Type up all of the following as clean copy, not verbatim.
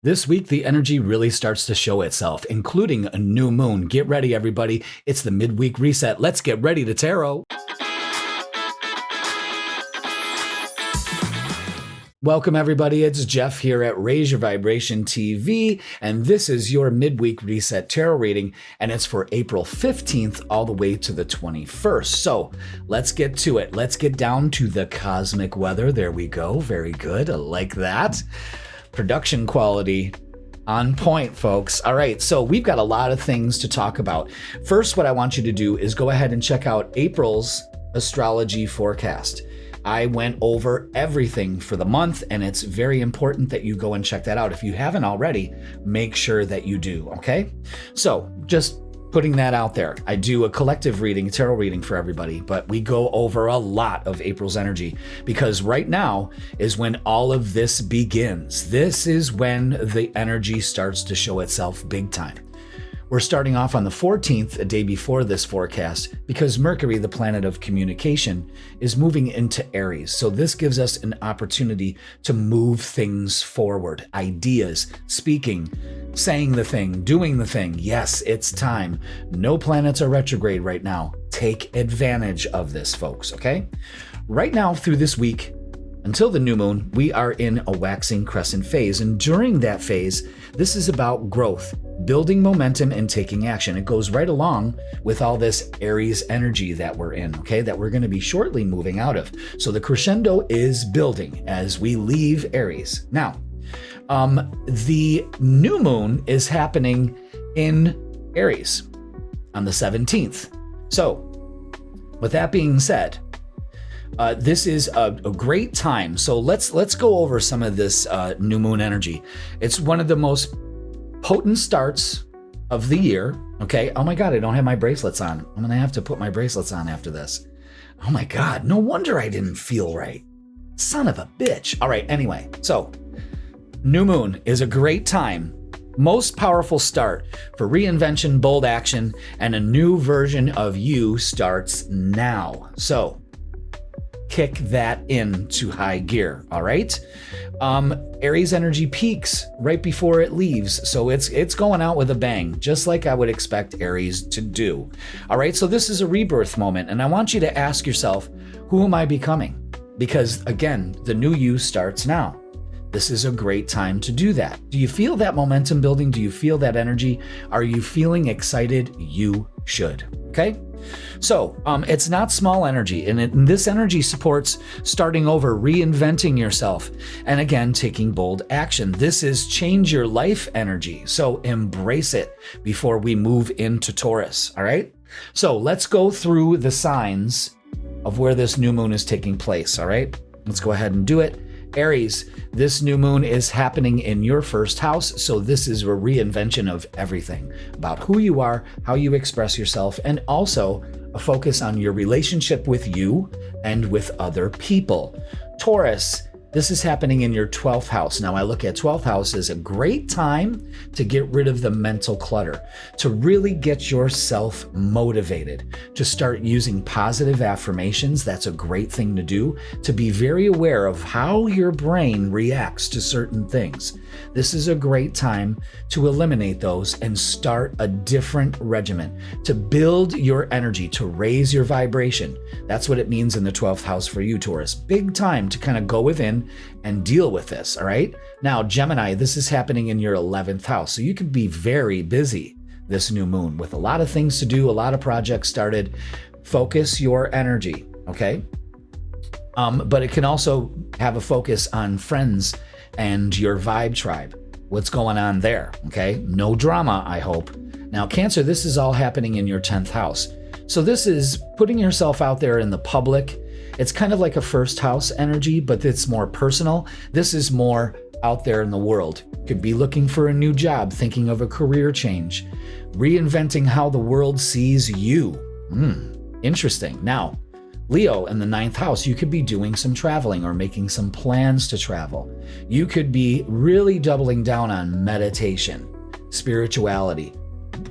This week, the energy really starts to show itself, including a new moon. Get ready, everybody. It's the midweek reset. Let's get ready to tarot. Welcome, everybody. It's Jeff here at Raise Your Vibration TV, and this is your midweek reset tarot reading, and it's for April 15th all the way to the 21st. So let's get to it. Let's get down to the cosmic weather. There we go. Very good. I like that. Production quality on point, folks. All right, so we've got a lot of things to talk about. First, what I want you to do is go ahead and check out April's astrology forecast. I went over everything for the month, and it's very important that you go and check that out. If you haven't already, make sure that you do, okay? So just putting that out there. I do a collective reading, tarot reading for everybody, but we go over a lot of April's energy because right now is when all of this begins. This is when the energy starts to show itself big time. We're starting off on the 14th, a day before this forecast, because Mercury, the planet of communication, is moving into Aries. So this gives us an opportunity to move things forward, ideas, speaking, saying the thing, doing the thing. Yes, it's time. No planets are retrograde right now. Take advantage of this, folks, okay? Right now, through this week, until the new moon, we are in a waxing crescent phase. And during that phase, this is about growth, building momentum and taking action. It goes right along with all this Aries energy that we're in, okay, that we're going to be shortly moving out of. So the crescendo is building as we leave Aries. Now, the new moon is happening in Aries on the 17th. So with that being said, this is a great time. So let's go over some of this new moon energy. It's one of the most potent starts of the year. Okay. Oh my God, I don't have my bracelets on. I'm going to have to put my bracelets on after this. Oh my God, no wonder I didn't feel right. Son of a bitch. All right. Anyway, so new moon is a great time. Most powerful start for reinvention, bold action, and a new version of you starts now. So kick that into high gear, all right? Aries energy peaks right before it leaves, so it's going out with a bang, just like I would expect Aries to do. All right, so this is a rebirth moment, and I want you to ask yourself, who am I becoming? Because again, the new you starts now. This is a great time to do that. Do you feel that momentum building? Do you feel that energy? Are you feeling excited? You should, okay? So it's not small energy, and this energy supports starting over, reinventing yourself, and again, taking bold action. This is change your life energy, so embrace it before we move into Taurus, all right? So let's go through the signs of where this new moon is taking place, all right? Let's go ahead and do it. Aries, this new moon is happening in your first house, so this is a reinvention of everything about who you are, how you express yourself, and also a focus on your relationship with you and with other people. Taurus, this is happening in your 12th house. Now, I look at 12th house as a great time to get rid of the mental clutter, to really get yourself motivated, to start using positive affirmations. That's a great thing to do, to be very aware of how your brain reacts to certain things. This is a great time to eliminate those and start a different regimen, to build your energy, to raise your vibration. That's what it means in the 12th house for you, Taurus. Big time to kind of go within and deal with this, all right? Now, Gemini, this is happening in your 11th house. So you can be very busy this new moon with a lot of things to do, a lot of projects started. Focus your energy, okay? But it can also have a focus on friends and your vibe tribe. What's going on there, okay? No drama, I hope. Now, Cancer, this is all happening in your 10th house. So this is putting yourself out there in the public. It's kind of like a first house energy, but it's more personal. This is more out there in the world. Could be looking for a new job, thinking of a career change, reinventing how the world sees you. Interesting. Now, Leo in the 9th house, you could be doing some traveling or making some plans to travel. You could be really doubling down on meditation, spirituality,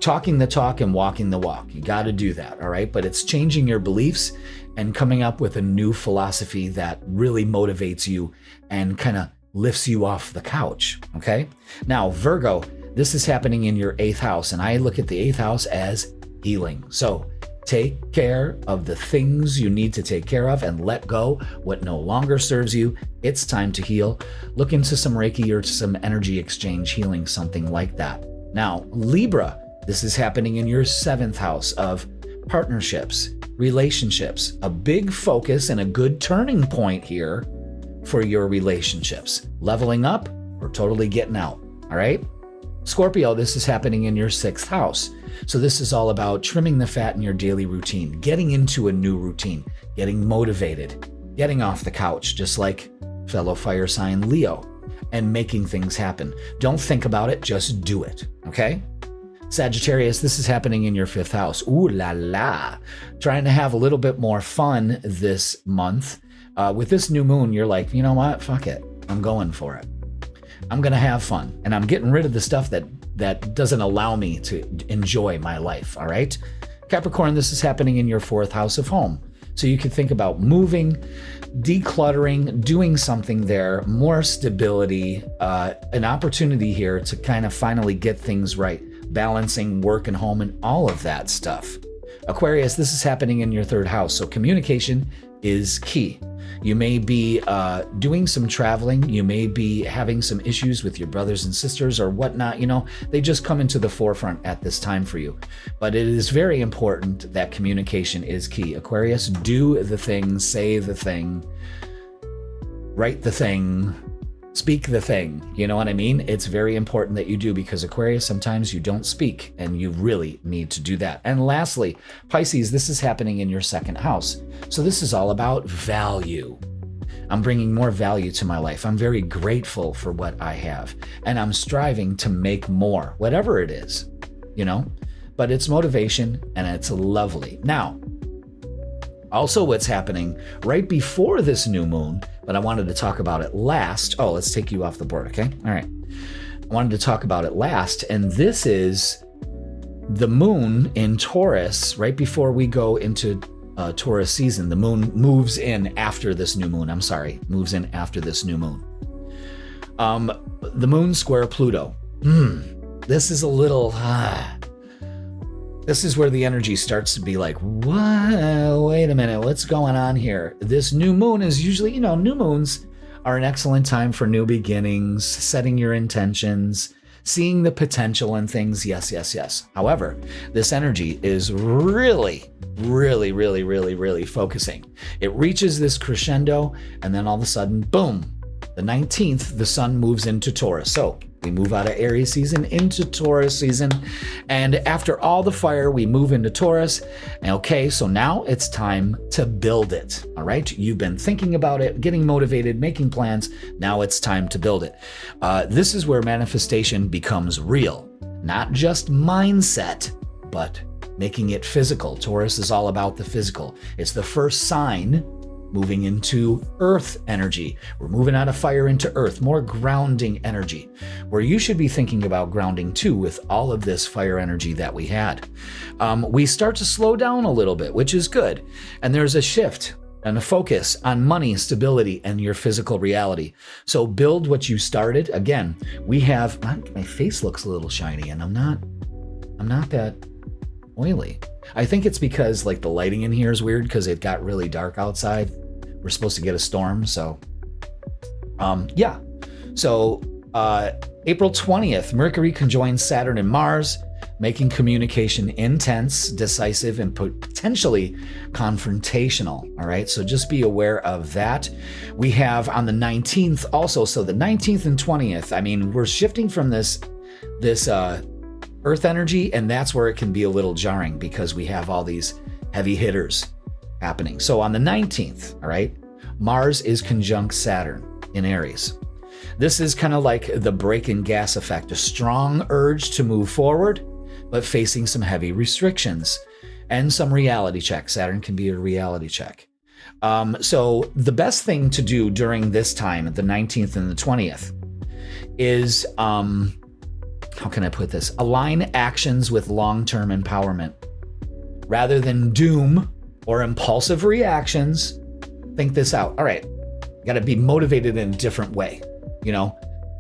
talking the talk and walking the walk. You got to do that, all right? But it's changing your beliefs and coming up with a new philosophy that really motivates you and kind of lifts you off the couch, okay? Now, Virgo, this is happening in your 8th house, and I look at the 8th house as healing. So take care of the things you need to take care of and let go what no longer serves you. It's time to heal. Look into some Reiki or some energy exchange healing, something like that. Now, Libra, this is happening in your 7th house of partnerships, relationships, a big focus and a good turning point here for your relationships. Leveling up or totally getting out, all right? Scorpio, this is happening in your 6th house. So this is all about trimming the fat in your daily routine, getting into a new routine, getting motivated, getting off the couch, just like fellow fire sign Leo, and making things happen. Don't think about it, just do it, okay? Sagittarius, this is happening in your 5th house. Ooh la la. Trying to have a little bit more fun this month. With this new moon, you're like, you know what? Fuck it. I'm going for it. I'm going to have fun. And I'm getting rid of the stuff that doesn't allow me to enjoy my life, all right? Capricorn, this is happening in your 4th house of home. So you could think about moving, decluttering, doing something there, more stability, an opportunity here to kind of finally get things right, balancing work and home and all of that stuff. Aquarius, this is happening in your 3rd house. So communication is key. You may be doing some traveling. You may be having some issues with your brothers and sisters or whatnot. You know, they just come into the forefront at this time for you. But it is very important that communication is key. Aquarius, do the thing, say the thing, write the thing, speak the thing. You know what I mean? It's very important that you do, because Aquarius, sometimes you don't speak and you really need to do that. And lastly, Pisces, this is happening in your 2nd house. So this is all about value. I'm bringing more value to my life. I'm very grateful for what I have, and I'm striving to make more, whatever it is, you know, but it's motivation and it's lovely. Now, also what's happening right before this new moon, but I wanted to talk about it last. Oh, let's take you off the board, okay? All right. I wanted to talk about it last, and this is the moon in Taurus right before we go into Taurus season. The moon moves in after this new moon. Moves in after this new moon. The moon square Pluto. This is a little... This is where the energy starts to be like, what? Wait a minute, what's going on here? This new moon is usually, you know, new moons are an excellent time for new beginnings, setting your intentions, seeing the potential in things. Yes, yes, yes. However, this energy is really focusing. It reaches this crescendo, and then all of a sudden, boom, the 19th, the sun moves into Taurus. So we move out of Aries season into Taurus season. And after all the fire, we move into Taurus. Okay, so now it's time to build it. All right, you've been thinking about it, getting motivated, making plans. Now it's time to build it. This is where manifestation becomes real, not just mindset, but making it physical. Taurus is all about the physical. It's the first sign moving into earth energy. We're moving out of fire into earth, more grounding energy, where you should be thinking about grounding too with all of this fire energy that we had. We start to slow down a little bit, which is good. And there's a shift and a focus on money, stability, and your physical reality. So build what you started. Again, we have, my face looks a little shiny, and I'm not that oily. I think it's because like the lighting in here is weird because it got really dark outside. We're supposed to get a storm, so yeah. So April 20th, Mercury conjoins Saturn and Mars, making communication intense, decisive, and potentially confrontational. All right, so just be aware of that. We have on the 19th also, so the 19th and 20th, I mean, we're shifting from this earth energy, and that's where it can be a little jarring because we have all these heavy hitters happening. So on the 19th, all right, Mars is conjunct Saturn in Aries. This is kind of like the brake and gas effect, a strong urge to move forward, but facing some heavy restrictions and some reality check. Saturn can be a reality check. So the best thing to do during this time, at the 19th and the 20th, is how can I put this? Align actions with long-term empowerment. Rather than doom or impulsive reactions, think this out. All right, got to be motivated in a different way.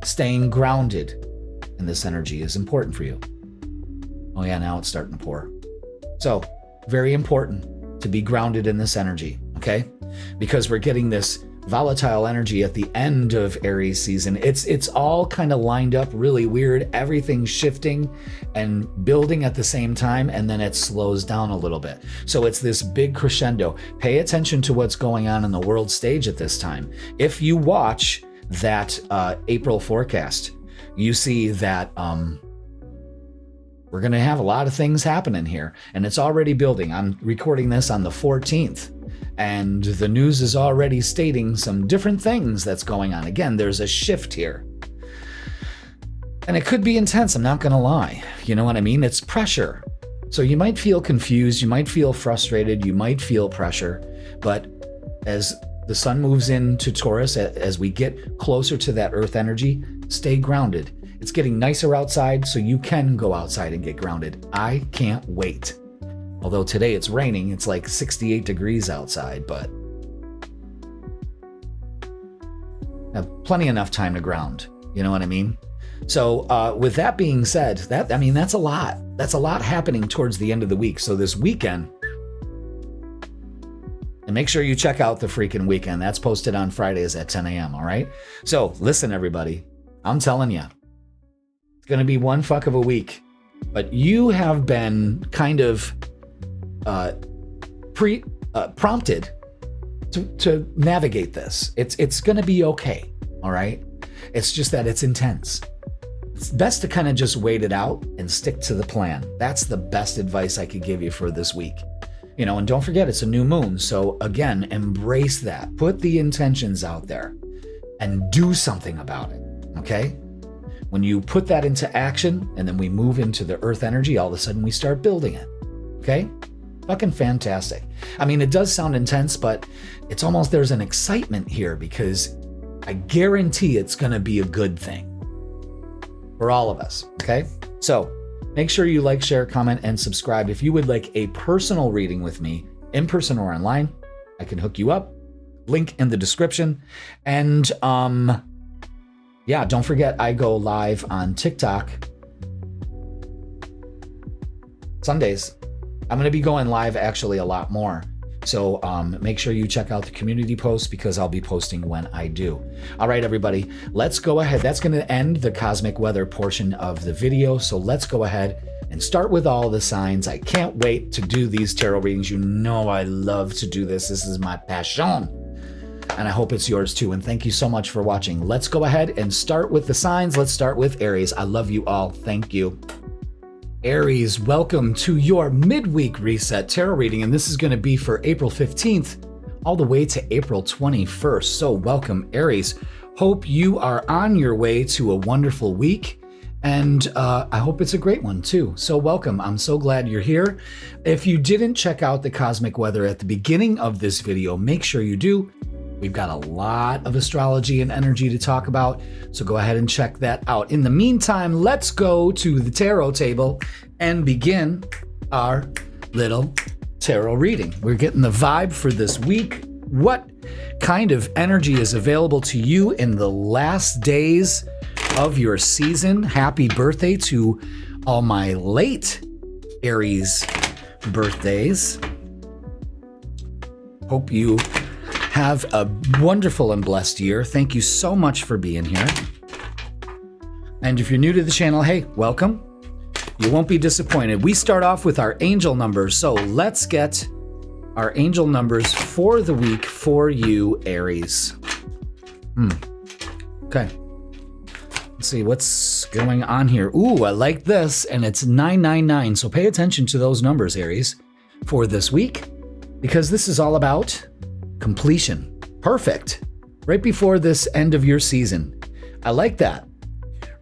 Staying grounded in this energy is important for you. Oh yeah, now it's starting to pour. So, very important to be grounded in this energy, okay? Because we're getting this volatile energy at the end of Aries season. It's all kind of lined up really weird. Everything's shifting and building at the same time, and then it slows down a little bit. So it's this big crescendo. Pay attention to what's going on in the world stage at this time. If you watch that April forecast, you see that we're going to have a lot of things happening here, and it's already building. I'm recording this on the 14th. And the news is already stating some different things that's going on. Again, there's a shift here. And it could be intense, I'm not going to lie. You know what I mean? It's pressure. So you might feel confused, you might feel frustrated, you might feel pressure. But as the sun moves into Taurus, as we get closer to that earth energy, stay grounded. It's getting nicer outside, so you can go outside and get grounded. I can't wait. Although today it's raining, it's like 68 degrees outside, but I have plenty enough time to ground. You know what I mean? So with that being said, that's a lot. That's a lot happening towards the end of the week. So this weekend, and make sure you check out the freaking weekend. That's posted on Fridays at 10 a.m., all right? So listen, everybody, I'm telling you, it's going to be one fuck of a week. But you have been kind of prompted to navigate this. It's going to be okay, all right? It's just that it's intense. It's best to kind of just wait it out and stick to the plan. That's the best advice I could give you for this week. And don't forget, it's a new moon. So again, embrace that. Put the intentions out there and do something about it, okay? When you put that into action and then we move into the earth energy, all of a sudden we start building it, okay? Fucking fantastic. I mean, it does sound intense, but it's almost, there's an excitement here because I guarantee it's going to be a good thing for all of us, okay? So make sure you like, share, comment, and subscribe. If you would like a personal reading with me, in person or online, I can hook you up. Link in the description. And yeah, don't forget, I go live on TikTok Sundays. I'm going to be going live actually a lot more. So make sure you check out the community posts because I'll be posting when I do. All right, everybody, let's go ahead. That's going to end the cosmic weather portion of the video. So let's go ahead and start with all the signs. I can't wait to do these tarot readings. You know I love to do this. This is my passion. And I hope it's yours too. And thank you so much for watching. Let's go ahead and start with the signs. Let's start with Aries. I love you all. Thank you. Aries, welcome to your midweek reset tarot reading. And this is going to be for April 15th all the way to April 21st. So welcome, Aries. Hope you are on your way to a wonderful week. And I hope it's a great one too. So welcome. I'm so glad you're here. If you didn't check out the cosmic weather at the beginning of this video, make sure you do. We've got a lot of astrology and energy to talk about, so go ahead and check that out. In the meantime, let's go to the tarot table and begin our little tarot reading. We're getting the vibe for this week. What kind of energy is available to you in the last days of your season? Happy birthday to all my late Aries birthdays. Hope you have a wonderful and blessed year. Thank you so much for being here. And if you're new to the channel, hey, welcome. You won't be disappointed. We start off with our angel numbers. So let's get our angel numbers for the week for you, Aries. Okay. Let's see what's going on here. Ooh, I like this. And it's 999. So pay attention to those numbers, Aries, for this week, because this is all about completion. Perfect. Right before this end of your season. I like that.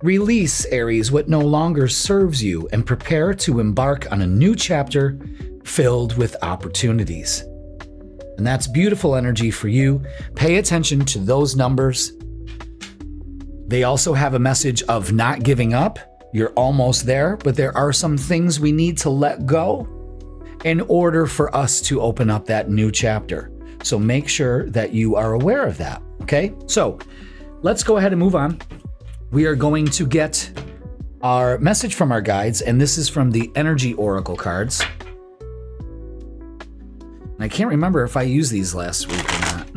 Release, Aries, what no longer serves you and prepare to embark on a new chapter filled with opportunities. And that's beautiful energy for you. Pay attention to those numbers. They also have a message of not giving up. You're almost there, but there are some things we need to let go in order for us to open up that new chapter. So make sure that you are aware of that, okay? So let's go ahead and move on. We are going to get our message from our guides, and this is from the Energy Oracle cards. And I can't remember if I used these last week or not.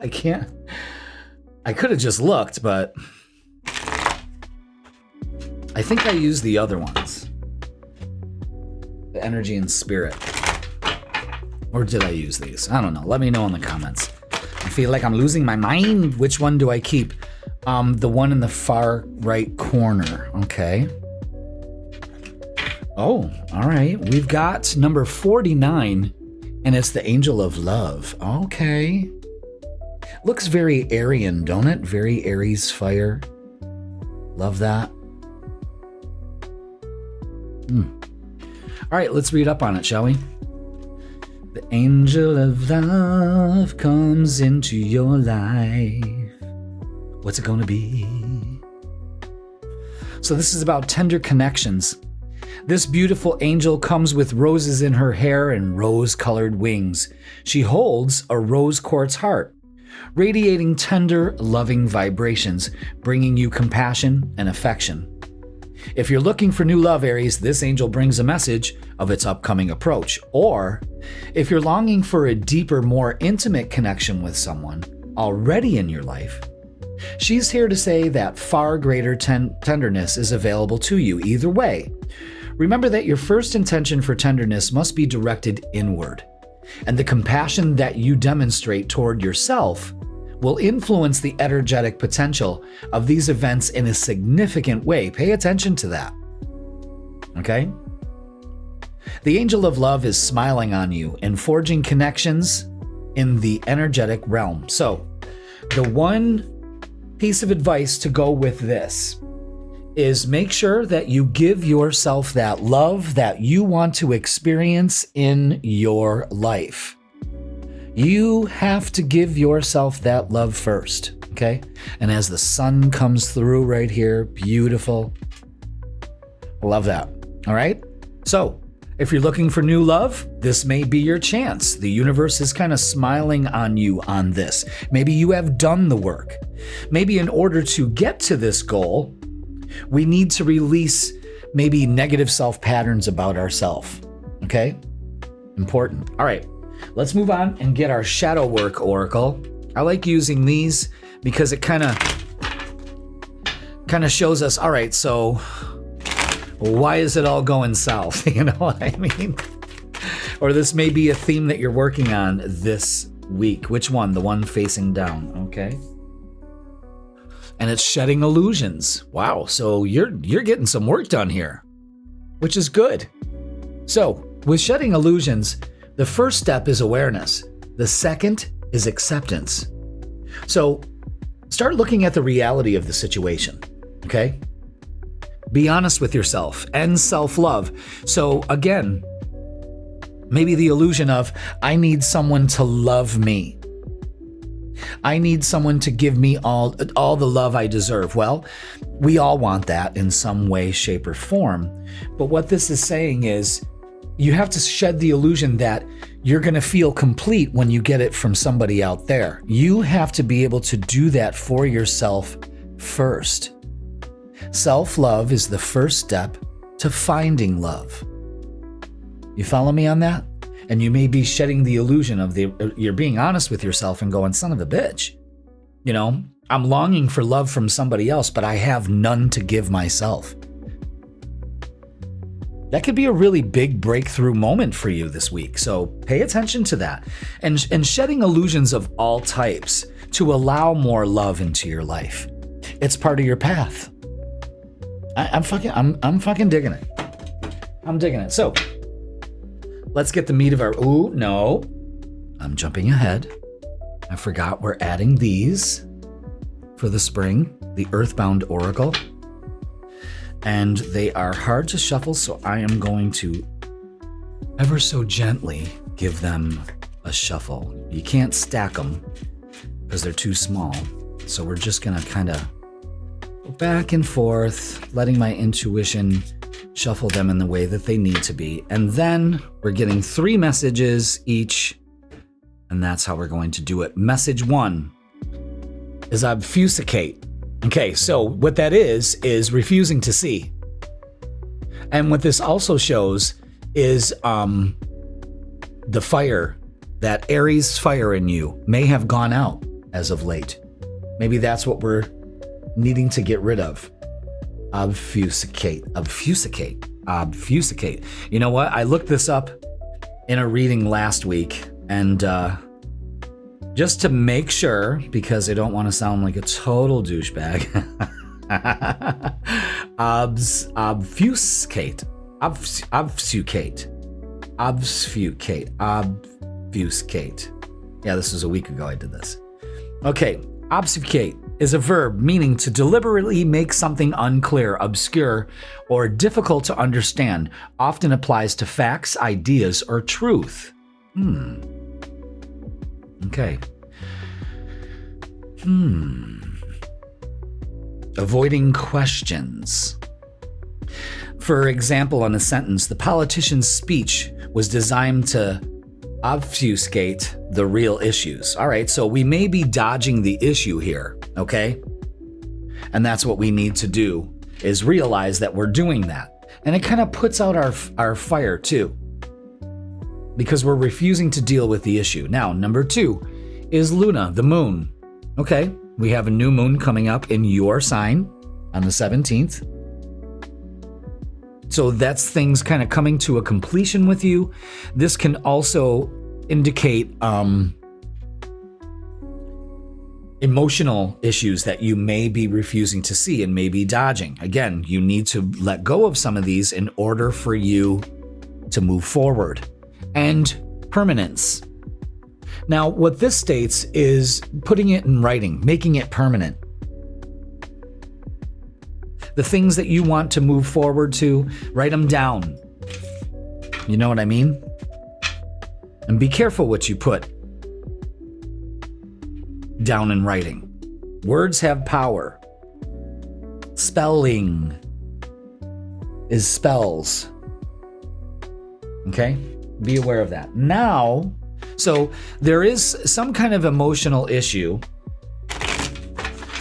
I can't. I could have just looked, but I think I used the other ones. The Energy and Spirit. Or did I use these? I don't know. Let me know in the comments. I feel like I'm losing my mind. Which one do I keep? The one in the far right corner. Okay. Oh, all right. We've got number 49, and it's the Angel of Love. Okay. Looks very Aryan, don't it? Very Aries fire. Love that. All right, let's read up on it, shall we? The Angel of Love comes into your life. What's it going to be? So this is about tender connections. This beautiful angel comes with roses in her hair and rose-colored wings. She holds a rose quartz heart, radiating tender, loving vibrations, bringing you compassion and affection. If you're looking for new love, Aries, this angel brings a message of its upcoming approach. Or if you're longing for a deeper, more intimate connection with someone already in your life, she's here to say that far greater tenderness is available to you. Either way, remember that your first intention for tenderness must be directed inward, and the compassion that you demonstrate toward yourself will influence the energetic potential of these events in a significant way. Pay attention to that. Okay? The Angel of Love is smiling on you and forging connections in the energetic realm. So, the one piece of advice to go with this is make sure that you give yourself that love that you want to experience in your life. You have to give yourself that love first, okay? And as the sun comes through right here, beautiful. Love that, all right? So, if you're looking for new love, this may be your chance. The universe is kind of smiling on you on this. Maybe you have done the work. Maybe in order to get to this goal, we need to release maybe negative self-patterns about ourselves, okay? Important. All right. Let's move on and get our shadow work oracle. I like using these because it kind of shows us, all right, so why is it all going south? You know what I mean? Or this may be a theme that you're working on this week. Which one? The one facing down, okay? And it's shedding illusions. Wow, so you're getting some work done here, which is good. So, with shedding illusions, the first step is awareness. The second is acceptance. So start looking at the reality of the situation, okay? Be honest with yourself and self-love. So again, maybe the illusion of, I need someone to love me. I need someone to give me all the love I deserve. Well, we all want that in some way, shape, or form. But what this is saying is, you have to shed the illusion that you're going to feel complete when you get it from somebody out there. You have to be able to do that for yourself first. Self-love is the first step to finding love. You follow me on that? And you may be shedding the illusion of you're being honest with yourself and going, son of a bitch. You know, I'm longing for love from somebody else, but I have none to give myself. That could be a really big breakthrough moment for you this week. So pay attention to that and shedding illusions of all types to allow more love into your life. It's part of your path. I'm fucking digging it. I'm digging it. So let's get the meat of our, ooh, no, I'm jumping ahead. I forgot we're adding these for the spring, the Earthbound Oracle. And they are hard to shuffle, so I am going to ever so gently give them a shuffle. You can't stack them because they're too small. So we're just going to kind of go back and forth, letting my intuition shuffle them in the way that they need to be. And then we're getting 3 messages each, and that's how we're going to do it. Message 1, is obfuscate. Okay, so what that is refusing to see. And what this also shows is the fire, that Aries fire in you may have gone out as of late. Maybe that's what we're needing to get rid of. Obfuscate. You know what? I looked this up in a reading last week, and just to make sure, because I don't want to sound like a total douchebag, obfuscate. Yeah, this was a week ago I did this. Okay, obfuscate is a verb meaning to deliberately make something unclear, obscure, or difficult to understand. Often applies to facts, ideas, or truth. Okay. Avoiding questions. For example, in a sentence, the politician's speech was designed to obfuscate the real issues. All right, so we may be dodging the issue here, okay? And that's what we need to do, is realize that we're doing that. And it kind of puts out our fire too, because we're refusing to deal with the issue. Now, number 2 is Luna, the moon. Okay, we have a new moon coming up in your sign on the 17th. So that's things kind of coming to a completion with you. This can also indicate emotional issues that you may be refusing to see and may be dodging. Again, you need to let go of some of these in order for you to move forward. And permanence. Now, what this states is putting it in writing, making it permanent. The things that you want to move forward to, write them down. You know what I mean? And be careful what you put down in writing. Words have power. Spelling is spells. Okay? Be aware of that. Now, so there is some kind of emotional issue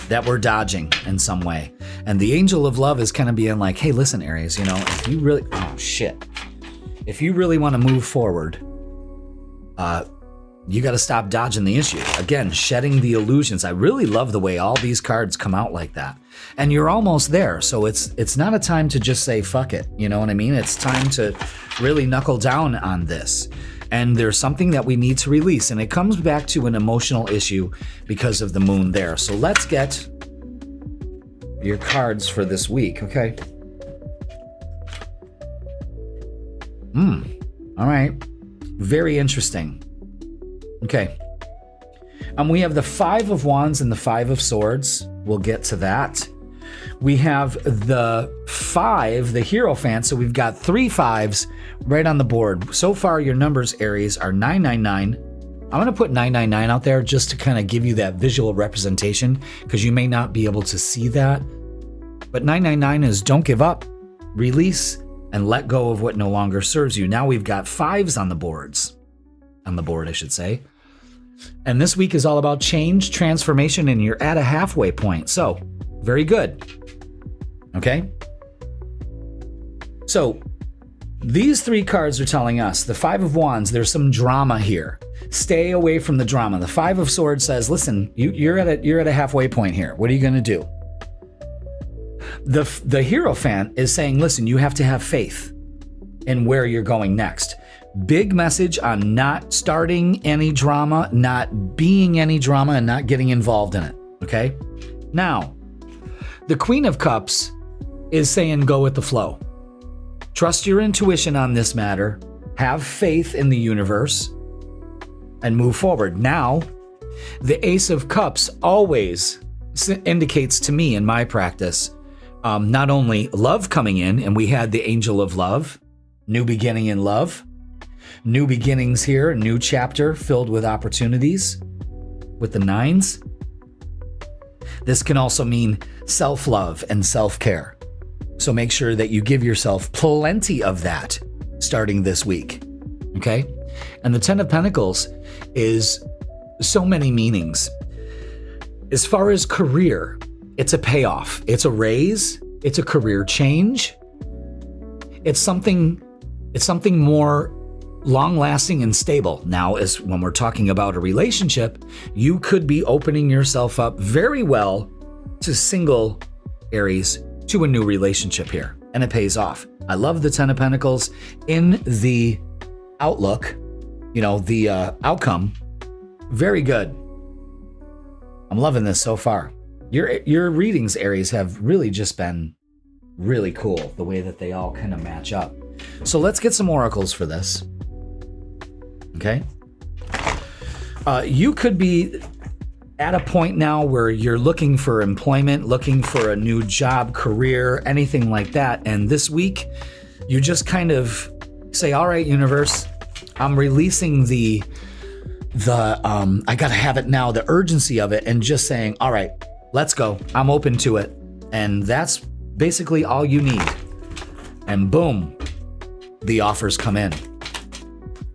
that we're dodging in some way. And the angel of love is kind of being like, hey, listen, Aries, if you really, if you really want to move forward, you got to stop dodging the issue. Again, shedding the illusions. I really love the way all these cards come out like that. And you're almost there. So it's not a time to just say, fuck it. You know what I mean? It's time to really knuckle down on this. And there's something that we need to release. And it comes back to an emotional issue because of the moon there. So let's get your cards for this week, okay? All right. Very interesting. Okay. We have the 5 of Wands and the 5 of Swords. We'll get to that. We have the 5, the Hierophant. So we've got 3 5s right on the board. So far, your numbers, Aries, are 999. I'm going to put 999 out there just to kind of give you that visual representation, because you may not be able to see that. But 999 is don't give up, release, and let go of what no longer serves you. Now we've got 5s on the board, I should say. And this week is all about change, transformation, and you're at a halfway point. So, very good. Okay? So, these 3 cards are telling us, the 5 of Wands, there's some drama here. Stay away from the drama. The 5 of Swords says, listen, you're at a halfway point here. What are you going to do? The Hierophant is saying, listen, you have to have faith in where you're going next. Big message on not starting any drama, not being any drama, and not getting involved in it. Okay? Now, the Queen of Cups is saying go with the flow. Trust your intuition on this matter. Have faith in the universe and move forward. Now, the Ace of Cups always indicates to me in my practice, not only love coming in, and we had the Angel of Love, new beginning in love, new beginnings here, a new chapter filled with opportunities with the 9s. This can also mean self-love and self-care. So make sure that you give yourself plenty of that starting this week, okay? And the 10 of Pentacles is so many meanings. As far as career, it's a payoff. It's a raise. It's a career change. It's something more long-lasting and stable. Now, as when we're talking about a relationship, you could be opening yourself up very well to single Aries to a new relationship here, and it pays off. I love the Ten of Pentacles in the outlook, the outcome. Very good. I'm loving this so far. Your readings, Aries, have really just been really cool, the way that they all kind of match up. So let's get some oracles for this. Okay? You could be at a point now where you're looking for employment, looking for a new job, career, anything like that. And this week, you just kind of say, all right, universe, I'm releasing the I gotta have it now, the urgency of it, and just saying, all right, let's go. I'm open to it. And that's basically all you need. And boom, the offers come in.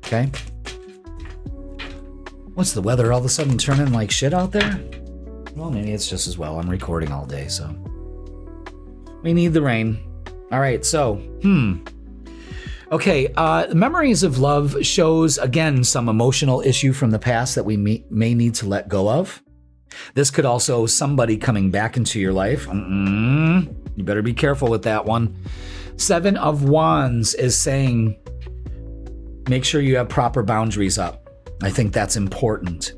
Okay? What's the weather all of a sudden turning like shit out there? Well, maybe it's just as well. I'm recording all day, so. We need the rain. All right, so, Okay, Memories of Love shows, again, some emotional issue from the past that we may need to let go of. This could also somebody coming back into your life. You better be careful with that one. Seven of Wands is saying, make sure you have proper boundaries up. I think that's important.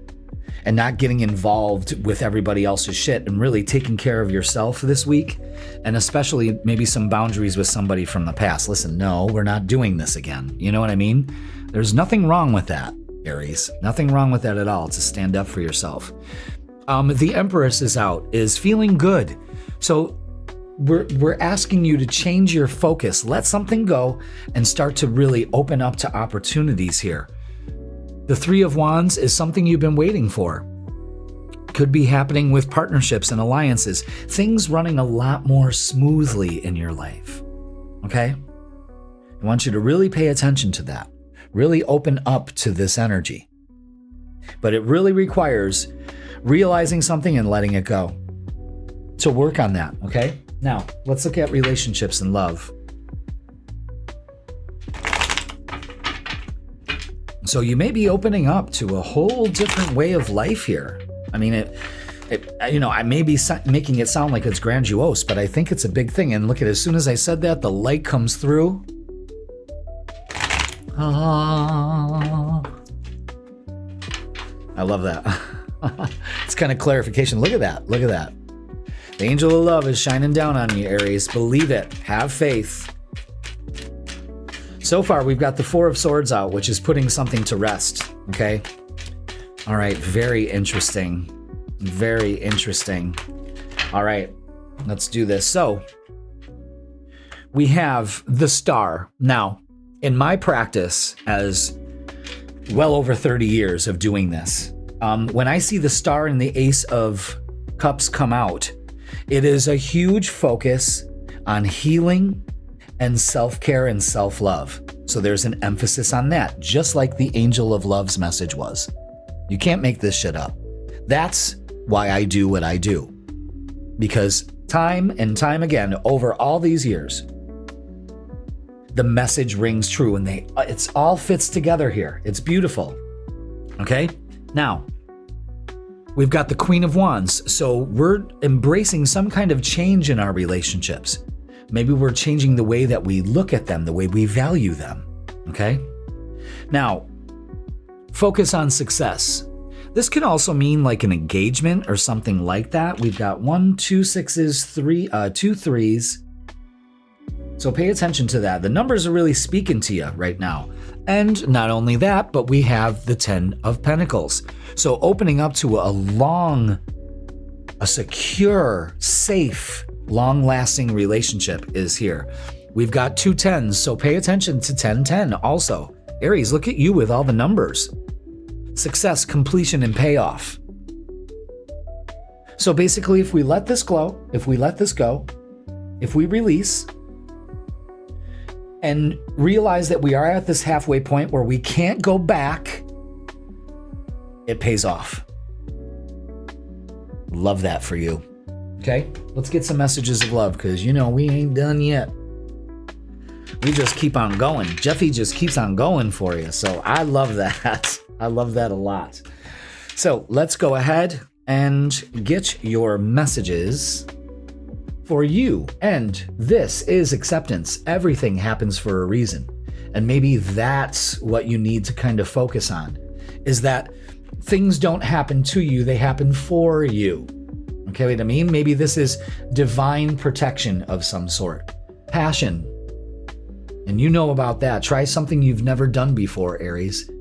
And not getting involved with everybody else's shit, and really taking care of yourself this week, and especially maybe some boundaries with somebody from the past. Listen, no, we're not doing this again. You know what I mean? There's nothing wrong with that, Aries. Nothing wrong with that at all, to stand up for yourself. The Empress is out, is feeling good. So we're asking you to change your focus. Let something go and start to really open up to opportunities here. The Three of Wands is something you've been waiting for. Could be happening with partnerships and alliances. Things running a lot more smoothly in your life. Okay? I want you to really pay attention to that. Really open up to this energy. But it really requires realizing something and letting it go. So work on that, okay? Now, let's look at relationships and love. So you may be opening up to a whole different way of life here. I mean, I may be making it sound like it's grandiose, but I think it's a big thing. And look at, as soon as I said that, the light comes through. I love that. It's kind of clarification. Look at that. Look at that. The angel of love is shining down on you, Aries. Believe it. Have faith. So far, we've got the Four of Swords out, which is putting something to rest, okay? All right, very interesting. Very interesting. All right, let's do this. So, we have the Star. Now, in my practice, as well over 30 years of doing this, when I see the Star and the Ace of Cups come out, it is a huge focus on healing and self-care and self-love. So there's an emphasis on that, just like the Angel of Love's message was. You can't make this shit up. That's why I do what I do. Because time and time again, over all these years, the message rings true, and it's all fits together here. It's beautiful. Okay? Now, we've got the Queen of Wands. So we're embracing some kind of change in our relationships. Maybe we're changing the way that we look at them, the way we value them, okay? Now, focus on success. This could also mean like an engagement or something like that. We've got 1, 2 sixes, 2 threes. So pay attention to that. The numbers are really speaking to you right now. And not only that, but we have the 10 of Pentacles. So opening up to a secure, safe, long-lasting relationship is here. We've got 2 10s, so pay attention to 10-10 also. Aries, look at you with all the numbers. Success, completion, and payoff. So basically, if we let this go, if we release, and realize that we are at this halfway point where we can't go back, it pays off. Love that for you. Okay, let's get some messages of love because, we ain't done yet. We just keep on going. Jeffy just keeps on going for you. So I love that. I love that a lot. So let's go ahead and get your messages for you. And this is acceptance. Everything happens for a reason. And maybe that's what you need to kind of focus on, is that things don't happen to you, they happen for you. Okay, what I mean? Maybe this is divine protection of some sort. Passion. And you know about that. Try something you've never done before, Aries.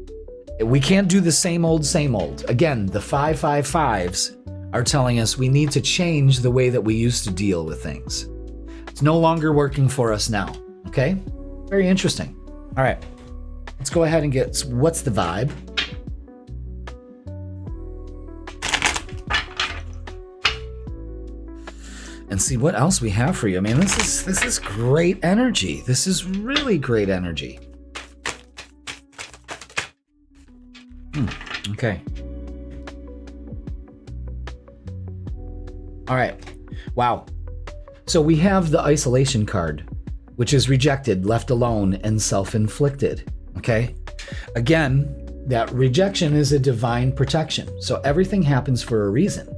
We can't do the same old, same old. Again, the 555s are telling us we need to change the way that we used to deal with things. It's no longer working for us now. Okay? Very interesting. All right. Let's go ahead and get what's the vibe? And see what else we have for you. I mean, this is great energy. This is really great energy. Okay. All right. Wow. So we have the isolation card, which is rejected, left alone, and self-inflicted. Okay. Again, that rejection is a divine protection. So everything happens for a reason.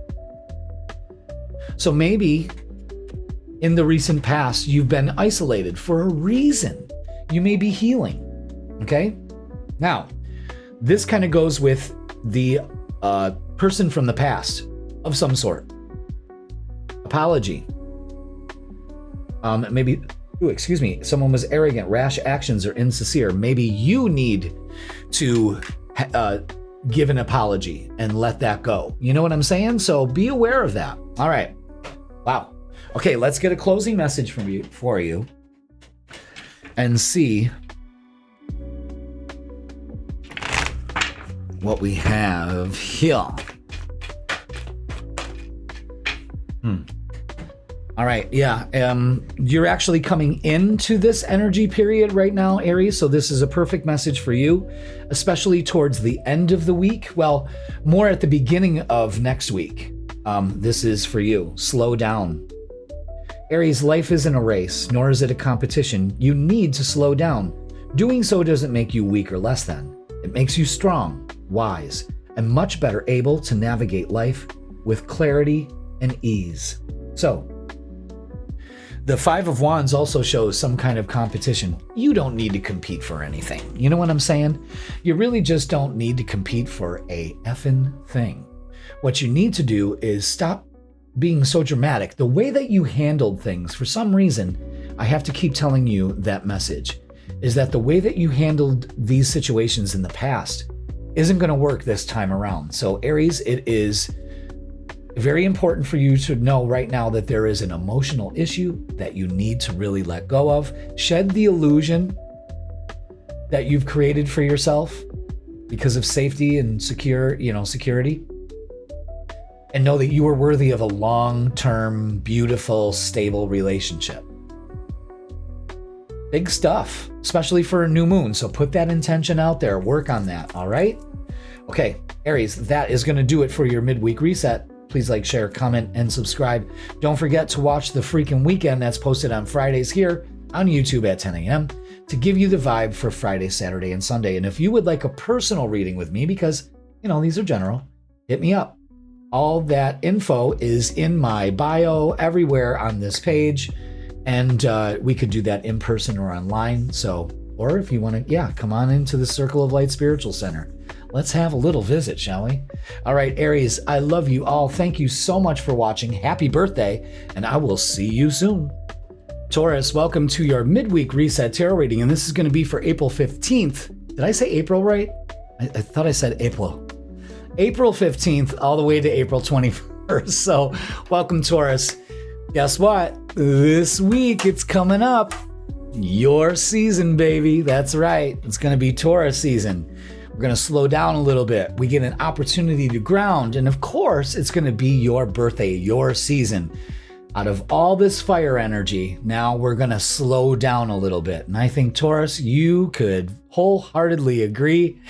So maybe in the recent past, you've been isolated for a reason. You may be healing. Okay. Now, this kind of goes with the person from the past of some sort. Apology. Maybe, someone was arrogant, rash actions, or insincere. Maybe you need to give an apology and let that go. You know what I'm saying? So be aware of that. All right. Wow. Okay, let's get a closing message for you and see what we have here. All right, yeah. You're actually coming into this energy period right now, Aries, so this is a perfect message for you, especially towards the end of the week. Well, more at the beginning of next week. This is for you. Slow down. Aries, life isn't a race, nor is it a competition. You need to slow down. Doing so doesn't make you weak or less than. It makes you strong, wise, and much better able to navigate life with clarity and ease. So, the Five of Wands also shows some kind of competition. You don't need to compete for anything. You know what I'm saying? You really just don't need to compete for a effing thing. What you need to do is stop being so dramatic. The way that you handled things, for some reason, I have to keep telling you that message, is that the way that you handled these situations in the past isn't going to work this time around. So Aries, it is very important for you to know right now that there is an emotional issue that you need to really let go of. Shed the illusion that you've created for yourself because of safety and security. And know that you are worthy of a long-term, beautiful, stable relationship. Big stuff, especially for a new moon. So put that intention out there. Work on that, all right? Okay, Aries, that is going to do it for your midweek reset. Please like, share, comment, and subscribe. Don't forget to watch the freaking weekend that's posted on Fridays here on YouTube at 10 a.m. to give you the vibe for Friday, Saturday, and Sunday. And if you would like a personal reading with me, because, these are general, hit me up. All that info is in my bio everywhere on this page. And we could do that in person or online. So, or if you want to, come on into the Circle of Light Spiritual Center. Let's have a little visit, shall we? All right, Aries, I love you all. Thank you so much for watching. Happy birthday, and I will see you soon. Taurus, welcome to your midweek reset tarot reading, and this is going to be for April 15th. Did I say April right? I thought I said April. April 15th all the way to April 21st. So welcome, Taurus. Guess what? This week it's coming up. Your season, baby. That's right. It's going to be Taurus season. We're going to slow down a little bit. We get an opportunity to ground. And of course, it's going to be your birthday, your season. Out of all this fire energy, now we're going to slow down a little bit. And I think, Taurus, you could wholeheartedly agree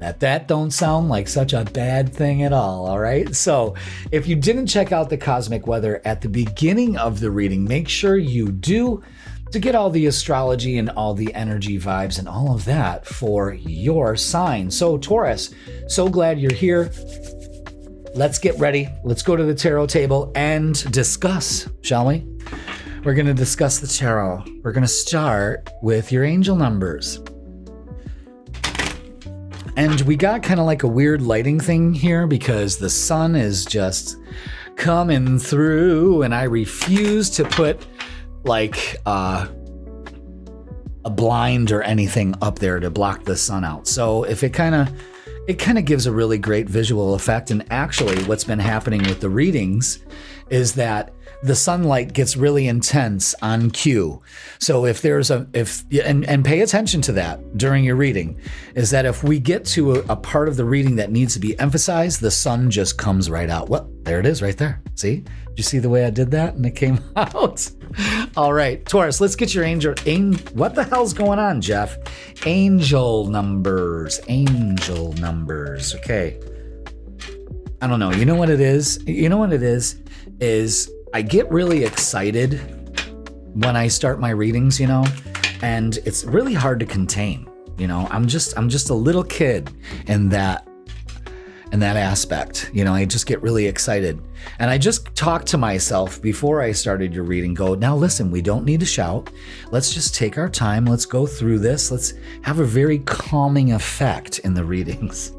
That don't sound like such a bad thing at all right? So if you didn't check out the cosmic weather at the beginning of the reading, make sure you do to get all the astrology and all the energy vibes and all of that for your sign. So Taurus, so glad you're here. Let's get ready. Let's go to the tarot table and discuss, shall we? We're going to discuss the tarot. We're going to start with your angel numbers. And we got kind of like a weird lighting thing here because the sun is just coming through, and I refuse to put like a blind or anything up there to block the sun out. So if it kind of gives a really great visual effect. And actually what's been happening with the readings is that the sunlight gets really intense on cue. So if pay attention to that during your reading, is that if we get to a part of the reading that needs to be emphasized, the sun just comes right out. Well, there it is right there. See? Did you see the way I did that? And it came out. All right, Taurus, let's get your what the hell's going on, Jeff? Angel numbers. Okay. I don't know. You know what it is? Is I get really excited when I start my readings, and it's really hard to contain. I'm just a little kid in that aspect. I just get really excited. And I just talked to myself before I started your reading, now listen, we don't need to shout. Let's just take our time. Let's go through this. Let's have a very calming effect in the readings.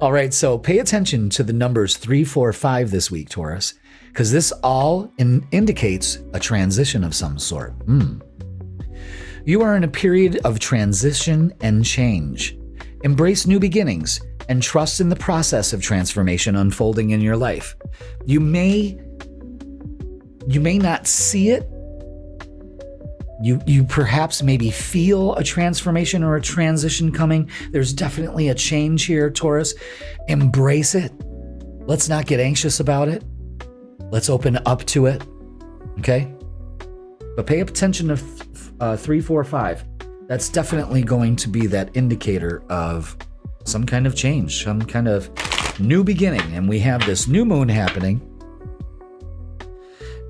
All right, so pay attention to the numbers 3, 4, 5 this week, Taurus, because this all indicates a transition of some sort. You are in a period of transition and change. Embrace new beginnings and trust in the process of transformation unfolding in your life. You may not see it. You perhaps maybe feel a transformation or a transition coming. There's definitely a change here, Taurus. Embrace it. Let's not get anxious about it. Let's open up to it. Okay? But pay attention to 3, 4, 5. That's definitely going to be that indicator of some kind of change, some kind of new beginning. And we have this new moon happening.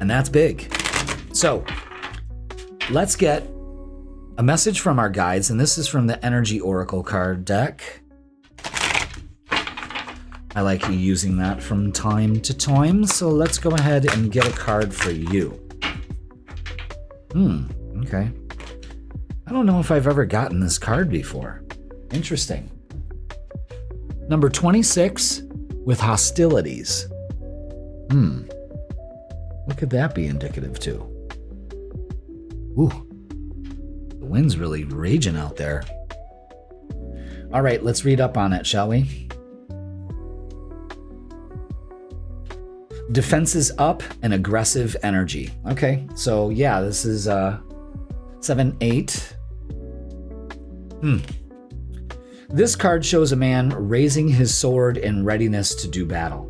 And that's big. So let's get a message from our guides. And this is from the Energy Oracle card deck. I like using that from time to time. So let's go ahead and get a card for you. Okay. I don't know if I've ever gotten this card before. Interesting. Number 26 with hostilities. What could that be indicative to? Ooh, the wind's really raging out there. All right, let's read up on it, shall we? Defenses up and aggressive energy. Okay, so yeah, this is 7, 8. This card shows a man raising his sword in readiness to do battle.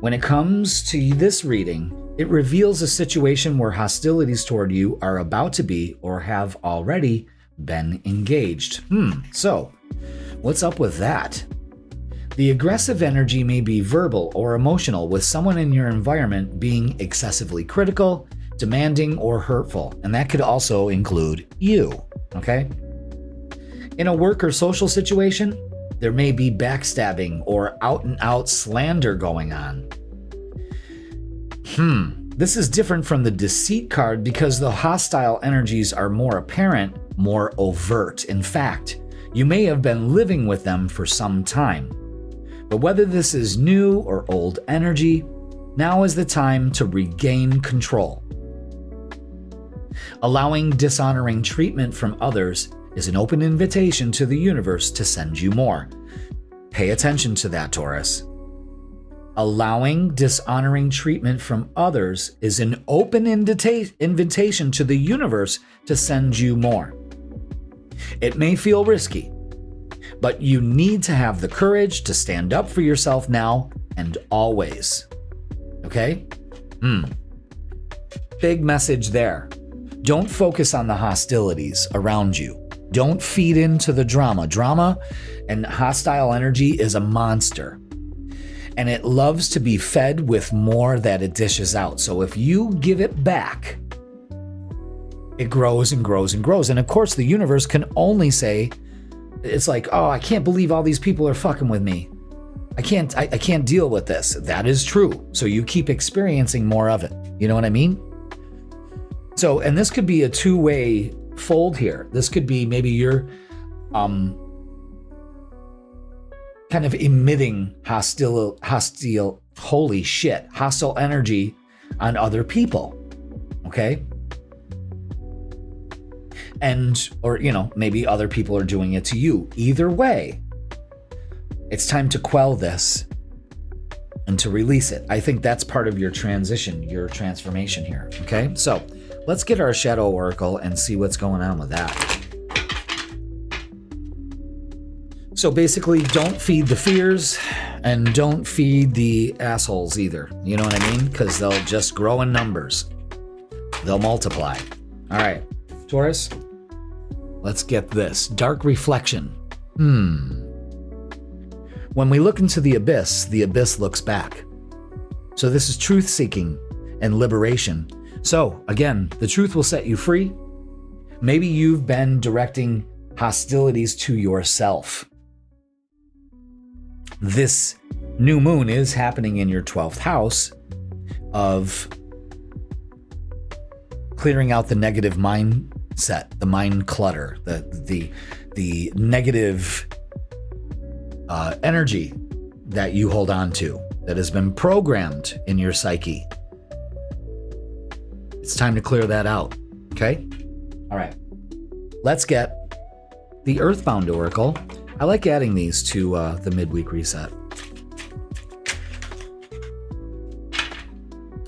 When it comes to this reading, it reveals a situation where hostilities toward you are about to be or have already been engaged. So, what's up with that? The aggressive energy may be verbal or emotional, with someone in your environment being excessively critical, demanding, or hurtful. And that could also include you, okay? In a work or social situation, there may be backstabbing or out-and-out slander going on. This is different from the deceit card because the hostile energies are more apparent, more overt. In fact, you may have been living with them for some time. But whether this is new or old energy, now is the time to regain control. Allowing dishonoring treatment from others is an open invitation to the universe to send you more. Pay attention to that, Taurus. Allowing dishonoring treatment from others is an open invitation to the universe to send you more. It may feel risky, but you need to have the courage to stand up for yourself now and always. Okay? Big message there. Don't focus on the hostilities around you. Don't feed into the drama. Drama and hostile energy is a monster. And it loves to be fed with more that it dishes out. So if you give it back, it grows and grows and grows. And of course, the universe can only say, it's like, oh, I can't believe all these people are fucking with me. I can't deal with this. That is true. So you keep experiencing more of it. You know what I mean? So, and this could be a two-way fold here. This could be maybe you're kind of emitting hostile energy on other people. Okay? Or, maybe other people are doing it to you. Either way, it's time to quell this and to release it. I think that's part of your transition, your transformation here. Okay? So let's get our Shadow Oracle and see what's going on with that. So basically, don't feed the fears and don't feed the assholes either. You know what I mean? Because they'll just grow in numbers. They'll multiply. All right, Taurus, let's get this. Dark reflection. When we look into the abyss looks back. So this is truth-seeking and liberation. So again, the truth will set you free. Maybe you've been directing hostilities to yourself. This new moon is happening in your 12th house of clearing out the negative mindset, the mind clutter, the negative energy that you hold on to that has been programmed in your psyche. It's time to clear that out. Okay? All right. Let's get the Earthbound Oracle. I like adding these to the midweek reset.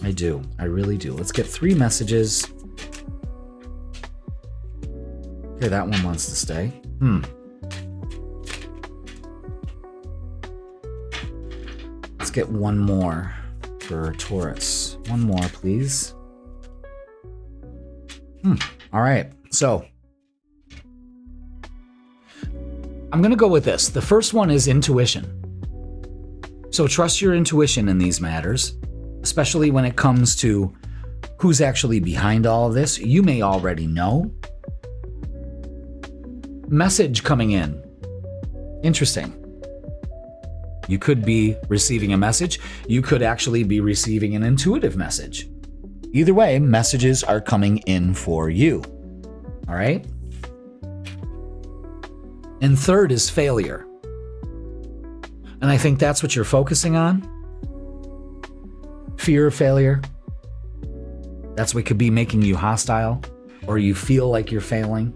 I do. I really do. Let's get 3 messages. Okay, that one wants to stay. Let's get one more for Taurus. One more, please. All right. So I'm going to go with this. The first one is intuition. So trust your intuition in these matters, especially when it comes to who's actually behind all of this. You may already know. Message coming in. Interesting. You could be receiving a message. You could actually be receiving an intuitive message. Either way, messages are coming in for you. All right? And third is failure. And I think that's what you're focusing on. Fear of failure. That's what could be making you hostile, or you feel like you're failing.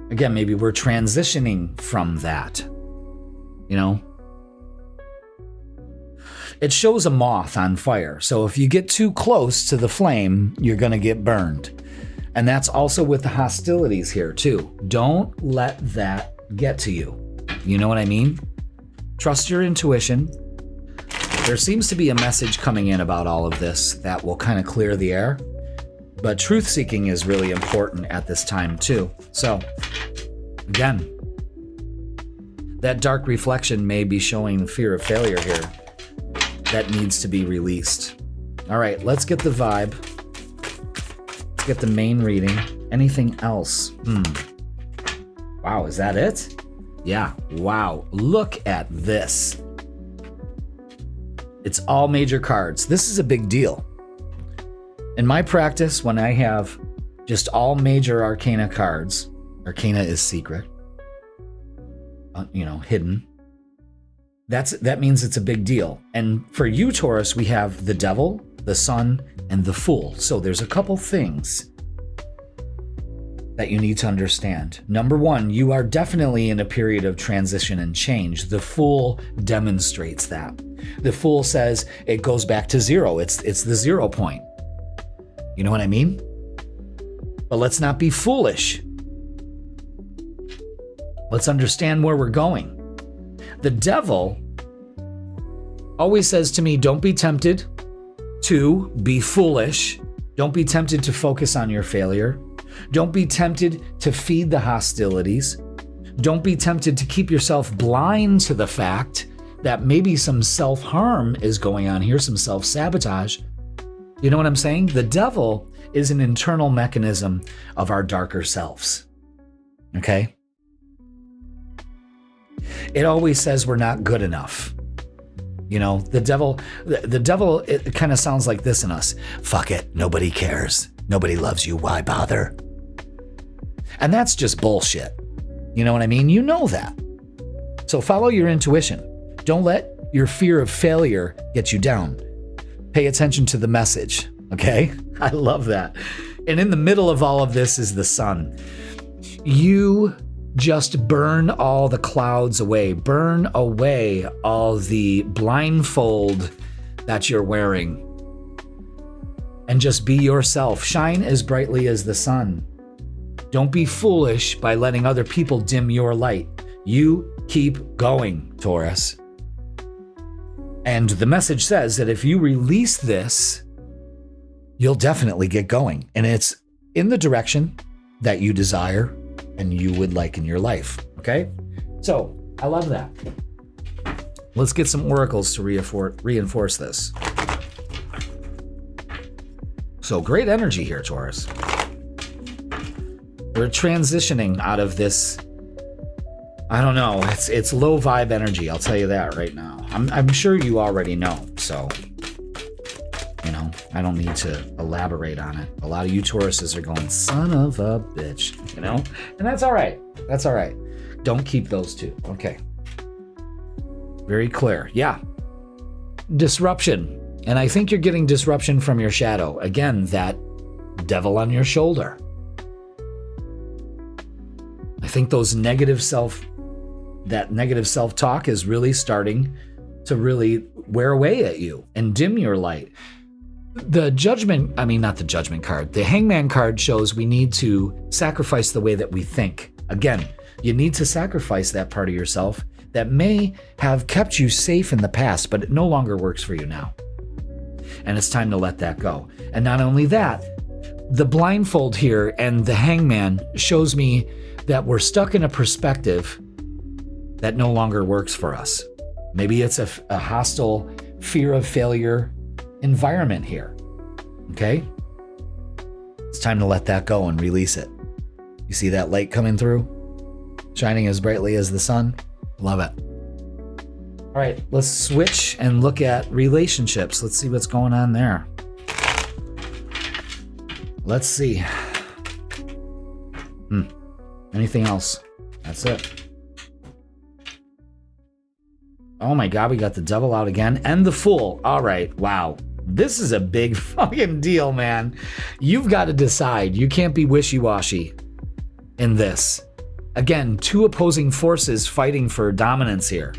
Again, maybe we're transitioning from that. It shows a moth on fire. So if you get too close to the flame, you're going to get burned. And that's also with the hostilities here too. Don't let that get to you. You know what I mean? Trust your intuition. There seems to be a message coming in about all of this that will kind of clear the air. But truth seeking is really important at this time too. So again, that dark reflection may be showing the fear of failure here that needs to be released. All right, let's get the vibe. Let's get the main reading. Anything else? Wow, is that it? Yeah, wow. Look at this. It's all major cards. This is a big deal. In my practice, when I have just all major arcana cards, arcana is secret, hidden. That means it's a big deal. And for you, Taurus, we have the Devil, the Sun, and the Fool. So there's a couple things that you need to understand. Number one, you are definitely in a period of transition and change. The Fool demonstrates that. The Fool says it goes back to zero. It's the 0 point. You know what I mean? But let's not be foolish. Let's understand where we're going. The Devil always says to me, don't be tempted to be foolish. Don't be tempted to focus on your failure. Don't be tempted to feed the hostilities. Don't be tempted to keep yourself blind to the fact that maybe some self-harm is going on here, some self-sabotage. You know what I'm saying? The devil is an internal mechanism of our darker selves. Okay? It always says we're not good enough. You know, the devil, it kind of sounds like this in us. Fuck it. Nobody cares. Nobody loves you. Why bother? And that's just bullshit. You know what I mean? You know that. So follow your intuition. Don't let your fear of failure get you down. Pay attention to the message. Okay? I love that. And in the middle of all of this is the sun. You just burn all the clouds away. Burn away all the blindfold that you're wearing. And just be yourself. Shine as brightly as the sun. Don't be foolish by letting other people dim your light. You keep going, Taurus. And the message says that if you release this, you'll definitely get going. And it's in the direction that you desire and you would like in your life. Okay? So, I love that. Let's get some oracles to reinforce this. So, great energy here, Taurus. We're transitioning out of this, I don't know, it's low vibe energy, I'll tell you that right now. I'm sure you already know, so, you know, I don't need to elaborate on it. A lot of you Tauruses are going, son of a bitch, you know? And that's all right. That's all right. Don't keep those two. Okay. Very clear. Yeah. Disruption. And I think you're getting disruption from your shadow. Again, that devil on your shoulder. I think that negative self-talk is really starting to really wear away at you and dim your light. The hangman card shows we need to sacrifice the way that we think. Again, you need to sacrifice that part of yourself that may have kept you safe in the past, but it no longer works for you now. And it's time to let that go. And not only that, the blindfold here and the hangman shows me that we're stuck in a perspective that no longer works for us. Maybe it's a hostile fear of failure environment here. Okay? It's time to let that go and release it. You see that light coming through? Shining as brightly as the sun? Love it. All right, let's switch and look at relationships. Let's see what's going on there. Let's see. Anything else? That's it. Oh my God, we got the devil out again and the fool. All right, wow. This is a big fucking deal, man. You've got to decide. You can't be wishy-washy in this. Again, two opposing forces fighting for dominance here.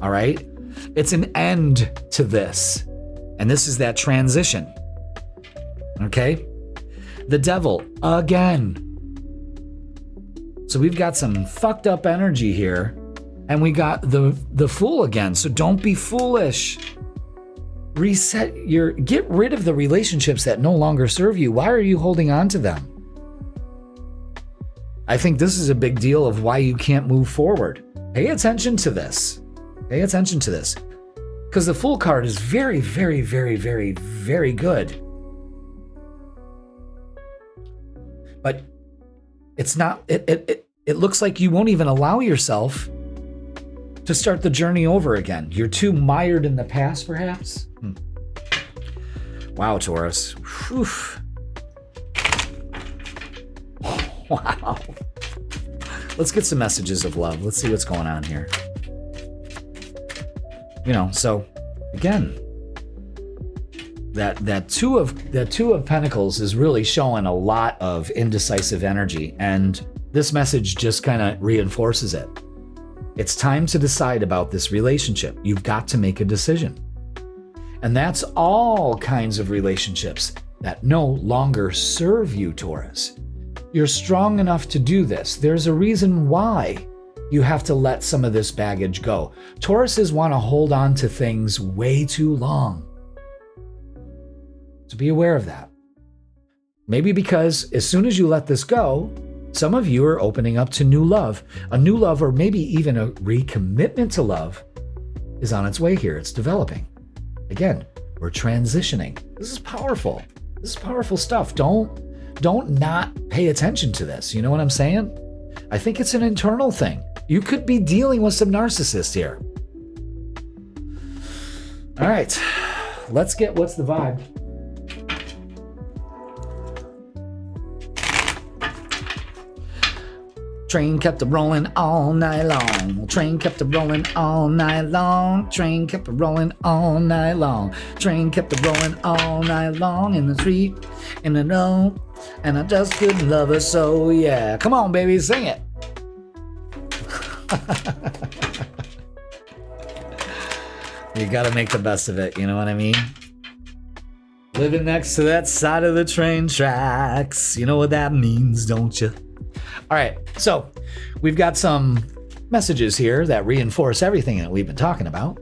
All right? It's an end to this. And this is that transition. Okay? The devil again. So we've got some fucked up energy here. And we got the fool again. So don't be foolish. Get rid of the relationships that no longer serve you. Why are you holding on to them? I think this is a big deal of why you can't move forward. Pay attention to this. Pay attention to this. Because the Fool card is very, very, very, very, very good. But it's not, it looks like you won't even allow yourself to start the journey over again. You're too mired in the past, perhaps? Wow, Taurus. Whew. Wow. Let's get some messages of love. Let's see what's going on here. You know, so again, that two of Pentacles is really showing a lot of indecisive energy, and this message just kind of reinforces it. It's time to decide about this relationship. You've got to make a decision. And that's all kinds of relationships that no longer serve you, Taurus. You're strong enough to do this. There's a reason why you have to let some of this baggage go. Tauruses want to hold on to things way too long. So be aware of that. Maybe because as soon as you let this go, some of you are opening up to new love. A new love, or maybe even a recommitment to love, is on its way here. It's developing. Again, we're transitioning. This is powerful. This is powerful stuff. Don't not pay attention to this. You know what I'm saying? I think it's an internal thing. You could be dealing with some narcissists here. All right, let's get what's the vibe. Train kept a rolling all night long. Train kept a rolling all night long. Train kept a rolling all night long. Train kept a rolling all night long in the street, in the know, and I just couldn't love her so, yeah. Come on, baby, sing it. You gotta make the best of it, you know what I mean? Living next to that side of the train tracks. You know what that means, don't you? All right, so we've got some messages here that reinforce everything that we've been talking about.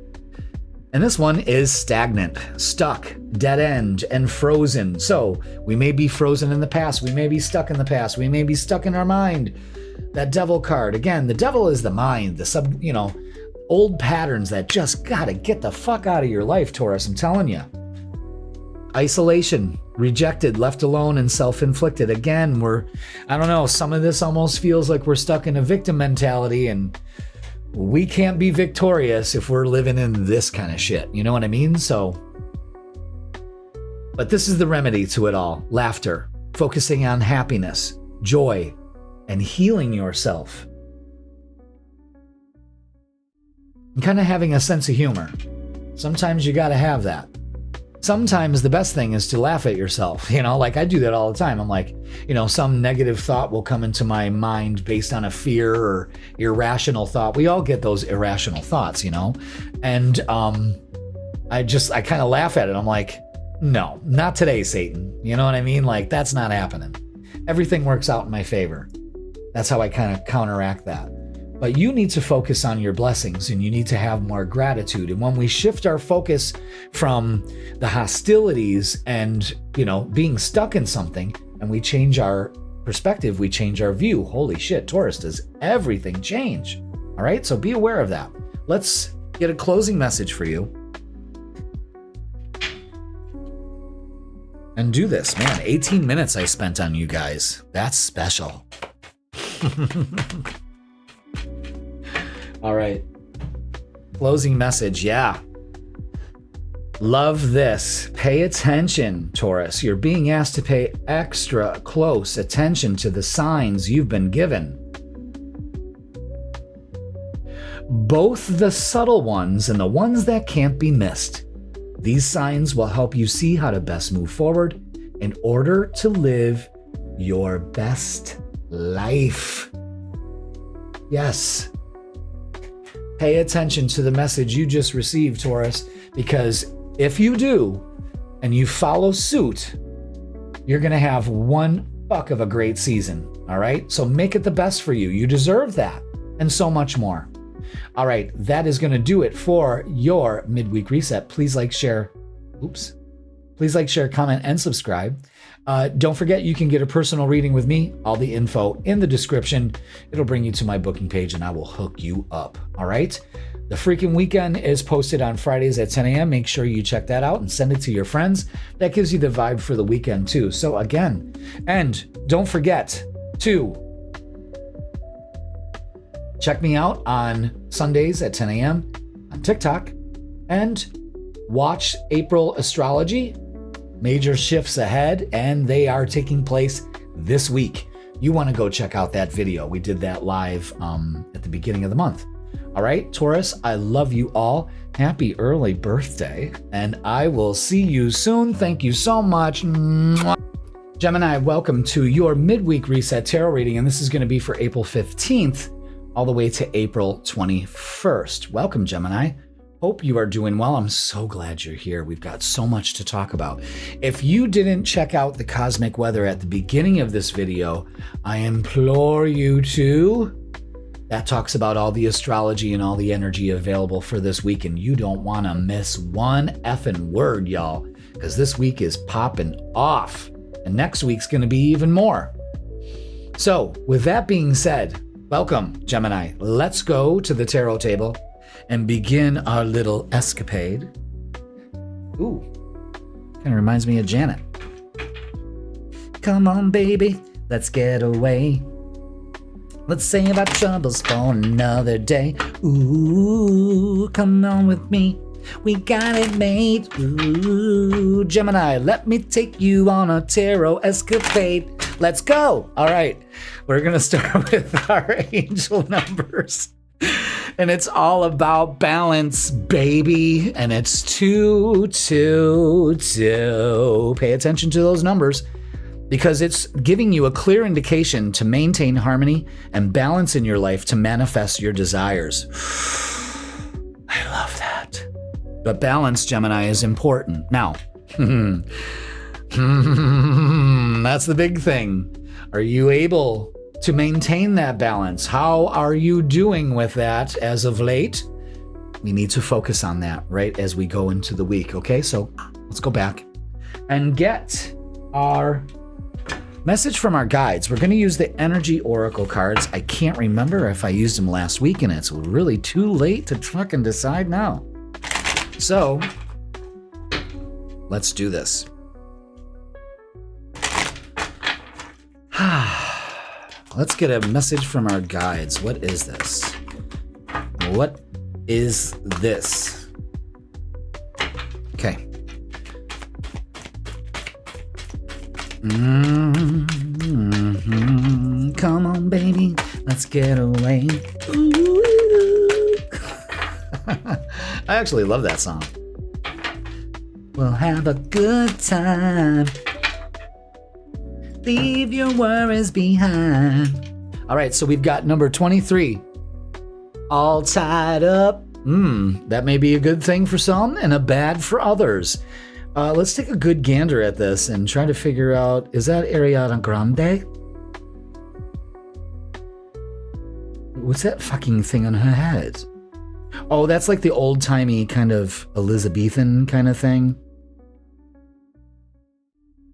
And this one is stagnant, stuck, dead end, and frozen. So we may be frozen in the past. We may be stuck in the past. We may be stuck in our mind. That devil card. Again, the devil is the mind, the old patterns that just gotta get the fuck out of your life, Taurus, I'm telling you. Isolation, rejected, left alone, and self-inflicted. Again, some of this almost feels like we're stuck in a victim mentality, and we can't be victorious if we're living in this kind of shit. You know what I mean? But this is the remedy to it all. Laughter, focusing on happiness, joy, and healing yourself. And kind of having a sense of humor. Sometimes you gotta have that. Sometimes the best thing is to laugh at yourself. Like I do that all the time. I'm like, some negative thought will come into my mind based on a fear or irrational thought. We all get those irrational thoughts, And I kind of laugh at it. I'm like, no, not today, Satan. You know what I mean? Like, that's not happening. Everything works out in my favor. That's how I kind of counteract that. But you need to focus on your blessings, and you need to have more gratitude. And when we shift our focus from the hostilities and, being stuck in something, and we change our perspective, we change our view. Holy shit, Taurus, does everything change? All right, so be aware of that. Let's get a closing message for you. And do this. Man, 18 minutes I spent on you guys. That's special. All right. Closing message. Yeah. Love this. Pay attention, Taurus. You're being asked to pay extra close attention to the signs you've been given. Both the subtle ones and the ones that can't be missed. These signs will help you see how to best move forward in order to live your best life. Yes. Pay attention to the message you just received, Taurus, because if you do and you follow suit, you're going to have one fuck of a great season. All right. So make it the best for you. You deserve that and so much more. All right. That is going to do it for your midweek reset. Please like, share. Please like, share, comment, and subscribe. Don't forget, you can get a personal reading with me. All the info in the description. It'll bring you to my booking page and I will hook you up. All right. The freaking weekend is posted on Fridays at 10 a.m. Make sure you check that out and send it to your friends. That gives you the vibe for the weekend too. So again, and don't forget to check me out on Sundays at 10 a.m. on TikTok and watch April astrology. Major shifts ahead, and they are taking place this week. You want to go check out that video. We did that live at the beginning of the month. All right, Taurus, I love you all. Happy early birthday, and I will see you soon. Thank you so much. Gemini, welcome to your midweek reset tarot reading, and this is going to be for April 15th all the way to April 21st. Welcome, Gemini. Hope you are doing well. I'm so glad you're here. We've got so much to talk about. If you didn't check out the cosmic weather at the beginning of this video, I implore you to. That talks about all the astrology and all the energy available for this week, and you don't want to miss one effing word, y'all, because this week is popping off. And next week's going to be even more. So, with that being said, welcome, Gemini. Let's go to the tarot table and begin our little escapade. Ooh, kind of reminds me of Janet. Come on, baby, let's get away. Let's save our troubles for another day. Ooh, come on with me. We got it made. Ooh, Gemini, let me take you on a tarot escapade. Let's go. All right, we're going to start with our angel numbers. And it's all about balance, baby. And it's 2, 2, 2. Pay attention to those numbers because it's giving you a clear indication to maintain harmony and balance in your life to manifest your desires. I love that. But balance, Gemini, is important. Now, that's the big thing. Are you able to maintain that balance? How are you doing with that as of late? We need to focus on that right as we go into the week, okay? So let's go back and get our message from our guides. We're going to use the energy oracle cards. I can't remember if I used them last week, and it's really too late to fucking decide now. So let's do this. Let's get a message from our guides. What is this? What is this? Okay. Come on, baby. Let's get away. I actually love that song. We'll have a good time. Leave your worries behind. All right, so we've got number 23. All tied up. That may be a good thing for some and a bad for others. Let's take a good gander at this and try to figure out, is that Ariana Grande? What's that fucking thing on her head? Oh, that's like the old-timey kind of Elizabethan kind of thing.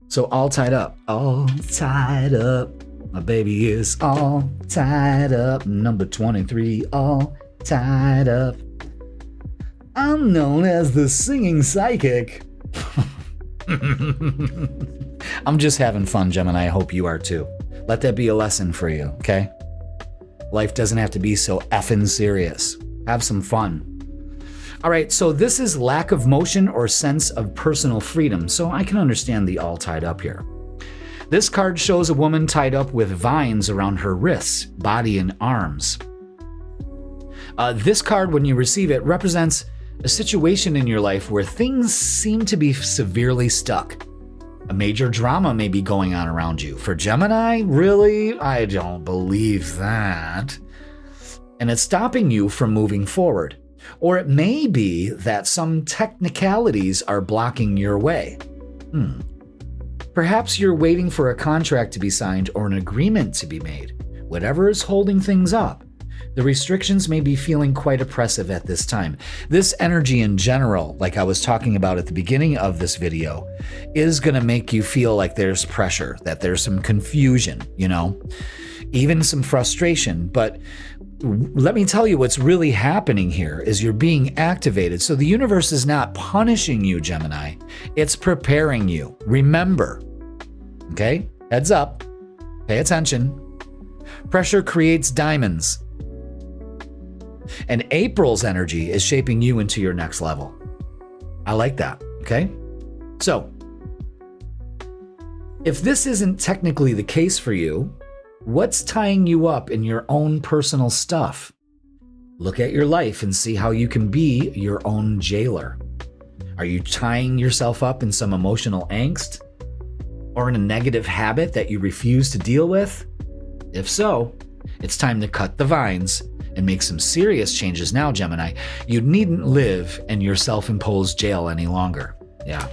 So all tied up. All tied up. My baby is all tied up. Number 23, all tied up. I'm known as the singing psychic. I'm just having fun, Gemini. I hope you are too. Let that be a lesson for you, okay? Life doesn't have to be so effing serious. Have some fun. All right, so this is lack of motion or sense of personal freedom, so I can understand the all tied up here. This card shows a woman tied up with vines around her wrists, body, and arms. This card, when you receive it, represents a situation in your life where things seem to be severely stuck. A major drama may be going on around you. For Gemini, really? I don't believe that. And it's stopping you from moving forward. Or it may be that some technicalities are blocking your way. Perhaps you're waiting for a contract to be signed or an agreement to be made. Whatever is holding things up, the restrictions may be feeling quite oppressive at this time. This energy in general, like I was talking about at the beginning of this video, is going to make you feel like there's pressure, that there's some confusion, even some frustration. But let me tell you what's really happening here is you're being activated. So the universe is not punishing you, Gemini. It's preparing you. Remember, okay? Heads up. Pay attention. Pressure creates diamonds. And April's energy is shaping you into your next level. I like that, okay? So, if this isn't technically the case for you, what's tying you up in your own personal stuff? Look at your life and see how you can be your own jailer. Are you tying yourself up in some emotional angst? Or in a negative habit that you refuse to deal with? If so, it's time to cut the vines and make some serious changes now, Gemini. You needn't live in your self-imposed jail any longer. Yeah,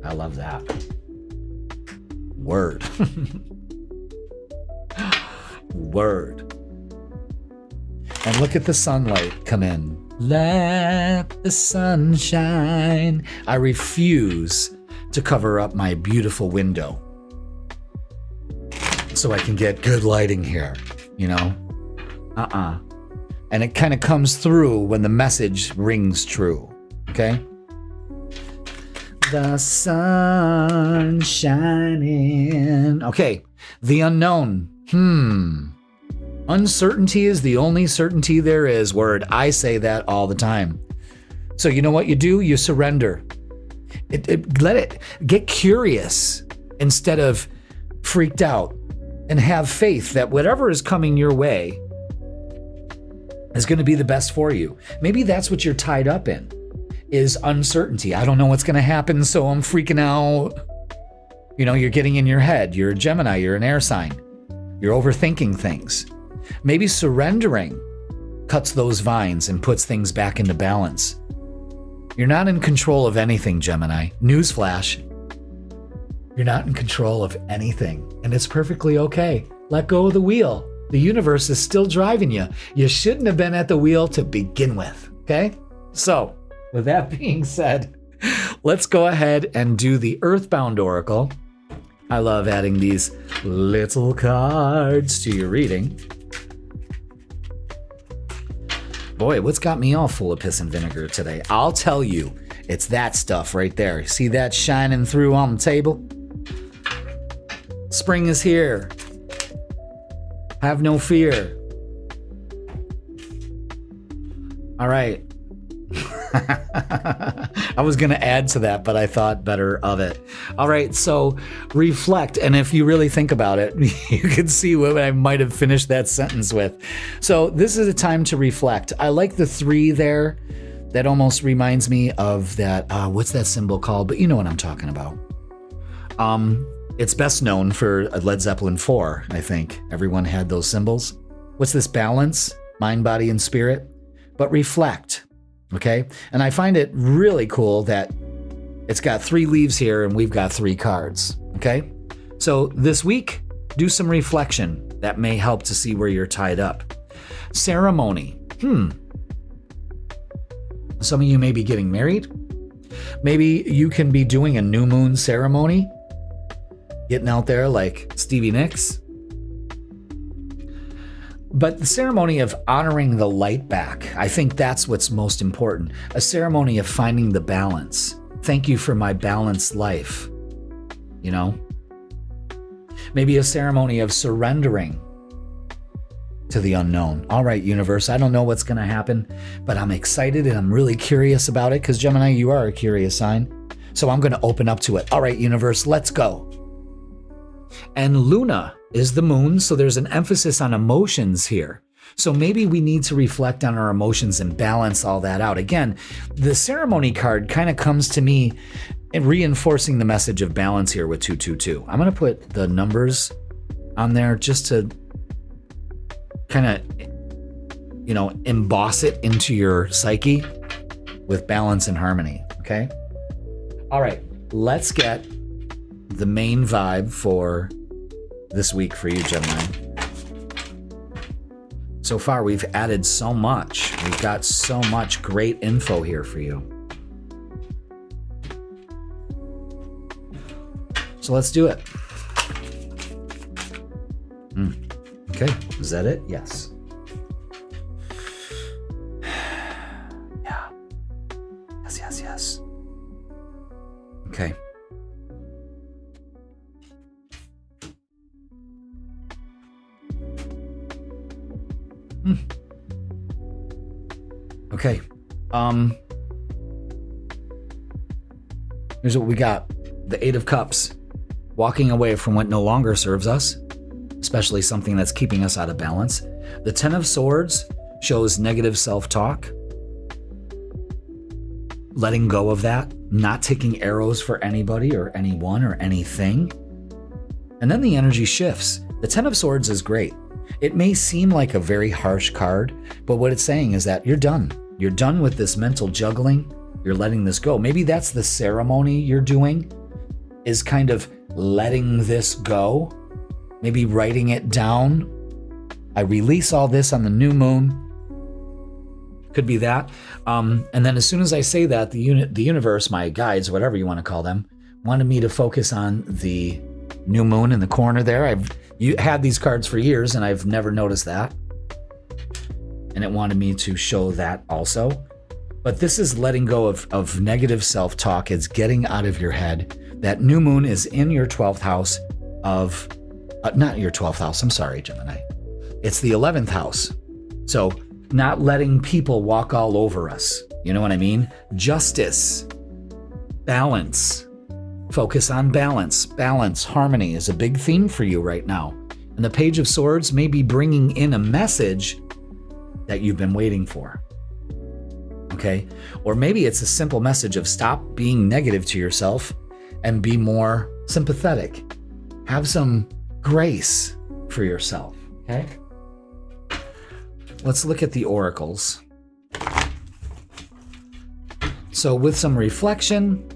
I love that. Word. Word. And look at the sunlight come in. Let the sun shine. I refuse to cover up my beautiful window. so I can get good lighting here, you know? And it kind of comes through when the message rings true, okay? The sun shining. Okay, the unknown. Uncertainty is the only certainty there is. Word. I say that all the time. So you know what you do? You surrender. Let it get curious instead of freaked out, and have faith that whatever is coming your way is going to be the best for you. Maybe that's what you're tied up in, is uncertainty. I don't know what's going to happen, so I'm freaking out. You know, you're getting in your head. You're a Gemini. You're an air sign. You're overthinking things. Maybe surrendering cuts those vines and puts things back into balance. You're not in control of anything, Gemini. Newsflash. You're not in control of anything, and it's perfectly okay. Let go of the wheel. The universe is still driving you. You shouldn't have been at the wheel to begin with, okay? So, with that being said, let's go ahead and do the Earthbound Oracle. I love adding these little cards to your reading. Boy, what's got me all full of piss and vinegar today? I'll tell you, it's that stuff right there. See that shining through on the table? Spring is here. Have no fear. All right. I was going to add to that, but I thought better of it. All right, so reflect. And if you really think about it, you can see what I might have finished that sentence with. So this is a time to reflect. I like the 3 there. That almost reminds me of that, what's that symbol called? But you know what I'm talking about. It's best known for Led Zeppelin 4, I think. Everyone had those symbols. What's this? Balance, mind, body, and spirit. But reflect, okay? And I find it really cool that it's got 3 leaves here and we've got 3 cards, okay? So this week, do some reflection. That may help to see where you're tied up. Ceremony. Some of you may be getting married. Maybe you can be doing a new moon ceremony. Getting out there like Stevie Nicks. But the ceremony of honoring the light back, I think that's what's most important. A ceremony of finding the balance. Thank you for my balanced life. You know? Maybe a ceremony of surrendering to the unknown. All right, universe, I don't know what's going to happen, but I'm excited and I'm really curious about it because Gemini, you are a curious sign. So I'm going to open up to it. All right, universe, let's go. And Luna is the moon, so there's an emphasis on emotions here. So maybe we need to reflect on our emotions and balance all that out. Again, the ceremony card kind of comes to me in reinforcing the message of balance here with 222. I'm going to put the numbers on there just to kind of, you know, emboss it into your psyche with balance and harmony, okay? All right, let's get the main vibe for this week for you, Gemini. So far, we've added so much. We've got so much great info here for you. So let's do it. Okay, is that it? Yes. Yeah. Yes. Okay. Okay. Here's what we got. The 8 of Cups. Walking away from what no longer serves us, especially something that's keeping us out of balance. The 10 of Swords shows negative self-talk. Letting go of that. Not taking arrows for anybody or anyone or anything. And then the energy shifts. The 10 of Swords is great. It may seem like a very harsh card, but what it's saying is that you're done. You're done with this mental juggling. You're letting this go. Maybe that's the ceremony you're doing, is kind of letting this go. Maybe writing it down. I release all this on the new moon. Could be that. And then as soon as I say that, the universe, my guides, whatever you want to call them, wanted me to focus on the new moon in the corner there. I've You had these cards for years, and I've never noticed that. And it wanted me to show that also. But this is letting go of negative self-talk. It's getting out of your head. That new moon is in your 12th house of, not your 12th house, I'm sorry, Gemini. It's the 11th house. So not letting people walk all over us. You know what I mean? Justice, balance, focus on balance. Balance, harmony is a big theme for you right now. And the Page of Swords may be bringing in a message that you've been waiting for. Okay? Or maybe it's a simple message of stop being negative to yourself and be more sympathetic. Have some grace for yourself. Okay? Let's look at the oracles. So with some reflection,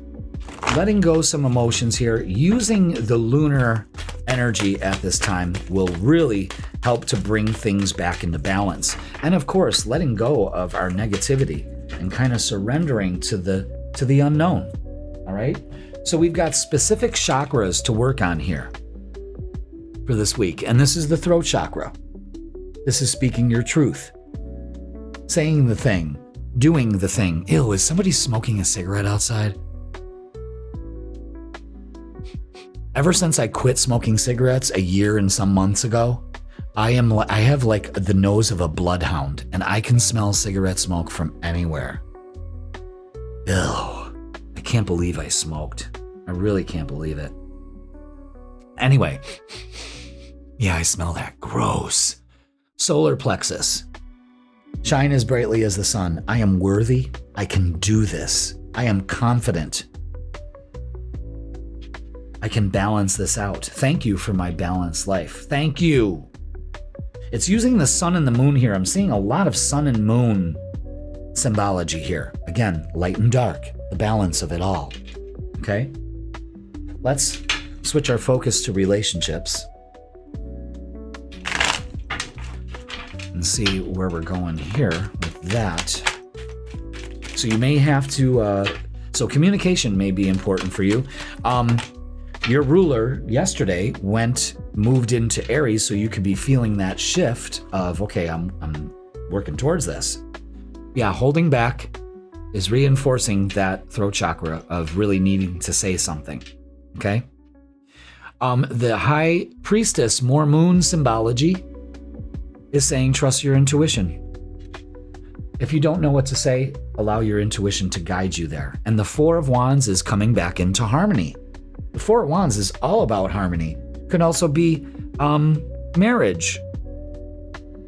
letting go some emotions here, using the lunar energy at this time will really help to bring things back into balance. And of course, letting go of our negativity and kind of surrendering to the unknown. All right? So we've got specific chakras to work on here for this week. And this is the throat chakra. This is speaking your truth. Saying the thing. Doing the thing. Ew, is somebody smoking a cigarette outside? Ever since I quit smoking cigarettes a year and some months ago, I have like the nose of a bloodhound, and I can smell cigarette smoke from anywhere. Ew, I can't believe I smoked. I really can't believe it. Anyway, yeah, I smell that. Gross. Solar plexus. Shine as brightly as the sun. I am worthy. I can do this. I am confident. I can balance this out. Thank you for my balanced life. Thank you. It's using the sun and the moon here. I'm seeing a lot of sun and moon symbology here. Again, light and dark, the balance of it all. Okay? Let's switch our focus to relationships and see where we're going here with that. So you may have to, so communication may be important for you. Your ruler yesterday moved into Aries, so you could be feeling that shift of, okay, I'm working towards this. Yeah, holding back is reinforcing that throat chakra of really needing to say something, okay? The High Priestess, more moon symbology, is saying trust your intuition. If you don't know what to say, allow your intuition to guide you there. And the Four of Wands is coming back into harmony. The Four of Wands is all about harmony. Could also be marriage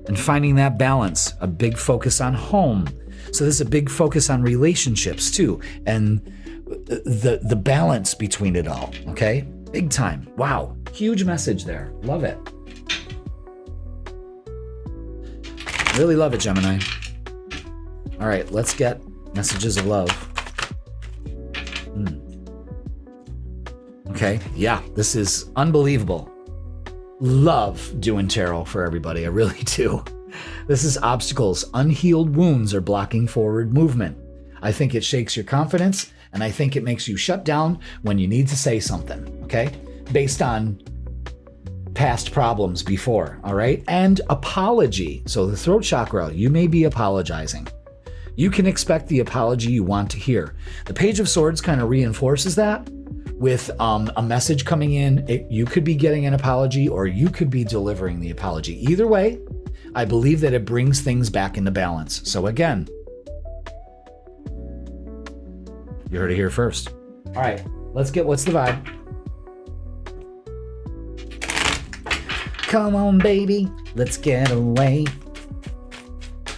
and finding that balance, a big focus on home. So there's a big focus on relationships too, and the balance between it all, okay? Big time. Wow, huge message there. Love it. Really love it, Gemini. All right, let's get messages of love. Okay, yeah, this is unbelievable. Love doing tarot for everybody, I really do. This is obstacles. Unhealed wounds are blocking forward movement. I think it shakes your confidence, and I think it makes you shut down when you need to say something, okay? Based on past problems before, all right? And apology. So the throat chakra, you may be apologizing. You can expect the apology you want to hear. The Page of Swords kind of reinforces that with a message coming in. You could be getting an apology, or you could be delivering the apology. Either way, I believe that it brings things back into balance. So again, you heard it here first. All right, let's get what's the vibe. Come on, baby, let's get away.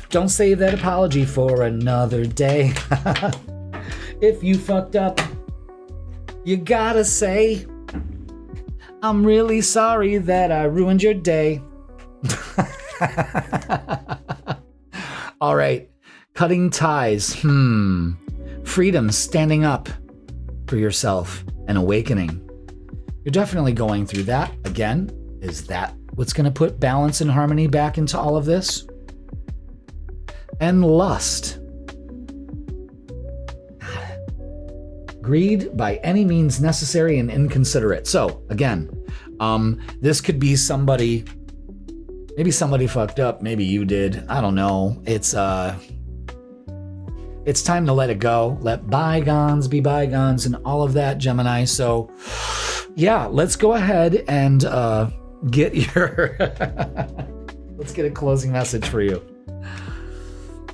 Don't save that apology for another day. If you fucked up, you gotta say, I'm really sorry that I ruined your day. All right, cutting ties. Freedom, standing up for yourself and awakening. You're definitely going through that. Again, is that what's going to put balance and harmony back into all of this? And lust. Greed by any means necessary and inconsiderate. So again, This could be somebody, maybe somebody fucked up. Maybe you did. I don't know. It's time to let it go. Let bygones be bygones and all of that, Gemini. So yeah, let's go ahead and get your, let's get a closing message for you.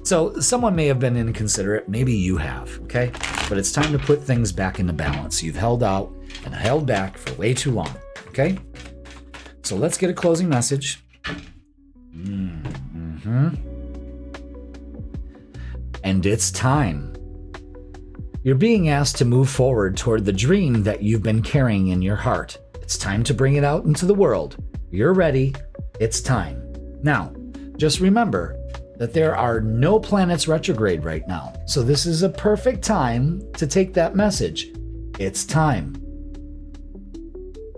So someone may have been inconsiderate. Maybe you have, okay? But it's time to put things back into balance. You've held out and held back for way too long, okay? So let's get a closing message. And it's time. You're being asked to move forward toward the dream that you've been carrying in your heart. It's time to bring it out into the world. You're ready. It's time. Now, just remember that there are no planets retrograde right now. So this is a perfect time to take that message. It's time.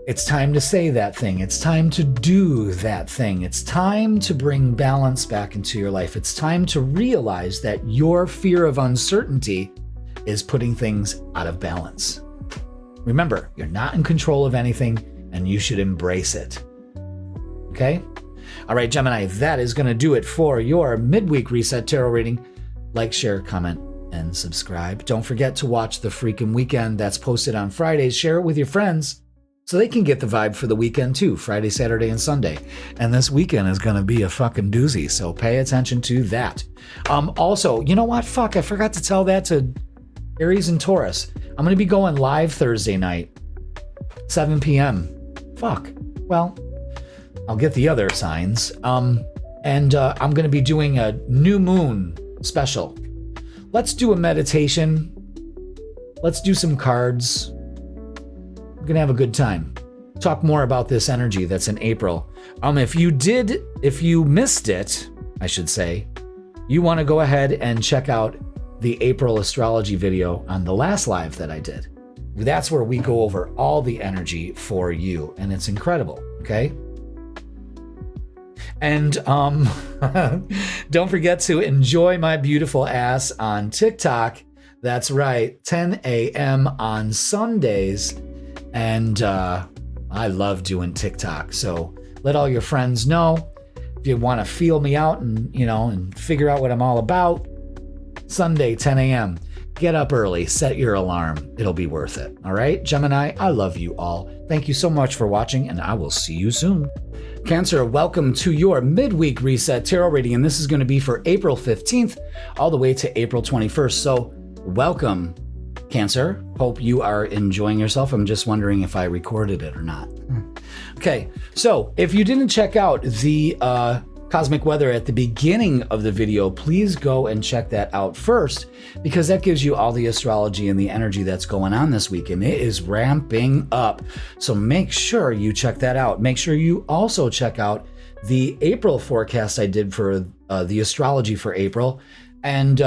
It's time to say that thing. It's time to do that thing. It's time to bring balance back into your life. It's time to realize that your fear of uncertainty is putting things out of balance. Remember, you're not in control of anything and you should embrace it. Okay? All right, Gemini, that is going to do it for your midweek reset tarot reading. Like, share, comment, and subscribe. Don't forget to watch the freaking weekend that's posted on Fridays. Share it with your friends so they can get the vibe for the weekend too, Friday, Saturday, and Sunday. And this weekend is going to be a fucking doozy, so pay attention to that. Also, you know what? Fuck, I forgot to tell that to Aries and Taurus. I'm going to be going live Thursday night, 7 p.m. Fuck. Well, I'll get the other signs. I'm going to be doing a new moon special. Let's do a meditation. Let's do some cards. We're going to have a good time. Talk more about this energy that's in April. If you missed it, I should say, you want to go ahead and check out the April astrology video on the last live that I did. That's where we go over all the energy for you, and it's incredible, okay? And don't forget to enjoy my beautiful ass on TikTok. That's right, 10 a.m. on Sundays. And I love doing TikTok. So let all your friends know. If you want to feel me out and figure out what I'm all about, Sunday, 10 a.m. Get up early, set your alarm. It'll be worth it. All right, Gemini, I love you all. Thank you so much for watching, and I will see you soon. Cancer, welcome to your midweek reset tarot reading, and this is going to be for April 15th all the way to April 21st. So welcome, Cancer. Hope you are enjoying yourself. I'm just wondering if I recorded it or not. Okay, so if you didn't check out the cosmic weather at the beginning of the video, please go and check that out first, because that gives you all the astrology and the energy that's going on this week, and it is ramping up. So make sure you check that out. Make sure you also check out the April forecast I did for the astrology for April, and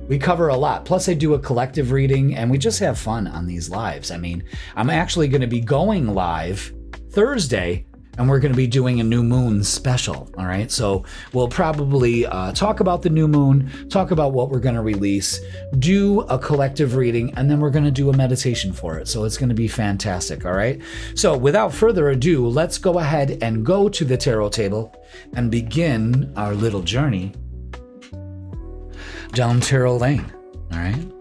we cover a lot. Plus I do a collective reading, and we just have fun on these lives. I mean, I'm actually going to be going live Thursday, and we're going to be doing a new moon special. All right. So we'll probably talk about the new moon, talk about what we're going to release, do a collective reading, and then we're going to do a meditation for it. So it's going to be fantastic. All right. So without further ado, let's go ahead and go to the tarot table and begin our little journey down tarot lane. All right.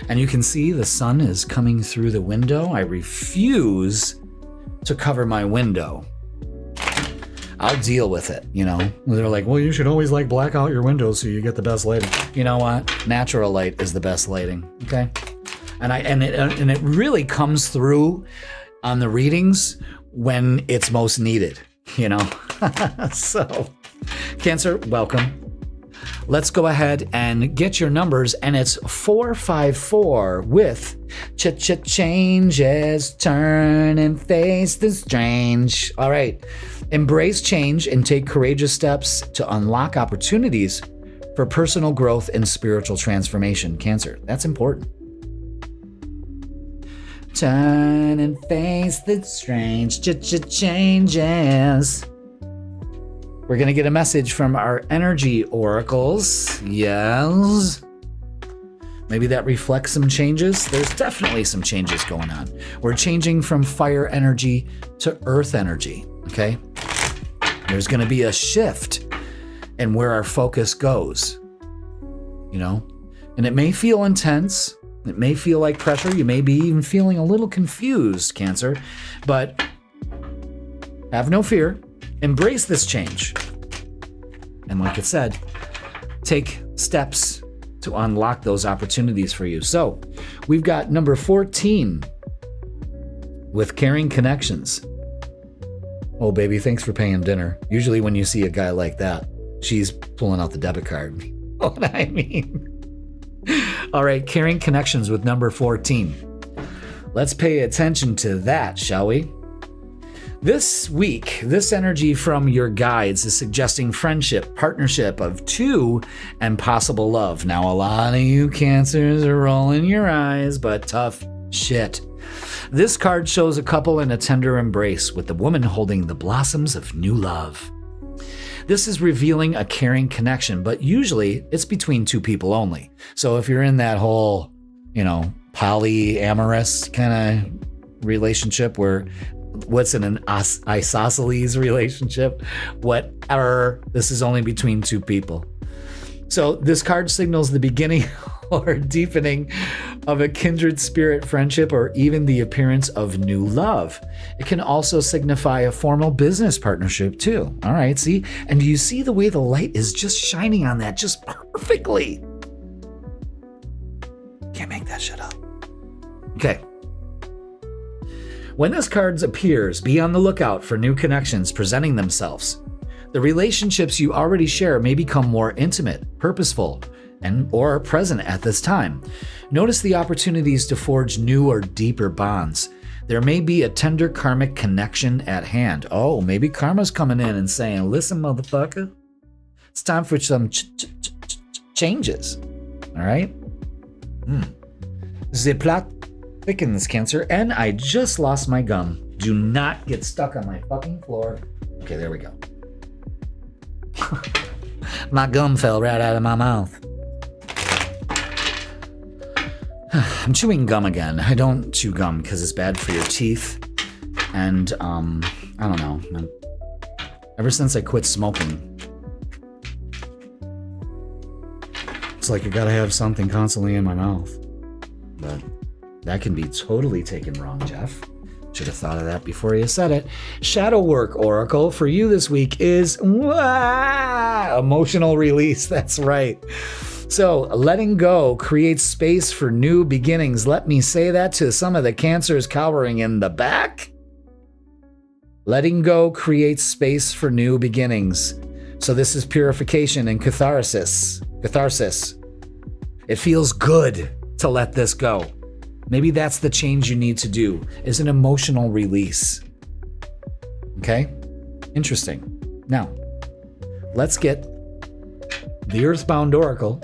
And you can see the sun is coming through the window. I refuse to cover my window. I'll deal with it, They're like, well, you should always black out your windows so you get the best lighting. You know what? Natural light is the best lighting, okay? And it really comes through on the readings when it's most needed, So, Cancer, welcome. Let's go ahead and get your numbers, and it's 454 with changes, turn and face the strange. All right. Embrace change and take courageous steps to unlock opportunities for personal growth and spiritual transformation. Cancer, that's important. Turn and face the strange changes. We're going to get a message from our energy oracles. Yes. Maybe that reflects some changes. There's definitely some changes going on. We're changing from fire energy to earth energy, okay? There's going to be a shift in where our focus goes, you know? And it may feel intense. It may feel like pressure. You may be even feeling a little confused, Cancer, but have no fear. Embrace this change. And like I said, take steps to unlock those opportunities for you. So we've got number 14 with caring connections. Oh, baby, thanks for paying dinner. Usually when you see a guy like that, she's pulling out the debit card. You know what I mean? All right, caring connections with number 14. Let's pay attention to that, shall we? This week, this energy from your guides is suggesting friendship, partnership of two, and possible love. Now, a lot of you Cancers are rolling your eyes, but tough shit. This card shows a couple in a tender embrace with the woman holding the blossoms of new love. This is revealing a caring connection, but usually it's between two people only. So if you're in that whole, polyamorous kind of relationship where what's in an isosceles relationship, whatever, this is only between two people. So this card signals the beginning or deepening of a kindred spirit friendship or even the appearance of new love. It can also signify a formal business partnership too. All right, see? And do you see the way the light is just shining on that just perfectly? Can't make that shit up. Okay. When this card appears, be on the lookout for new connections presenting themselves. The relationships you already share may become more intimate, purposeful, or present at this time. Notice the opportunities to forge new or deeper bonds. There may be a tender karmic connection at hand. Oh, maybe karma's coming in and saying, listen, motherfucker, it's time for some changes. All right? The plot thickens, Cancer, and I just lost my gum. Do not get stuck on my fucking floor. Okay, there we go. My gum fell right out of my mouth. I'm chewing gum again. I don't chew gum because it's bad for your teeth. And, I don't know. Ever since I quit smoking, it's like I gotta have something constantly in my mouth. But that can be totally taken wrong, Jeff. Should have thought of that before you said it. Shadow work oracle for you this week is emotional release. That's right. So letting go creates space for new beginnings. Let me say that to some of the Cancers cowering in the back. Letting go creates space for new beginnings. So this is purification and catharsis. It feels good to let this go. Maybe that's the change you need to do, is an emotional release. Okay? Interesting. Now, let's get the Earthbound Oracle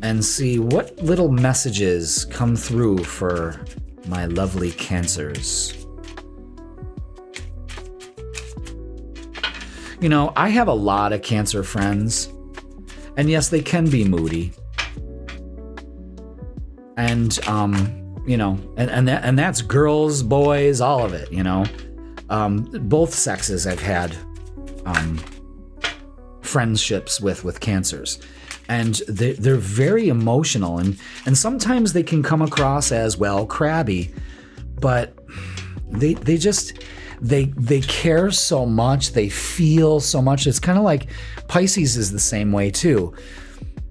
and see what little messages come through for my lovely Cancers. I have a lot of Cancer friends. And yes, they can be moody. And, and that's girls, boys, all of it, Both sexes I've had friendships with Cancers. And they're very emotional. And sometimes they can come across as, crabby. But they care so much. They feel so much. It's kind of like Pisces is the same way too.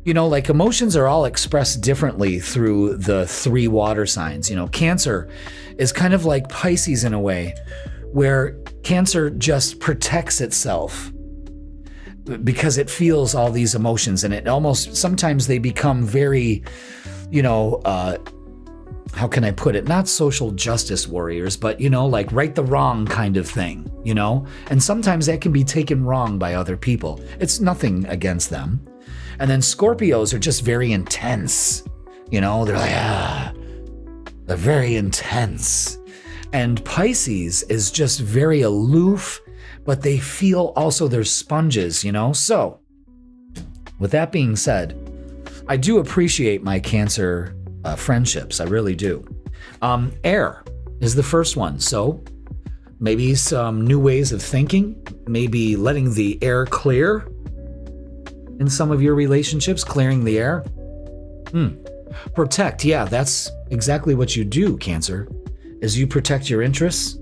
Emotions are all expressed differently through the three water signs. Cancer is kind of like Pisces in a way, where Cancer just protects itself because it feels all these emotions, and it almost, sometimes they become very, how can I put it? Not social justice warriors, but, like right the wrong kind of thing, And sometimes that can be taken wrong by other people. It's nothing against them. And then Scorpios are just very intense. They're like, they're very intense. And Pisces is just very aloof, but they feel also they're sponges, So With that being said, I do appreciate my Cancer friendships. I really do. Air is the first one. So maybe some new ways of thinking, maybe letting the air clear in some of your relationships, clearing the air. Protect. Yeah, that's exactly what you do, Cancer, is you protect your interests.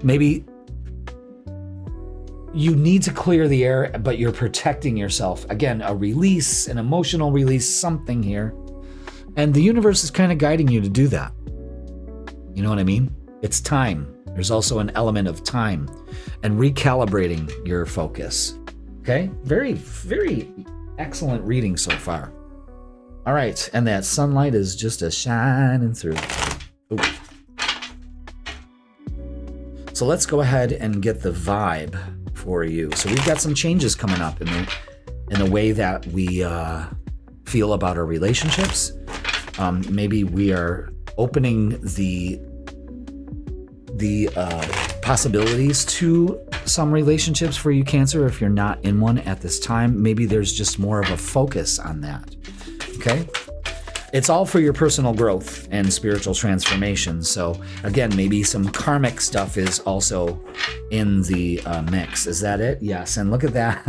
Maybe you need to clear the air, but you're protecting yourself. Again, a release, an emotional release, something here. And the universe is kind of guiding you to do that. You know what I mean? It's time. There's also an element of time and recalibrating your focus. Okay? Very, very excellent reading so far. All right. And that sunlight is just a shining through. Ooh. So let's go ahead and get the vibe for you. So we've got some changes coming up in the way that we feel about our relationships. Maybe we are opening the possibilities to some relationships for you, Cancer. If you're not in one at this time, maybe there's just more of a focus on that. Okay? It's all for your personal growth and spiritual transformation. So again, maybe some karmic stuff is also in the mix. Is that it? Yes. And look at that.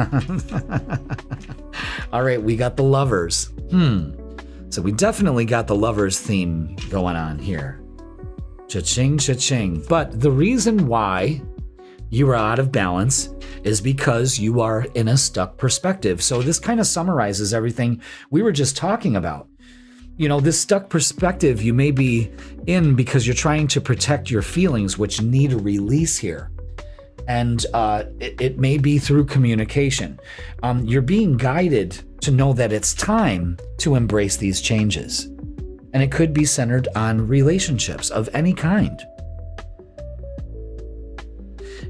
All right, we got the lovers. So we definitely got the lovers theme going on here. Cha-ching, cha-ching. But the reason why you are out of balance is because you are in a stuck perspective. So this kind of summarizes everything we were just talking about. You know, this stuck perspective you may be in because you're trying to protect your feelings, which need a release here. And it may be through communication. You're being guided to know that it's time to embrace these changes. And it could be centered on relationships of any kind.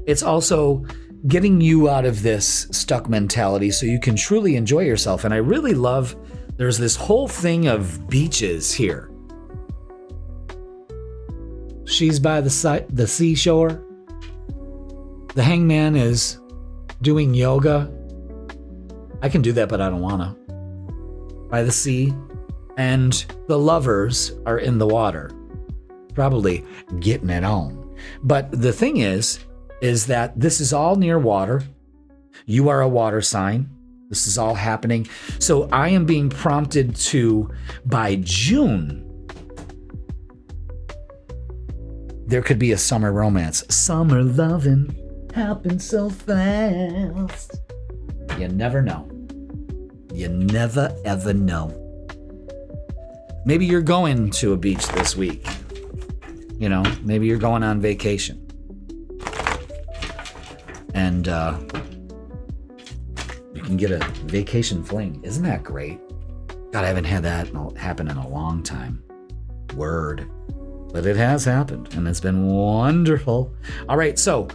It's also getting you out of this stuck mentality so you can truly enjoy yourself. And I really love there's this whole thing of beaches here. She's by the seashore. The hangman is doing yoga. I can do that, but I don't want to. By the sea. And the lovers are in the water. Probably getting it on. But the thing is that this is all near water. You are a water sign. This is all happening. So I am being prompted to, by June, there could be a summer romance. Summer loving happens so fast. You never know. You never, ever know. Maybe you're going to a beach this week. You know, maybe you're going on vacation. And, can get a vacation fling. Isn't that great? God, I haven't had that happen in a long time. Word. But it has happened, and it's been wonderful. All right, so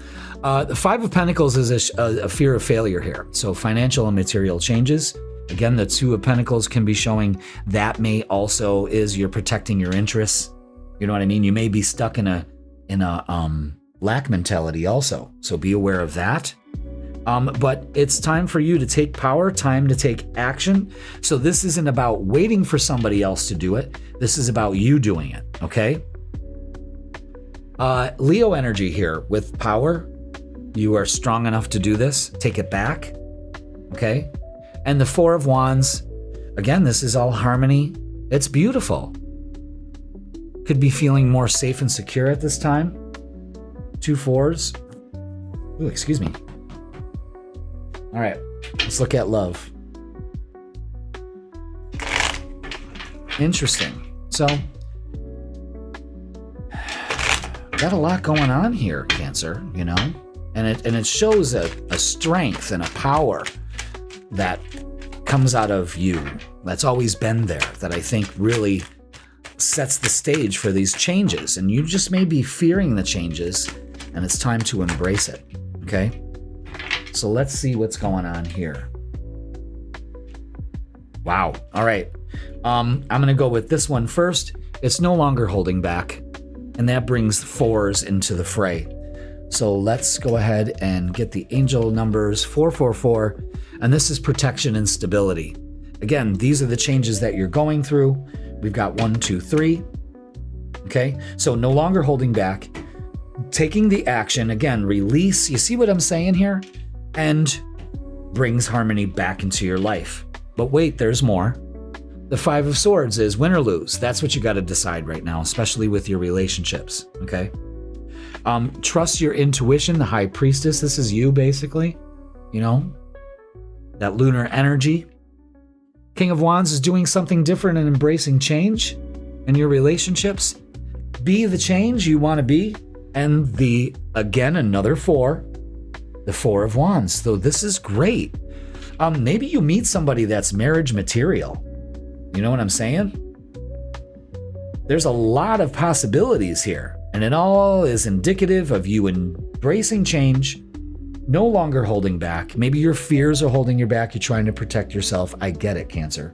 the Five of Pentacles is a fear of failure here. So financial and material changes. Again, the Two of Pentacles can be showing that may also is you're protecting your interests. You know what I mean? You may be stuck in a lack mentality also. So be aware of that. But it's time for you to take power, time to take action. So this isn't about waiting for somebody else to do it. This is about you doing it, okay? Leo energy here with power. You are strong enough to do this. Take it back, okay? And the Four of Wands, again, this is all harmony. It's beautiful. Could be feeling more safe and secure at this time. 2 fours. Ooh, excuse me. All right, let's look at love. Interesting. So, got a lot going on here, Cancer, you know? And it shows a strength and a power that comes out of you. That's always been there, that I think really sets the stage for these changes. And you just may be fearing the changes, and it's time to embrace it, okay? So let's see what's going on here. Wow. All right. I'm going to go with this one first. It's no longer holding back. And that brings fours into the fray. So let's go ahead and get the angel numbers 444. And this is protection and stability. Again, these are the changes that you're going through. We've got 1, 2, 3. Okay, so no longer holding back, taking the action, again, release. You see what I'm saying here? And brings harmony back into your life. But wait, there's more. The 5 of Swords is win or lose. That's what you got to decide right now, especially with your relationships. Okay. Trust your intuition, the High Priestess. This is you, basically. You know, that lunar energy. King of Wands is doing something different and embracing change in your relationships. Be the change you want to be. And again, another 4, the 4 of Wands. So this is great. Maybe you meet somebody that's marriage material. You know what I'm saying? There's a lot of possibilities here, and it all is indicative of you embracing change, no longer holding back. Maybe your fears are holding you back. You're trying to protect yourself. I get it, Cancer.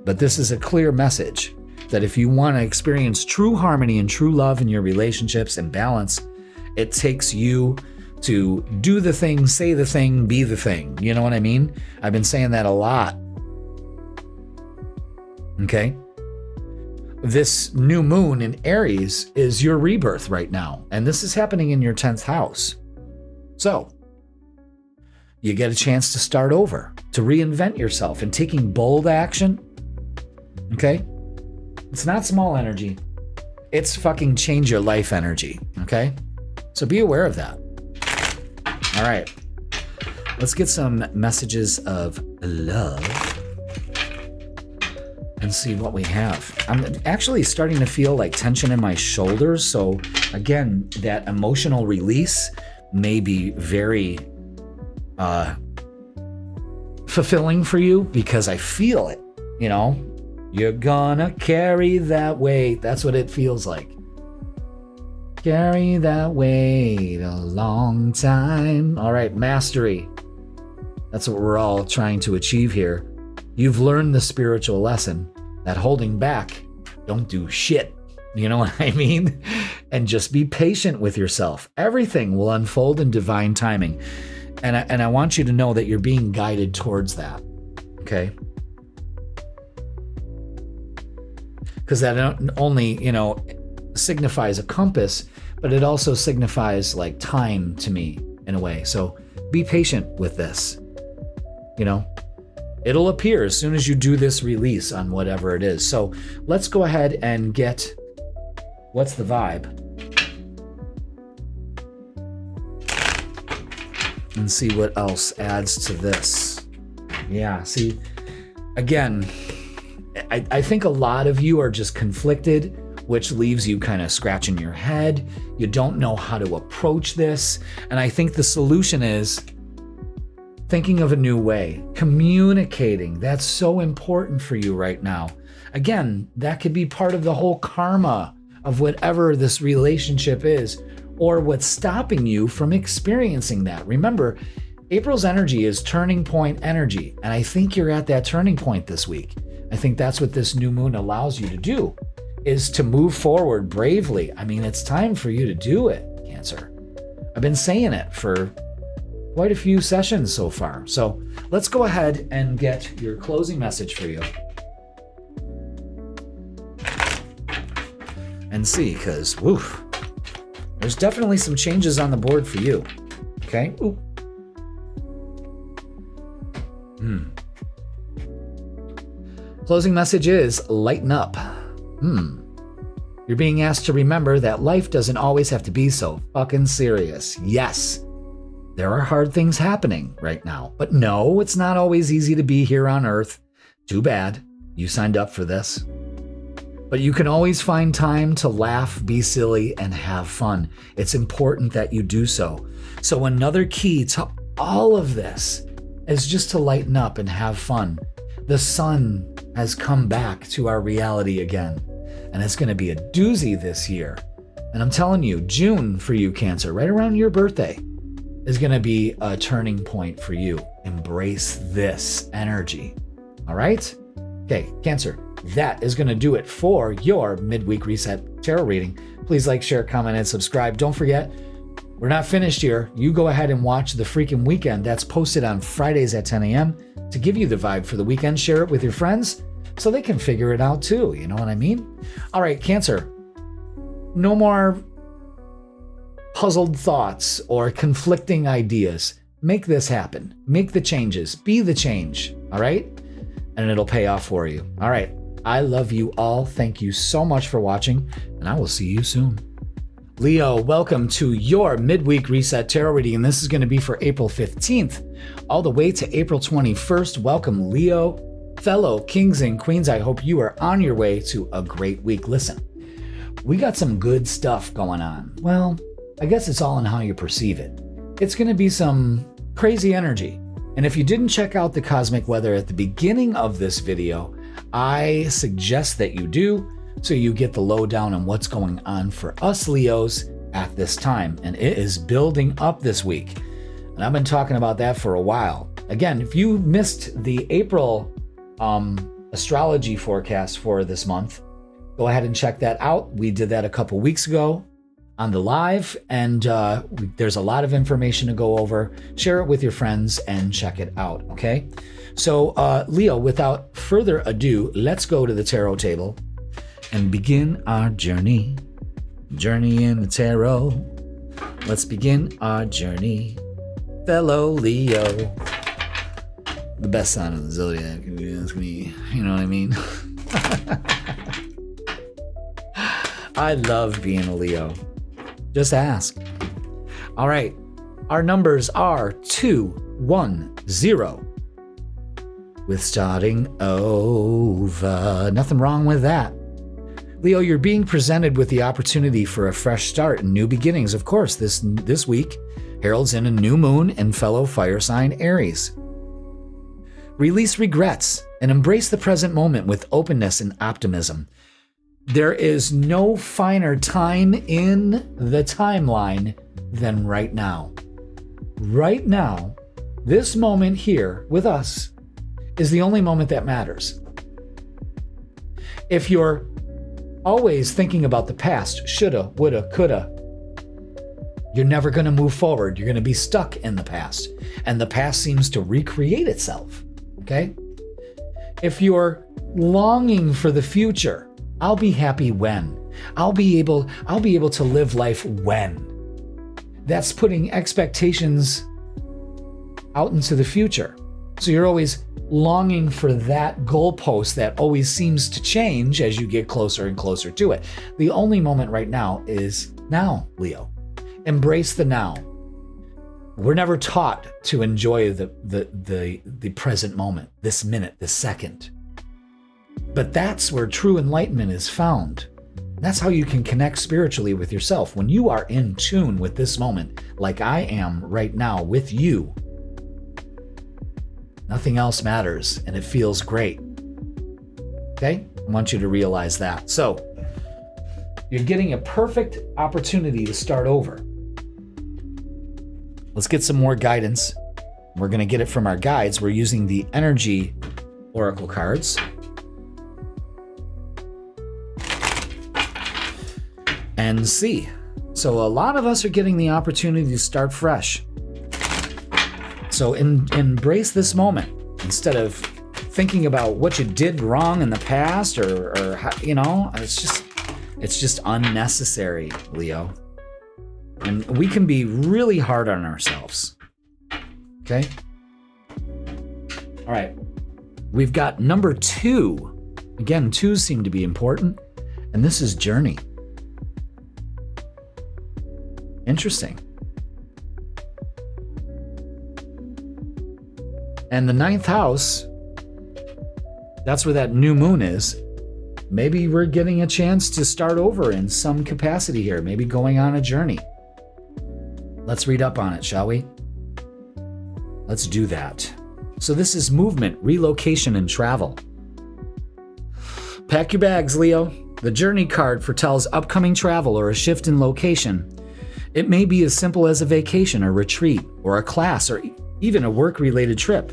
But this is a clear message that if you want to experience true harmony and true love in your relationships and balance, it takes you to do the thing, say the thing, be the thing. You know what I mean? I've been saying that a lot. Okay? This new moon in Aries is your rebirth right now, and this is happening in your 10th house. So, you get a chance to start over, to reinvent yourself, and taking bold action. Okay? It's not small energy. It's fucking change your life energy. Okay? So be aware of that. All right. Let's get some messages of love and see what we have. I'm actually starting to feel like tension in my shoulders. So again, that emotional release may be very fulfilling for you because I feel it, you know? You're gonna carry that weight. That's what it feels like. Carry that weight a long time. All right, mastery. That's what we're all trying to achieve here. You've learned the spiritual lesson that holding back don't do shit. You know what I mean? And just be patient with yourself. Everything will unfold in divine timing. And I want you to know that you're being guided towards that. Okay? Because that not only, you know, signifies a compass, but it also signifies like time to me in a way. So be patient with this. You know, it'll appear as soon as you do this release on whatever it is. So let's go ahead and get, what's the vibe? And see what else adds to this. Yeah, see, again, I think a lot of you are just conflicted, which leaves you kind of scratching your head. You don't know how to approach this. And I think the solution is thinking of a new way, communicating. That's so important for you right now. Again, that could be part of the whole karma of whatever this relationship is, or what's stopping you from experiencing that. Remember, April's energy is turning point energy, and I think you're at that turning point this week. I think that's what this new moon allows you to do, is to move forward bravely. I mean, it's time for you to do it, Cancer. I've been saying it for quite a few sessions so far. So let's go ahead and get your closing message for you. And see, because, woof, there's definitely some changes on the board for you. Okay? Ooh. Closing message is lighten up. You're being asked to remember that life doesn't always have to be so fucking serious. Yes, there are hard things happening right now, but no, it's not always easy to be here on Earth. Too bad. You signed up for this. But you can always find time to laugh, be silly, and have fun. It's important that you do so. So another key to all of this is just to lighten up and have fun. The sun has come back to our reality again, and it's going to be a doozy this year. And I'm telling you, June for you, Cancer, right around your birthday, is going to be a turning point for you. Embrace this energy. All right? Okay, Cancer, that is going to do it for your midweek reset tarot reading. Please like, share, comment, and subscribe. Don't forget, we're not finished here. You go ahead and watch the freaking weekend. That's posted on Fridays at 10 a.m. to give you the vibe for the weekend. Share it with your friends so they can figure it out too. You know what I mean? All right, Cancer. No more puzzled thoughts or conflicting ideas. Make this happen. Make the changes. Be the change. All right? And it'll pay off for you. All right. I love you all. Thank you so much for watching, and I will see you soon. Leo, welcome to your midweek reset tarot reading, and this is going to be for April 15th all the way to April 21st. Welcome, Leo. Fellow kings and queens, I hope you are on your way to a great week. Listen, we got some good stuff going on. Well, I guess it's all in how you perceive it. It's going to be some crazy energy. And if you didn't check out the cosmic weather at the beginning of this video, I suggest that you do, so you get the lowdown on what's going on for us Leos at this time. And it is building up this week. And I've been talking about that for a while. Again, if you missed the April astrology forecast for this month, go ahead and check that out. We did that a couple weeks ago on the live, and there's a lot of information to go over. Share it with your friends and check it out, okay? So, Leo, without further ado, let's go to the tarot table and begin our journey. Journey in the tarot. Let's begin our journey. Fellow Leo. The best sign of the zodiac, if you ask me. You know what I mean? I love being a Leo. Just ask. All right. Our numbers are 2, 1, 0. With starting over. Nothing wrong with that. Leo, you're being presented with the opportunity for a fresh start and new beginnings. Of course, this week heralds in a new moon and fellow fire sign Aries. Release regrets and embrace the present moment with openness and optimism. There is no finer time in the timeline than right now. Right now, this moment here with us is the only moment that matters. If you're always thinking about the past, shoulda, woulda, coulda, you're never going to move forward. You're going to be stuck in the past, and the past seems to recreate itself, okay? If you're longing for the future, I'll be happy when. I'll be able to live life when. That's putting expectations out into the future. So you're always longing for that goalpost that always seems to change as you get closer and closer to it. The only moment right now is now, Leo. Embrace the now. We're never taught to enjoy the present moment, this minute, this second. But that's where true enlightenment is found. That's how you can connect spiritually with yourself. When you are in tune with this moment, like I am right now with you, nothing else matters, and it feels great. Okay? I want you to realize that. So, you're getting a perfect opportunity to start over. Let's get some more guidance. We're going to get it from our guides. We're using the energy oracle cards. And see. So a lot of us are getting the opportunity to start fresh. So embrace this moment instead of thinking about what you did wrong in the past or how, you know, it's just unnecessary, Leo. And we can be really hard on ourselves. Okay? All right. We've got number 2. Again, 2s seem to be important. And this is journey. Interesting. And the 9th house, that's where that new moon is. Maybe we're getting a chance to start over in some capacity here, maybe going on a journey. Let's read up on it, shall we? Let's do that. So this is movement, relocation, and travel. Pack your bags, Leo. The journey card foretells upcoming travel or a shift in location. It may be as simple as a vacation, a retreat, or a class, or even a work-related trip.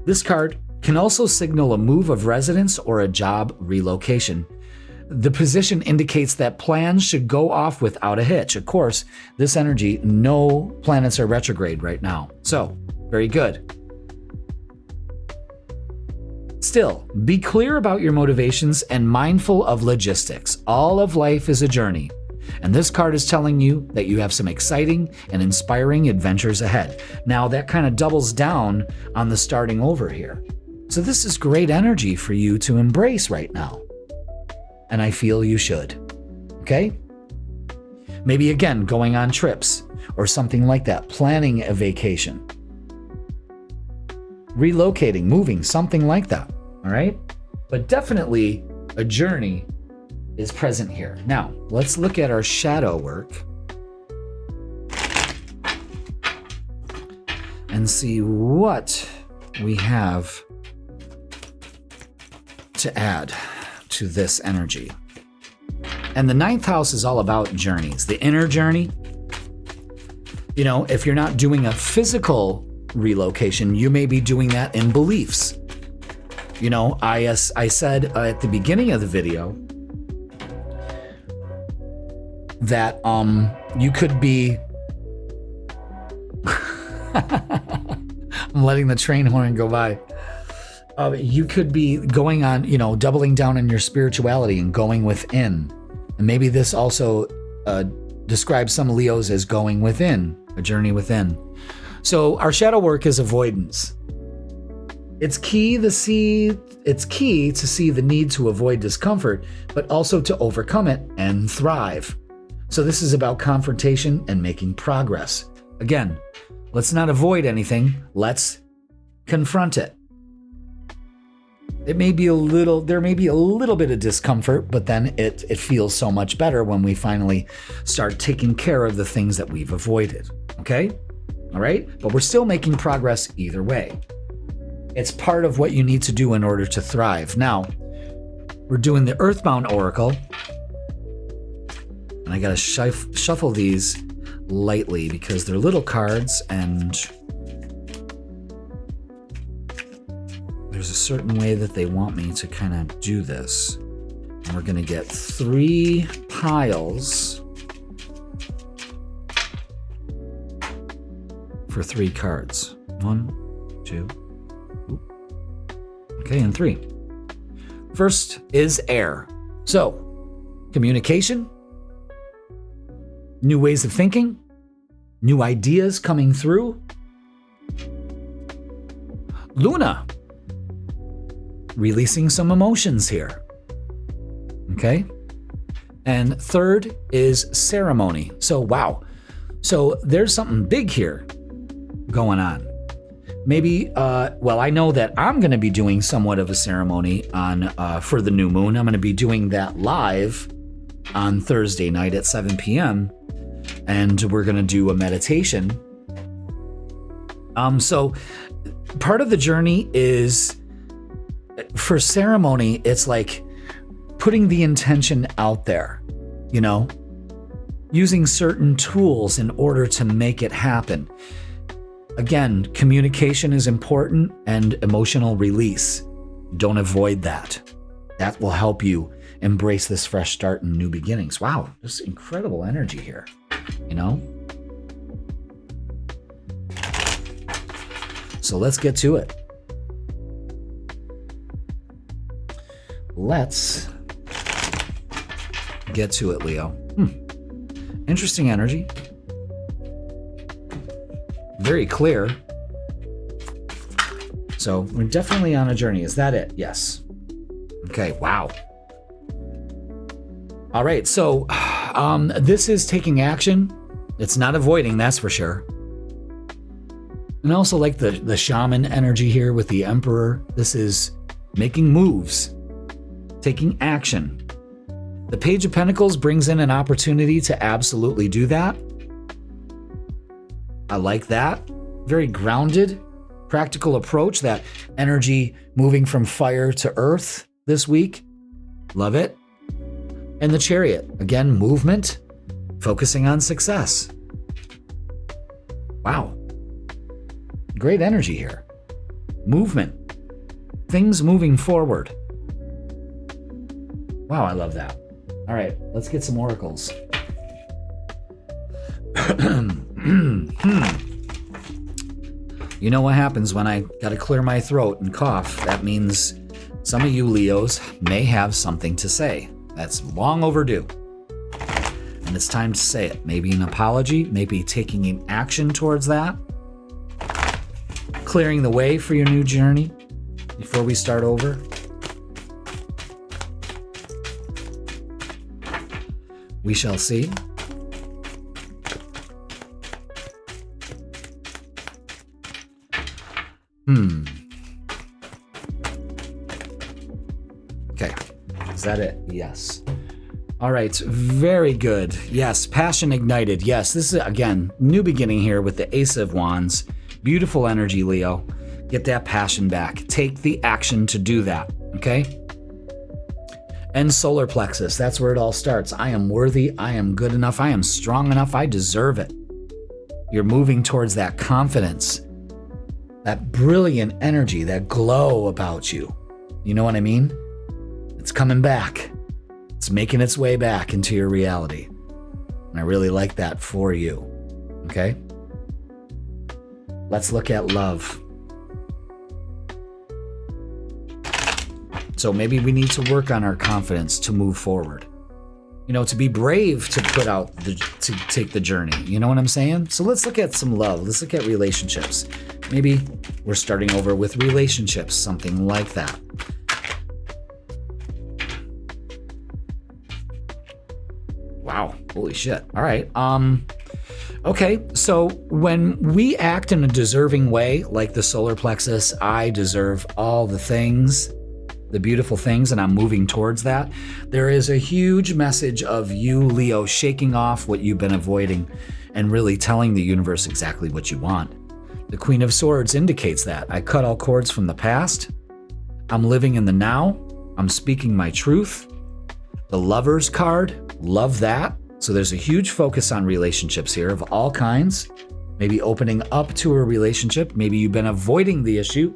This card can also signal a move of residence or a job relocation. The position indicates that plans should go off without a hitch. Of course, this energy, no planets are retrograde right now. So, very good. Still, be clear about your motivations and mindful of logistics. All of life is a journey. And this card is telling you that you have some exciting and inspiring adventures ahead. Now, that kind of doubles down on the starting over here. So this is great energy for you to embrace right now. And I feel you should. Okay? Maybe again, going on trips or something like that, planning a vacation. Relocating, moving, something like that. All right? But definitely a journey is present here. Now, let's look at our shadow work and see what we have to add to this energy. And the 9th house is all about journeys, the inner journey. You know, if you're not doing a physical relocation, you may be doing that in beliefs. You know, I said at the beginning of the video that you could be I'm letting the train horn go by. You could be going on, you know, doubling down on your spirituality and going within. And maybe this also describes some Leos as going within, a journey within. So our shadow work is avoidance. It's key to see the need to avoid discomfort, but also to overcome it and thrive. So this is about confrontation and making progress. Again, let's not avoid anything. Let's confront it. There may be a little bit of discomfort, but then it feels so much better when we finally start taking care of the things that we've avoided. Okay? All right? But we're still making progress either way. It's part of what you need to do in order to thrive. Now, we're doing the Earthbound Oracle. And I gotta shuffle these lightly because they're little cards and there's a certain way that they want me to kind of do this. And we're gonna get 3 piles for 3 cards. 1, 2, okay, and 3. First is air. So, communication, new ways of thinking, new ideas coming through. Luna, releasing some emotions here. Okay? And third is ceremony. So, wow. So there's something big here going on. Maybe, I know that I'm going to be doing somewhat of a ceremony for the new moon. I'm going to be doing that live on Thursday night at 7 p.m. And we're going to do a meditation. So part of the journey is, for ceremony, it's like putting the intention out there, you know, using certain tools in order to make it happen. Again, communication is important and emotional release. Don't avoid that. That will help you embrace this fresh start and new beginnings. Wow, there's incredible energy here, you know? So let's get to it. Let's get to it, Leo. Interesting energy. Very clear. So we're definitely on a journey. Is that it? Yes. Okay, wow. All right, so this is taking action. It's not avoiding, that's for sure. And I also like the shaman energy here with the Emperor. This is making moves, taking action. The Page of Pentacles brings in an opportunity to absolutely do that. I like that. Very grounded, practical approach, that energy moving from fire to earth this week. Love it. And the Chariot, again, movement, focusing on success. Wow. Great energy here. Movement. Things moving forward. Wow, I love that. All right, let's get some oracles. You know what happens when I gotta clear my throat and cough? That means some of you Leos may have something to say. That's long overdue. And it's time to say it. Maybe an apology, maybe taking an action towards that. Clearing the way for your new journey before we start over. We shall see. Okay, is that it? Yes. All right, very good. Yes, passion ignited. Yes, this is, again, new beginning here with the Ace of Wands. Beautiful energy, Leo. Get that passion back. Take the action to do that, okay? And solar plexus, that's where it all starts. I am worthy, I am good enough, I am strong enough, I deserve it. You're moving towards that confidence, that brilliant energy, that glow about you. You know what I mean? It's coming back. It's making its way back into your reality. And I really like that for you, okay? Let's look at love. So maybe we need to work on our confidence to move forward. You know, to be brave to put out to take the journey. You know what I'm saying? So let's look at some love. Let's look at relationships. Maybe we're starting over with relationships, something like that. Wow, holy shit. All right. Okay, so when we act in a deserving way, like the solar plexus, I deserve all the things, the beautiful things, and I'm moving towards that. There is a huge message of you, Leo, shaking off what you've been avoiding and really telling the universe exactly what you want. The Queen of Swords indicates that. I cut all cords from the past. I'm living in the now. I'm speaking my truth. The Lover's card, love that. So there's a huge focus on relationships here of all kinds. Maybe opening up to a relationship. Maybe you've been avoiding the issue.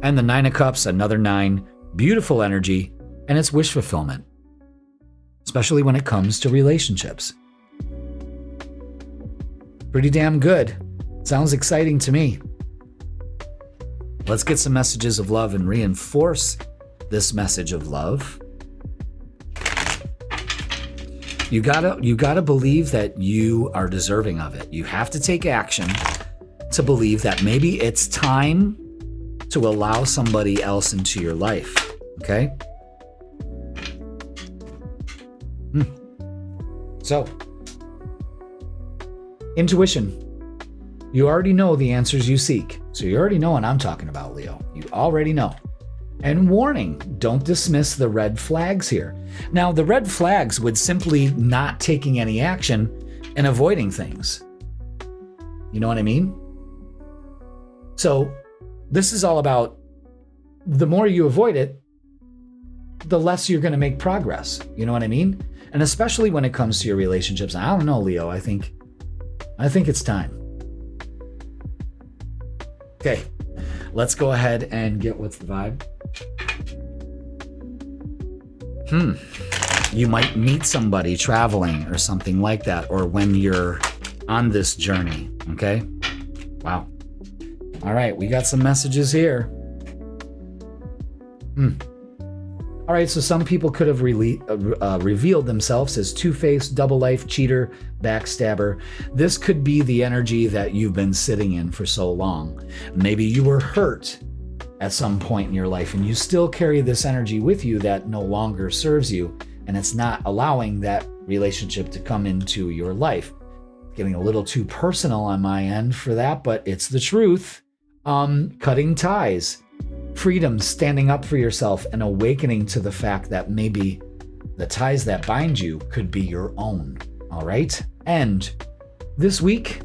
And the Nine of Cups, another 9. Beautiful energy, and it's wish fulfillment, especially when it comes to relationships. Pretty damn good. Sounds exciting to me. Let's get some messages of love and reinforce this message of love. You gotta believe that you are deserving of it. You have to take action to believe that maybe it's time to allow somebody else into your life, okay? So, intuition. You already know the answers you seek. So you already know what I'm talking about, Leo. You already know. And warning, don't dismiss the red flags here. Now, the red flags would simply not taking any action and avoiding things. You know what I mean? So, this is all about the more you avoid it, the less you're going to make progress. You know what I mean? And especially when it comes to your relationships. I don't know, Leo. I think it's time. Okay, let's go ahead and get what's the vibe. You might meet somebody traveling or something like that, or when you're on this journey. Okay? Wow. All right, we got some messages here. All right, so some people could have revealed themselves as two-faced, double-life, cheater, backstabber. This could be the energy that you've been sitting in for so long. Maybe you were hurt at some point in your life, and you still carry this energy with you that no longer serves you, and it's not allowing that relationship to come into your life. Getting a little too personal on my end for that, but it's the truth. Cutting ties. Freedom, standing up for yourself, and awakening to the fact that maybe the ties that bind you could be your own. All right? And this week,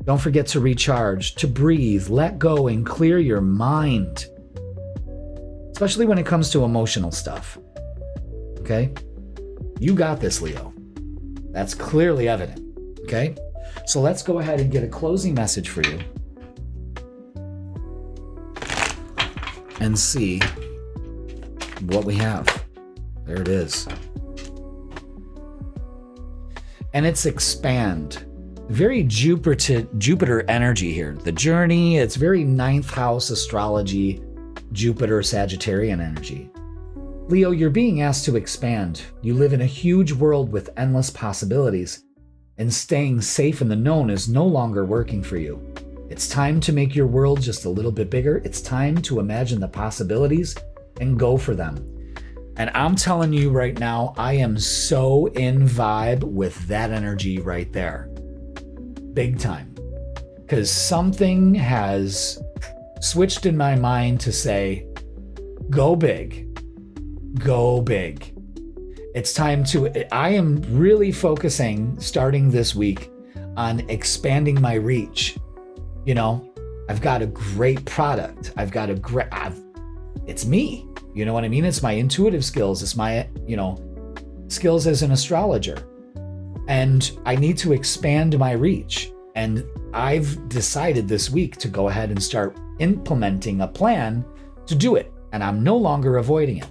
don't forget to recharge, to breathe, let go, and clear your mind. Especially when it comes to emotional stuff. Okay? You got this, Leo. That's clearly evident. Okay? So let's go ahead and get a closing message for you. And see what we have. There it is. And it's expand. Very Jupiter energy here. The journey, it's very ninth house astrology, Jupiter Sagittarian energy. Leo, you're being asked to expand. You live in a huge world with endless possibilities, and staying safe in the known is no longer working for you. It's time to make your world just a little bit bigger. It's time to imagine the possibilities and go for them. And I'm telling you right now, I am so in vibe with that energy right there. Big time. Because something has switched in my mind to say, go big. Go big. It's time I am really focusing starting this week on expanding my reach. You know, I've got a great product. It's me. You know what I mean? It's my intuitive skills. It's my, skills as an astrologer. And I need to expand my reach. And I've decided this week to go ahead and start implementing a plan to do it. And I'm no longer avoiding it.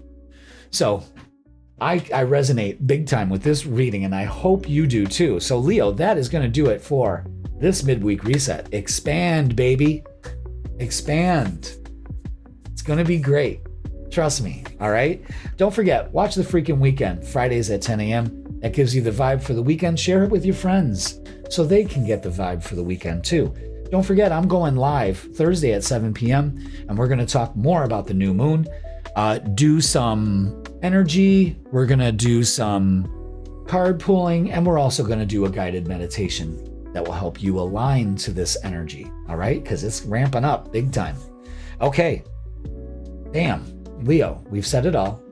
So I resonate big time with this reading, and I hope you do too. So Leo, that is going to do it for this midweek reset. Expand, baby. Expand. It's going to be great. Trust me. All right. Don't forget, watch The Freaking Weekend, Fridays at 10 a.m. That gives you the vibe for the weekend. Share it with your friends so they can get the vibe for the weekend too. Don't forget, I'm going live Thursday at 7 p.m. and we're going to talk more about the new moon. Do some energy. We're going to do some card pulling, and we're also going to do a guided meditation that will help you align to this energy. All right. Because it's ramping up big time. Okay. Damn. Leo, we've said it all,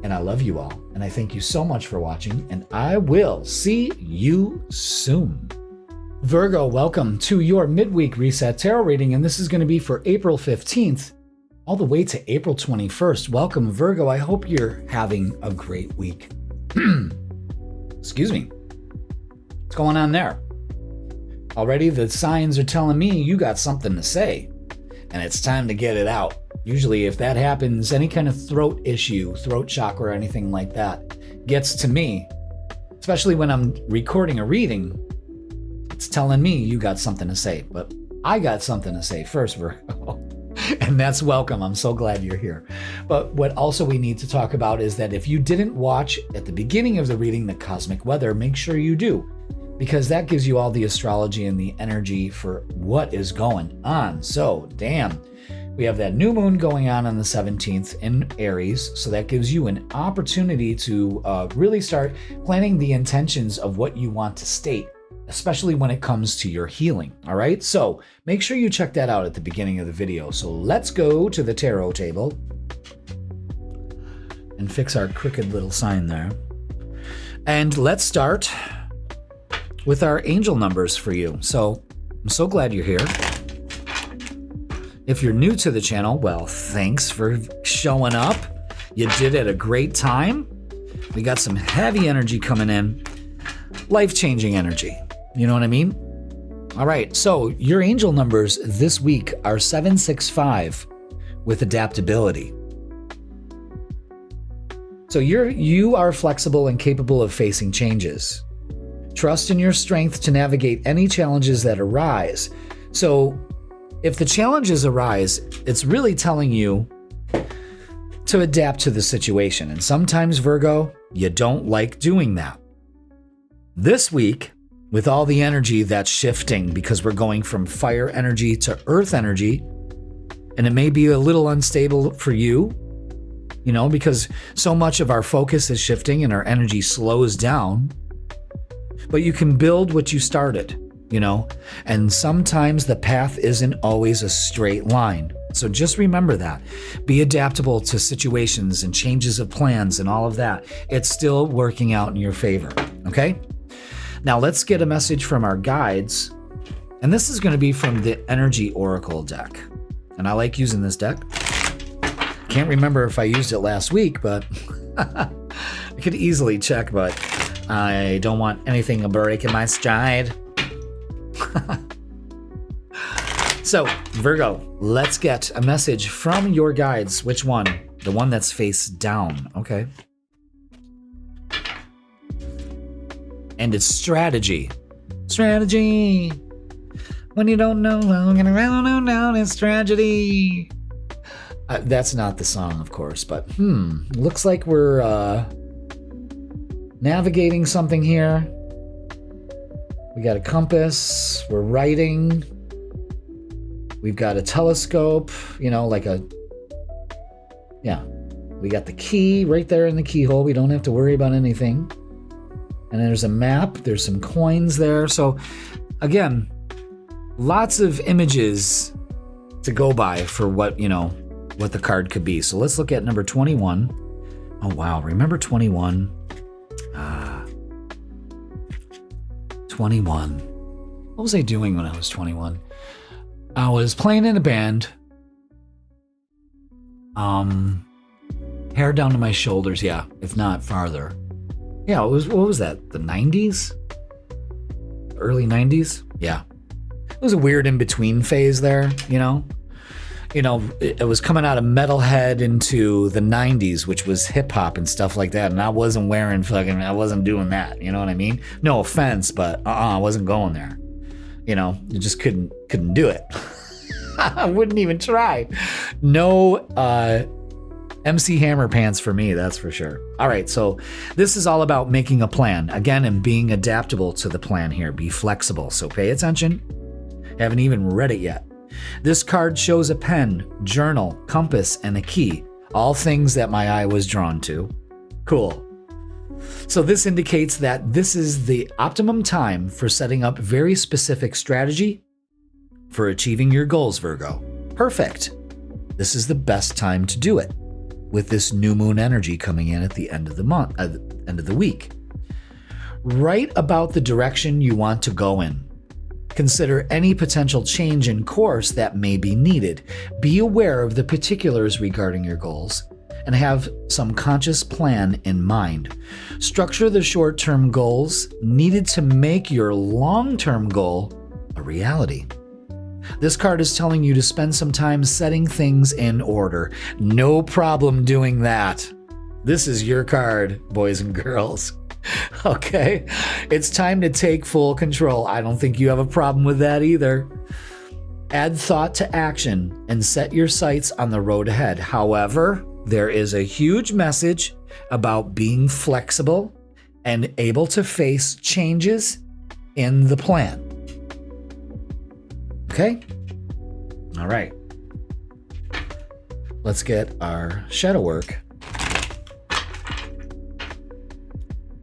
and I love you all, and I thank you so much for watching, and I will see you soon. Virgo, welcome to your midweek reset tarot reading, and this is going to be for April 15th all the way to April 21st. Welcome, Virgo. I hope you're having a great week. Excuse me. What's going on there? Already the signs are telling me you got something to say, and it's time to get it out. Usually if that happens, any kind of throat issue, throat chakra or anything like that gets to me, especially when I'm recording a reading, it's telling me you got something to say. But I got something to say first, Virgo. And that's welcome. I'm so glad you're here. But what also we need to talk about is that if you didn't watch at the beginning of the reading the cosmic weather, make sure you do, because that gives you all the astrology and the energy for what is going on. So, damn. We have that new moon going on the 17th in Aries, so that gives you an opportunity to really start planning the intentions of what you want to state, especially when it comes to your healing, all right? So make sure you check that out at the beginning of the video. So let's go to the tarot table and fix our crooked little sign there. And let's start with our angel numbers for you. So I'm so glad you're here. If you're new to the channel, well, thanks for showing up. You did it a great time. We got some heavy energy coming in, life-changing energy. You know what I mean? All right, so your angel numbers this week are 765 with adaptability. So you are flexible and capable of facing changes. Trust in your strength to navigate any challenges that arise. So if the challenges arise, it's really telling you to adapt to the situation. And sometimes, Virgo, you don't like doing that. This week, with all the energy that's shifting, because we're going from fire energy to earth energy, and it may be a little unstable for you, because so much of our focus is shifting and our energy slows down. But you can build what you started. And sometimes the path isn't always a straight line. So just remember that. Be adaptable to situations and changes of plans and all of that. It's still working out in your favor, okay? Now let's get a message from our guides. And this is going to be from the Energy Oracle deck. And I like using this deck. Can't remember if I used it last week, but I could easily check, but I don't want anything breaking my stride. So, Virgo, let's get a message from your guides. Which one? The one that's face down. Okay. And it's strategy. Strategy. When you don't know, I'm gonna round down, it's tragedy. That's not the song, of course, but looks like we're navigating something here. We got a compass, we're writing. We've got a telescope, we got the key right there in the keyhole. We don't have to worry about anything. And then there's a map, there's some coins there. So again, lots of images to go by for what the card could be. So let's look at number 21. Oh wow, remember 21? 21. What was I doing when I was 21? I was playing in a band. Hair down to my shoulders, yeah, if not farther. Yeah, what was that? The 90s? Early 90s? Yeah. It was a weird in-between phase there, it was coming out of metalhead into the 90s, which was hip-hop and stuff like that, and I wasn't I wasn't doing that, you know what I mean? No offense, but I wasn't going there. You just couldn't do it. I wouldn't even try. No MC Hammer pants for me, that's for sure. All right, so this is all about making a plan. Again, and being adaptable to the plan here. Be flexible, so pay attention. Haven't even read it yet. This card shows a pen, journal, compass, and a key. All things that my eye was drawn to. Cool. So this indicates that this is the optimum time for setting up very specific strategy for achieving your goals, Virgo. Perfect. This is the best time to do it with this new moon energy coming in at the end of the month, end of the week. Write about the direction you want to go in. Consider any potential change in course that may be needed. Be aware of the particulars regarding your goals and have some conscious plan in mind. Structure the short-term goals needed to make your long-term goal a reality. This card is telling you to spend some time setting things in order. No problem doing that. This is your card, boys and girls. Okay? It's time to take full control. I don't think you have a problem with that either. Add thought to action and set your sights on the road ahead. However, there is a huge message about being flexible and able to face changes in the plan. Okay? All right. Let's get our shadow work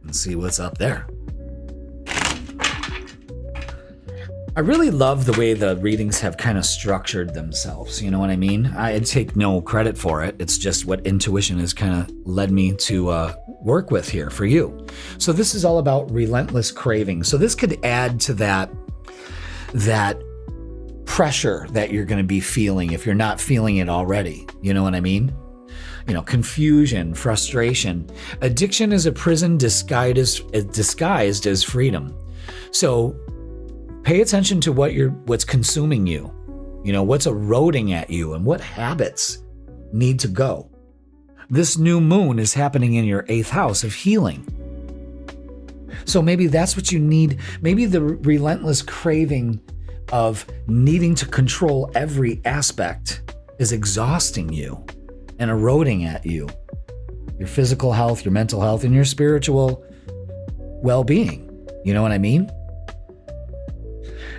and see what's up there. I really love the way the readings have kind of structured themselves. You know what I mean? I take no credit for it. It's just what intuition has kind of led me to work with here for you. So this is all about relentless craving. So this could add to that pressure that you're going to be feeling if you're not feeling it already. You know what I mean? Confusion, frustration. Addiction is a prison disguised as freedom. So pay attention to what's consuming you, what's eroding at you and what habits need to go. This new moon is happening in your 8th house of healing. So maybe that's what you need. Maybe the relentless craving of needing to control every aspect is exhausting you and eroding at you. Your physical health, your mental health, and your spiritual well-being. You know what I mean?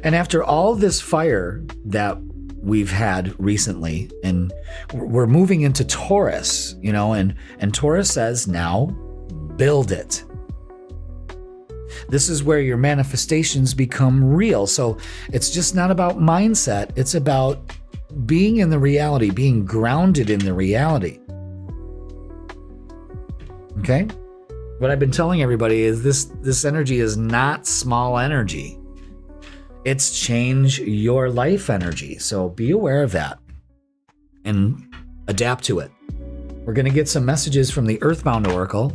And after all this fire that we've had recently, and we're moving into Taurus, and Taurus says, now build it. This is where your manifestations become real. So it's just not about mindset. It's about being in the reality, being grounded in the reality. Okay? What I've been telling everybody is this energy is not small energy. It's change your life energy. So be aware of that and adapt to it. We're going to get some messages from the Earthbound Oracle.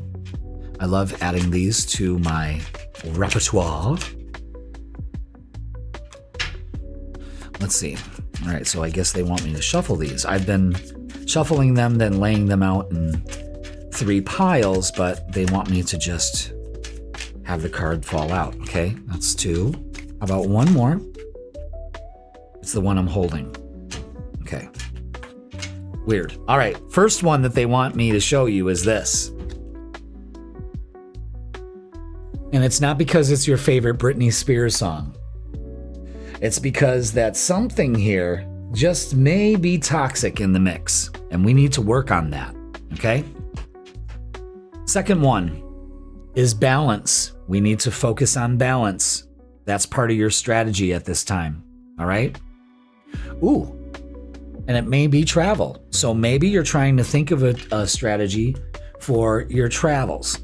I love adding these to my repertoire. Let's see. All right, so I guess they want me to shuffle these. I've been shuffling them, then laying them out in 3 piles, but they want me to just have the card fall out. Okay, that's 2. How about one more? It's the one I'm holding. Okay. Weird. All right, first one that they want me to show you is this. And it's not because it's your favorite Britney Spears song. It's because that something here just may be toxic in the mix, and we need to work on that, okay? Second one is balance. We need to focus on balance. That's part of your strategy at this time, all right? Ooh, and it may be travel. So maybe you're trying to think of a strategy for your travels.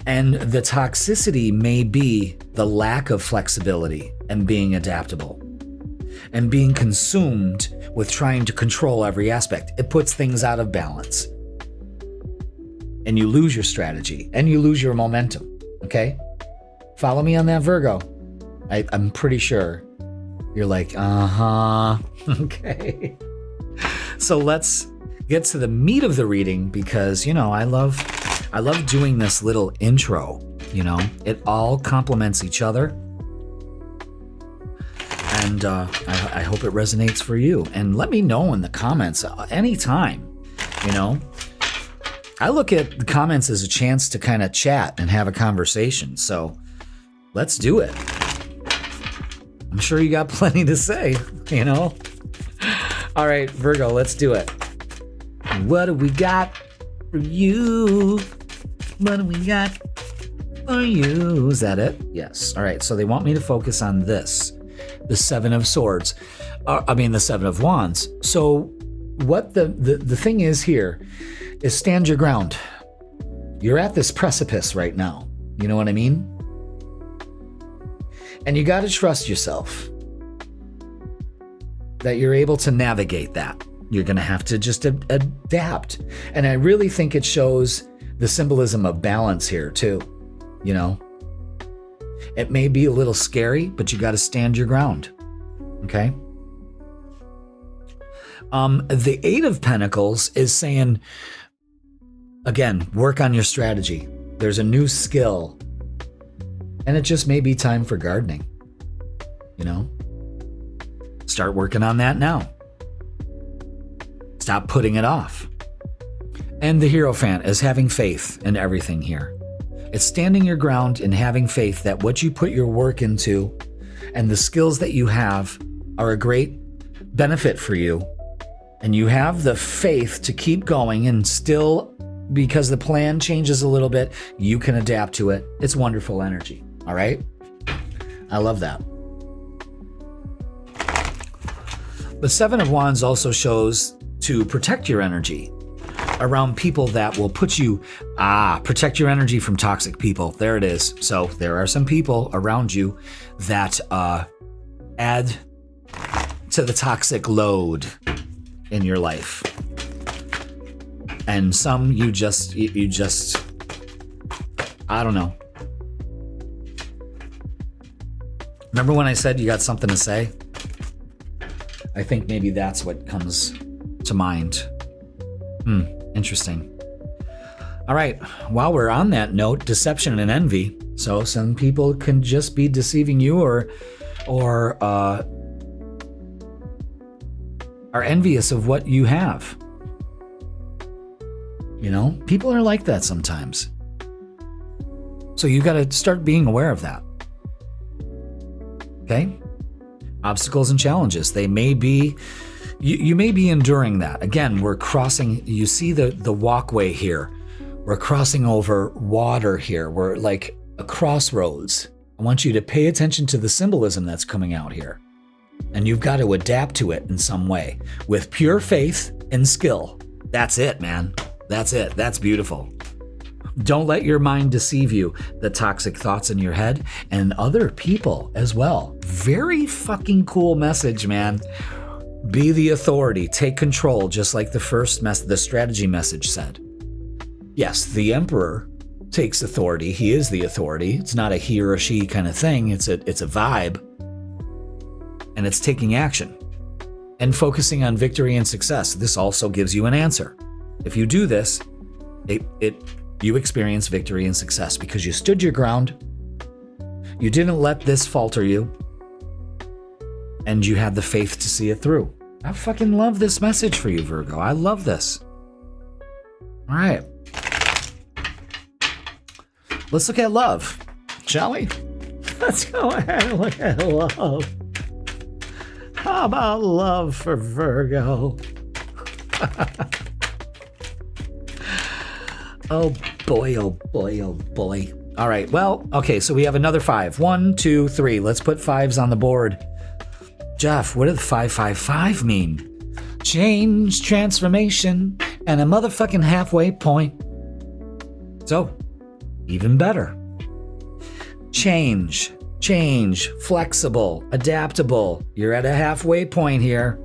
And the toxicity may be the lack of flexibility and being adaptable and being consumed with trying to control every aspect. It puts things out of balance. And you lose your strategy and you lose your momentum, okay? Follow me on that, Virgo. I'm pretty sure you're like, uh-huh, okay. So let's get to the meat of the reading because, I love doing this little intro, It all complements each other. And I hope it resonates for you. And let me know in the comments anytime, I look at the comments as a chance to kind of chat and have a conversation. So let's do it. I'm sure you got plenty to say, All right, Virgo, let's do it. What do we got for you? What do we got for you? Is that it? Yes. All right, so they want me to focus on this, the 7 of Swords. The 7 of Wands. So what the thing is here is stand your ground. You're at this precipice right now. You know what I mean? And you got to trust yourself that you're able to navigate that. You're going to have to just adapt. And I really think it shows the symbolism of balance here too. It may be a little scary, but you got to stand your ground. Okay? The 8 of Pentacles is saying, again, work on your strategy. There's a new skill. And it just may be time for gardening. Start working on that now. Stop putting it off. And the Hierophant is having faith in everything here. It's standing your ground and having faith that what you put your work into and the skills that you have are a great benefit for you. And you have the faith to keep going and still, because the plan changes a little bit, you can adapt to it. It's wonderful energy. All right? I love that. The 7 of Wands also shows to protect your energy around people that will put you, protect your energy from toxic people. There it is. So there are some people around you that add to the toxic load in your life. And some you just, I don't know. Remember when I said you got something to say? I think maybe that's what comes to mind. Interesting. All right. While we're on that note, deception and envy. So some people can just be deceiving you or are envious of what you have. People are like that sometimes. So you got to start being aware of that. Okay? Obstacles and challenges. They may be, you may be enduring that. Again, we're crossing, you see the walkway here. We're crossing over water here. We're like a crossroads. I want you to pay attention to the symbolism that's coming out here. And you've got to adapt to it in some way with pure faith and skill. That's it, man. That's it. That's beautiful. Don't let your mind deceive you. The toxic thoughts in your head and other people as well. Very fucking cool message, man. Be the authority. Take control, just like the strategy message said. Yes, the Emperor takes authority. He is the authority. It's not a he or a she kind of thing. It's a vibe. And it's taking action and focusing on victory and success. This also gives you an answer. If you do this, it you experienced victory and success because you stood your ground. You didn't let this falter you. And you had the faith to see it through. I fucking love this message for you, Virgo. I love this. All right. Let's look at love, shall we? Let's go ahead and look at love. How about love for Virgo? Oh boy, oh boy, oh boy. All right, well, okay, so we have another 5. 1, 2, 3. Let's put 5s on the board. Jeff, what did 555 mean? Change, transformation, and a motherfucking halfway point. So, even better. Change, flexible, adaptable. You're at a halfway point here.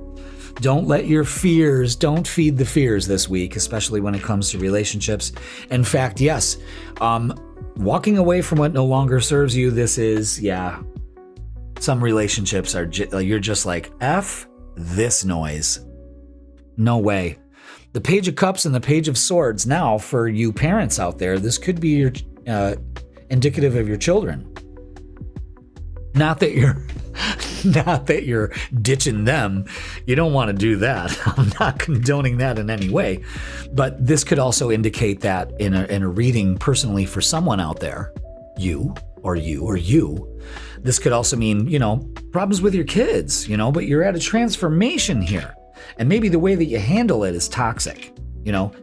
Don't let your fears, don't feed the fears this week, especially when it comes to relationships. In fact, yes, walking away from what no longer serves you, this is, some relationships are, you're just like, F this noise. No way. The Page of Cups and the Page of Swords, now for you parents out there, this could be your indicative of your children. Not that you're ditching them. You don't want to do that. I'm not condoning that in any way. But this could also indicate that in a reading personally for someone out there, you. This could also mean, problems with your kids, but you're at a transformation here. And maybe the way that you handle it is toxic.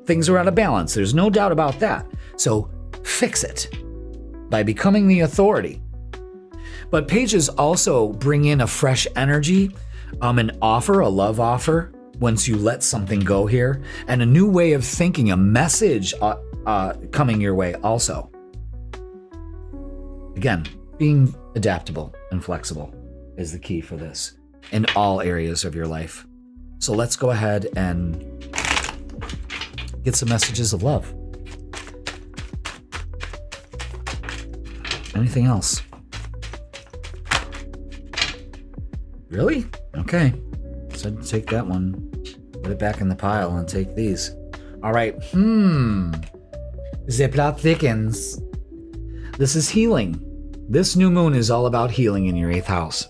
Things are out of balance. There's no doubt about that. So fix it by becoming the authority. But pages also bring in a fresh energy, an offer, a love offer, once you let something go here, and a new way of thinking, a message coming your way also. Again, being adaptable and flexible is the key for this in all areas of your life. So let's go ahead and get some messages of love. Anything else? Really? Okay. So I'd take that one, put it back in the pile, and take these. All right. The plot thickens. This is healing. This new moon is all about healing in your 8th house.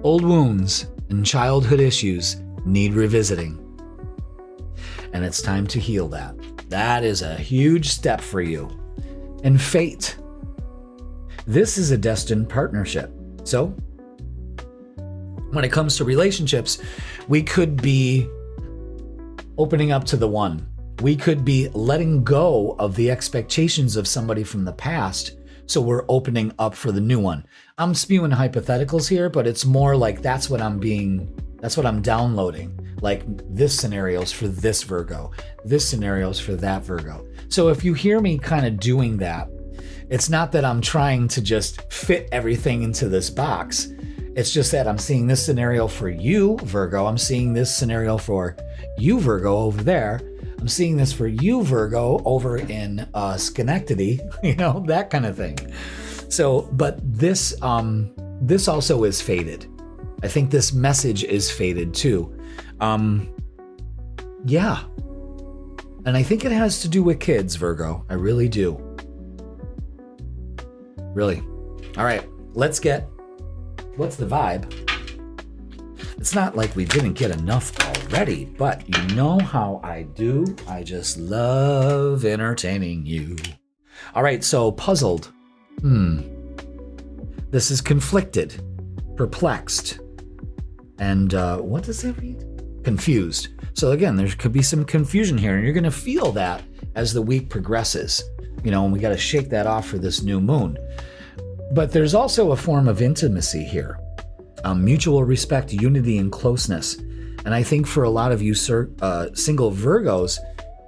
Old wounds and childhood issues need revisiting. And it's time to heal that. That is a huge step for you. And fate. This is a destined partnership. So, when it comes to relationships, we could be opening up to the one. We could be letting go of the expectations of somebody from the past, so we're opening up for the new one. I'm spewing hypotheticals here, but it's more like that's what I'm downloading. Like this scenario's for this Virgo, this scenario's for that Virgo. So if you hear me kind of doing that, it's not that I'm trying to just fit everything into this box. It's just that I'm seeing this scenario for you, Virgo. I'm seeing this scenario for you, Virgo, over there. I'm seeing this for you, Virgo, over in Schenectady, that kind of thing. So, but this also is fated. I think this message is fated too. Yeah. And I think it has to do with kids, Virgo. I really do. Really. All right, let's get... What's the vibe? It's not like we didn't get enough already, but you know how I do. I just love entertaining you. All right, so puzzled. This is conflicted, perplexed, and what does that mean? Confused. So again, there could be some confusion here, and you're going to feel that as the week progresses. And we got to shake that off for this new moon. But there's also a form of intimacy here, mutual respect, unity, and closeness. And I think for a lot of you single Virgos,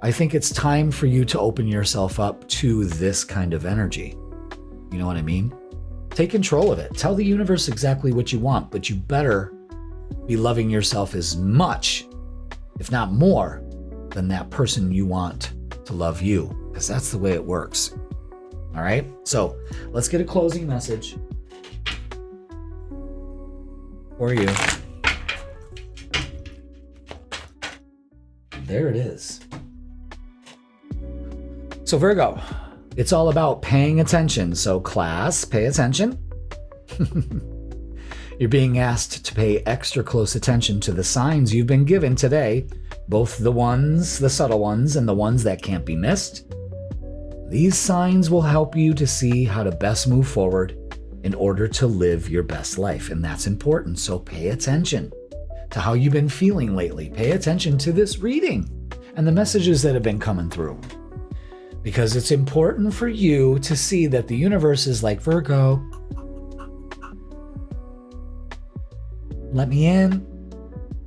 I think it's time for you to open yourself up to this kind of energy. You know what I mean? Take control of it. Tell the universe exactly what you want, but you better be loving yourself as much, if not more, than that person you want to love you, because that's the way it works. All right, so let's get a closing message for you. There it is. So Virgo, it's all about paying attention. So class, pay attention. You're being asked to pay extra close attention to the signs you've been given today, both the ones, the subtle ones, and the ones that can't be missed. These signs will help you to see how to best move forward in order to live your best life, and that's important. So pay attention to how you've been feeling lately. Pay attention to this reading and the messages that have been coming through, because it's important for you to see that the universe is like, Virgo, let me in.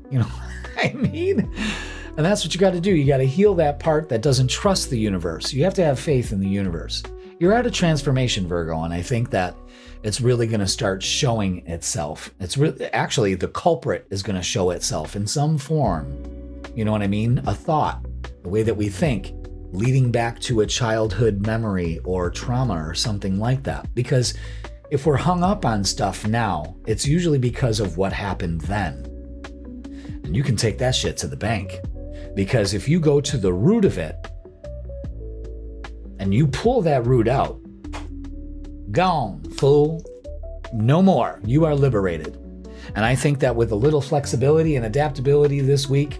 You know what I mean? And that's what you got to do. You got to heal that part that doesn't trust the universe. You have to have faith in the universe. You're at a transformation, Virgo, and I think that it's really going to start showing itself. It's really, actually, the culprit is going to show itself in some form. You know what I mean? A thought, the way that we think, leading back to a childhood memory or trauma or something like that. Because if we're hung up on stuff now, it's usually because of what happened then. And you can take that shit to the bank. Because if you go to the root of it and you pull that root out, gone, fool, no more. You are liberated. And I think that with a little flexibility and adaptability this week,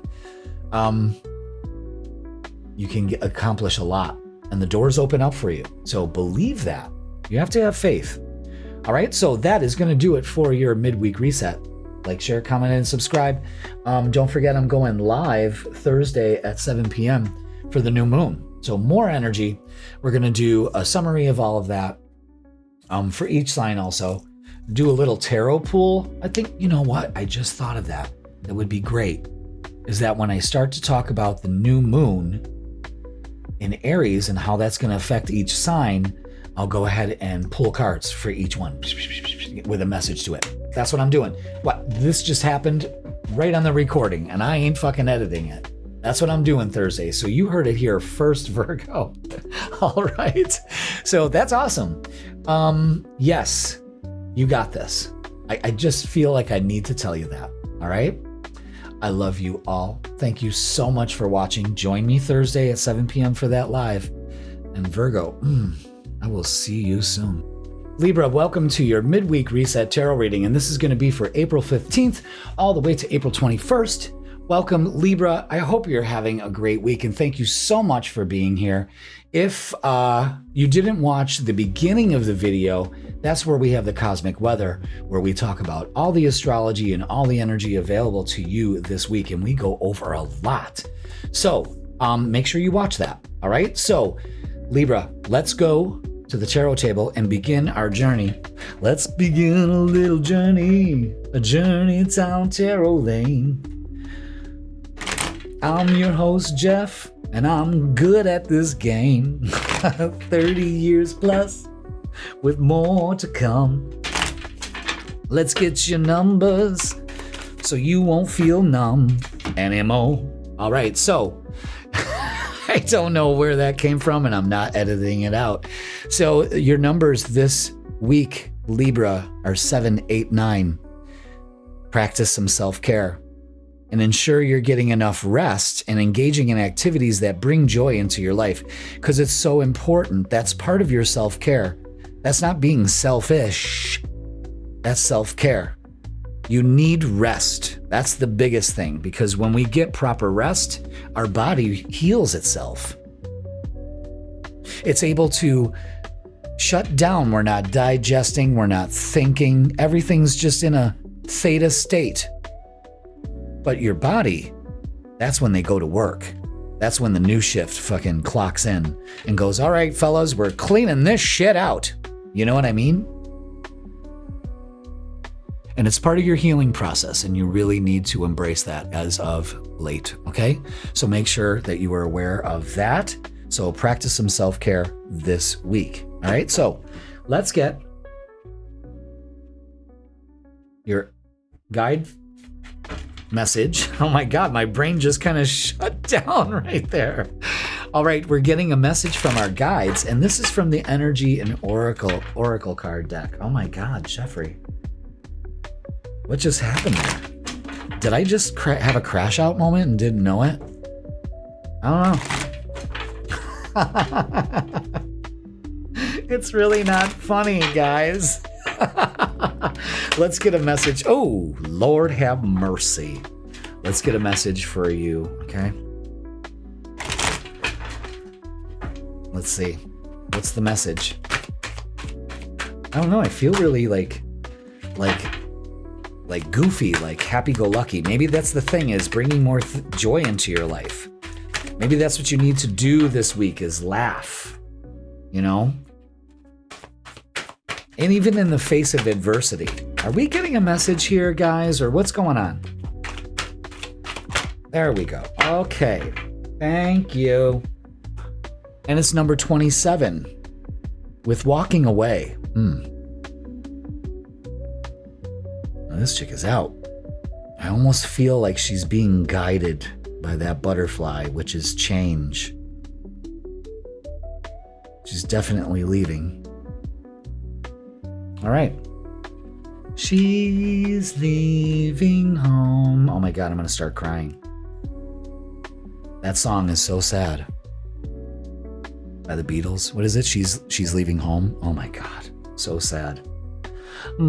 you can accomplish a lot. And the doors open up for you. So believe that. You have to have faith. All right, so that is going to do it for your midweek reset. Like, share, comment, and subscribe. Don't forget, I'm going live Thursday at 7 p.m. for the new moon. So more energy. We're going to do a summary of all of that for each sign also. Do a little tarot pool. I think, you know what? I just thought of that. That would be great. Is that when I start to talk about the new moon in Aries and how that's going to affect each sign, I'll go ahead and pull cards for each one with a message to it. That's what I'm doing. What? This just happened right on the recording, and I ain't fucking editing it. That's what I'm doing Thursday. So you heard it here first, Virgo. All right. So that's awesome. Yes, you got this. I just feel like I need to tell you that. All right. I love you all. Thank you so much for watching. Join me Thursday at 7 p.m. for that live. And Virgo, I will see you soon. Libra, welcome to your midweek reset tarot reading, and this is going to be for April 15th all the way to April 21st. Welcome, Libra. I hope you're having a great week, and thank you so much for being here. If you didn't watch the beginning of the video, that's where we have the cosmic weather, where we talk about all the astrology and all the energy available to you this week, and we go over a lot. So make sure you watch that. All right. So Libra, let's go to the tarot table and begin our journey. Let's begin a little journey, a journey down tarot lane. I'm your host, Jeff, and I'm good at this game. 30 years plus, with more to come. Let's get your numbers so you won't feel numb anymore. All right, so I don't know where that came from, and I'm not editing it out. So your numbers this week, Libra, are 7, 8, 9. Practice some self-care and ensure you're getting enough rest and engaging in activities that bring joy into your life, because it's so important. That's part of your self-care. That's not being selfish. That's self-care. You need rest. That's the biggest thing, because when we get proper rest, our body heals itself. It's able to shut down. We're not digesting. We're not thinking. Everything's just in a theta state. But your body, that's when they go to work. That's when the new shift fucking clocks in and goes, all right, fellas, we're cleaning this shit out. You know what I mean? And it's part of your healing process, and you really need to embrace that as of late, okay? So make sure that you are aware of that. So practice some self-care this week, all right? So let's get your guide message. Oh my God, my brain just kind of shut down right there. All right, we're getting a message from our guides, and this is from the Energy and Oracle card deck. Oh my God, Jeffrey. What just happened there? Did I just have a crash out moment and didn't know it? I don't know. It's really not funny, guys. Let's get a message. Oh, Lord have mercy. Let's get a message for you, okay? Let's see. What's the message? I don't know. I feel really like goofy, like happy-go-lucky. Maybe that's the thing, is bringing more joy into your life. Maybe that's what you need to do this week, is laugh, you know? And even in the face of adversity. Are we getting a message here, guys, or what's going on? There we go. Okay. Thank you. And it's number 27, with walking away. Now, this chick is out. I almost feel like she's being guided by that butterfly, which is change. She's definitely leaving. All right. She's leaving home. Oh my God, I'm going to start crying. That song is so sad. By the Beatles. What is it? She's leaving home. Oh my God. So sad. Oh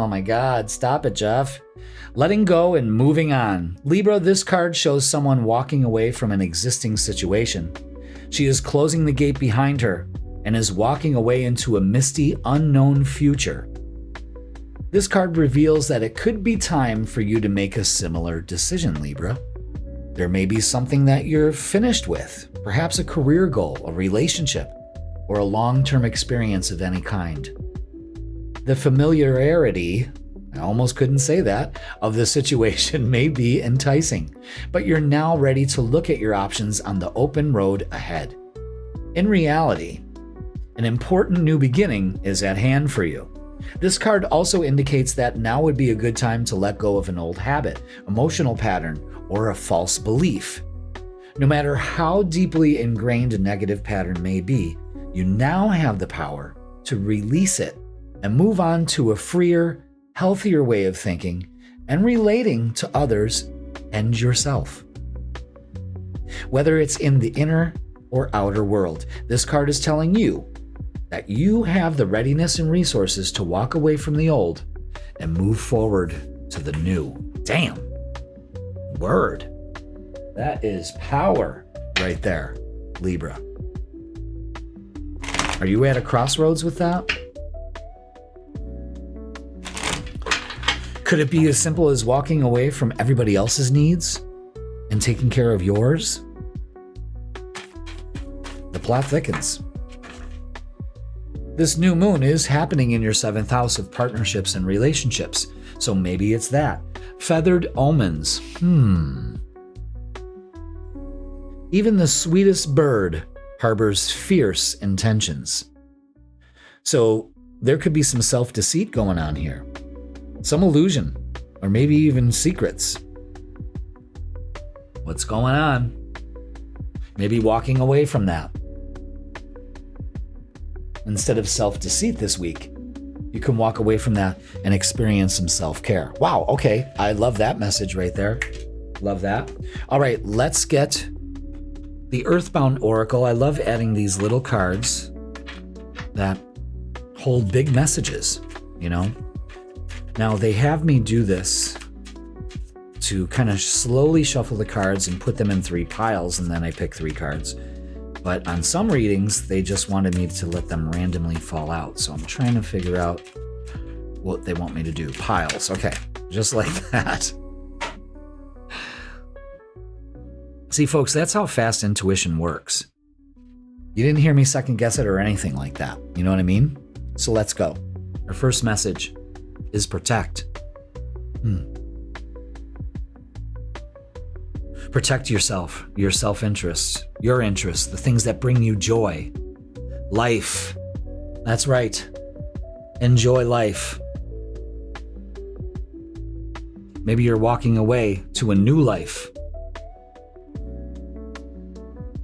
my God. Stop it, Jeff. Letting go and moving on. Libra, this card shows someone walking away from an existing situation. She is closing the gate behind her and is walking away into a misty, unknown future. This card reveals that it could be time for you to make a similar decision, Libra. There may be something that you're finished with, perhaps a career goal, a relationship, or a long-term experience of any kind. The familiarity, I almost couldn't say that, of the situation may be enticing, but you're now ready to look at your options on the open road ahead. In reality, an important new beginning is at hand for you. This card also indicates that now would be a good time to let go of an old habit, emotional pattern, or a false belief. No matter how deeply ingrained a negative pattern may be, you now have the power to release it and move on to a freer, healthier way of thinking and relating to others and yourself. Whether it's in the inner or outer world, this card is telling you that you have the readiness and resources to walk away from the old and move forward to the new. Damn. Word. That is power right there, Libra. Are you at a crossroads with that? Could it be as simple as walking away from everybody else's needs and taking care of yours? The plot thickens. This new moon is happening in your 7th house of partnerships and relationships, so maybe it's that. Feathered omens. Even the sweetest bird harbors fierce intentions. So there could be some self-deceit going on here. Some illusion, or maybe even secrets. What's going on? Maybe walking away from that. Instead of self-deceit this week, you can walk away from that and experience some self-care. Wow, okay. I love that message right there. Love that. All right, let's get the Earthbound Oracle. I love adding these little cards that hold big messages, you know? Now, they have me do this to kind of slowly shuffle the cards and put them in 3 piles, and then I pick 3 cards. But on some readings, they just wanted me to let them randomly fall out. So I'm trying to figure out what they want me to do. Piles. Okay. Just like that. See, folks, that's how fast intuition works. You didn't hear me second guess it or anything like that. You know what I mean? So let's go. Our first message is protect. Protect yourself, your self-interest, your interests, the things that bring you joy. Life. That's right. Enjoy life. Maybe you're walking away to a new life.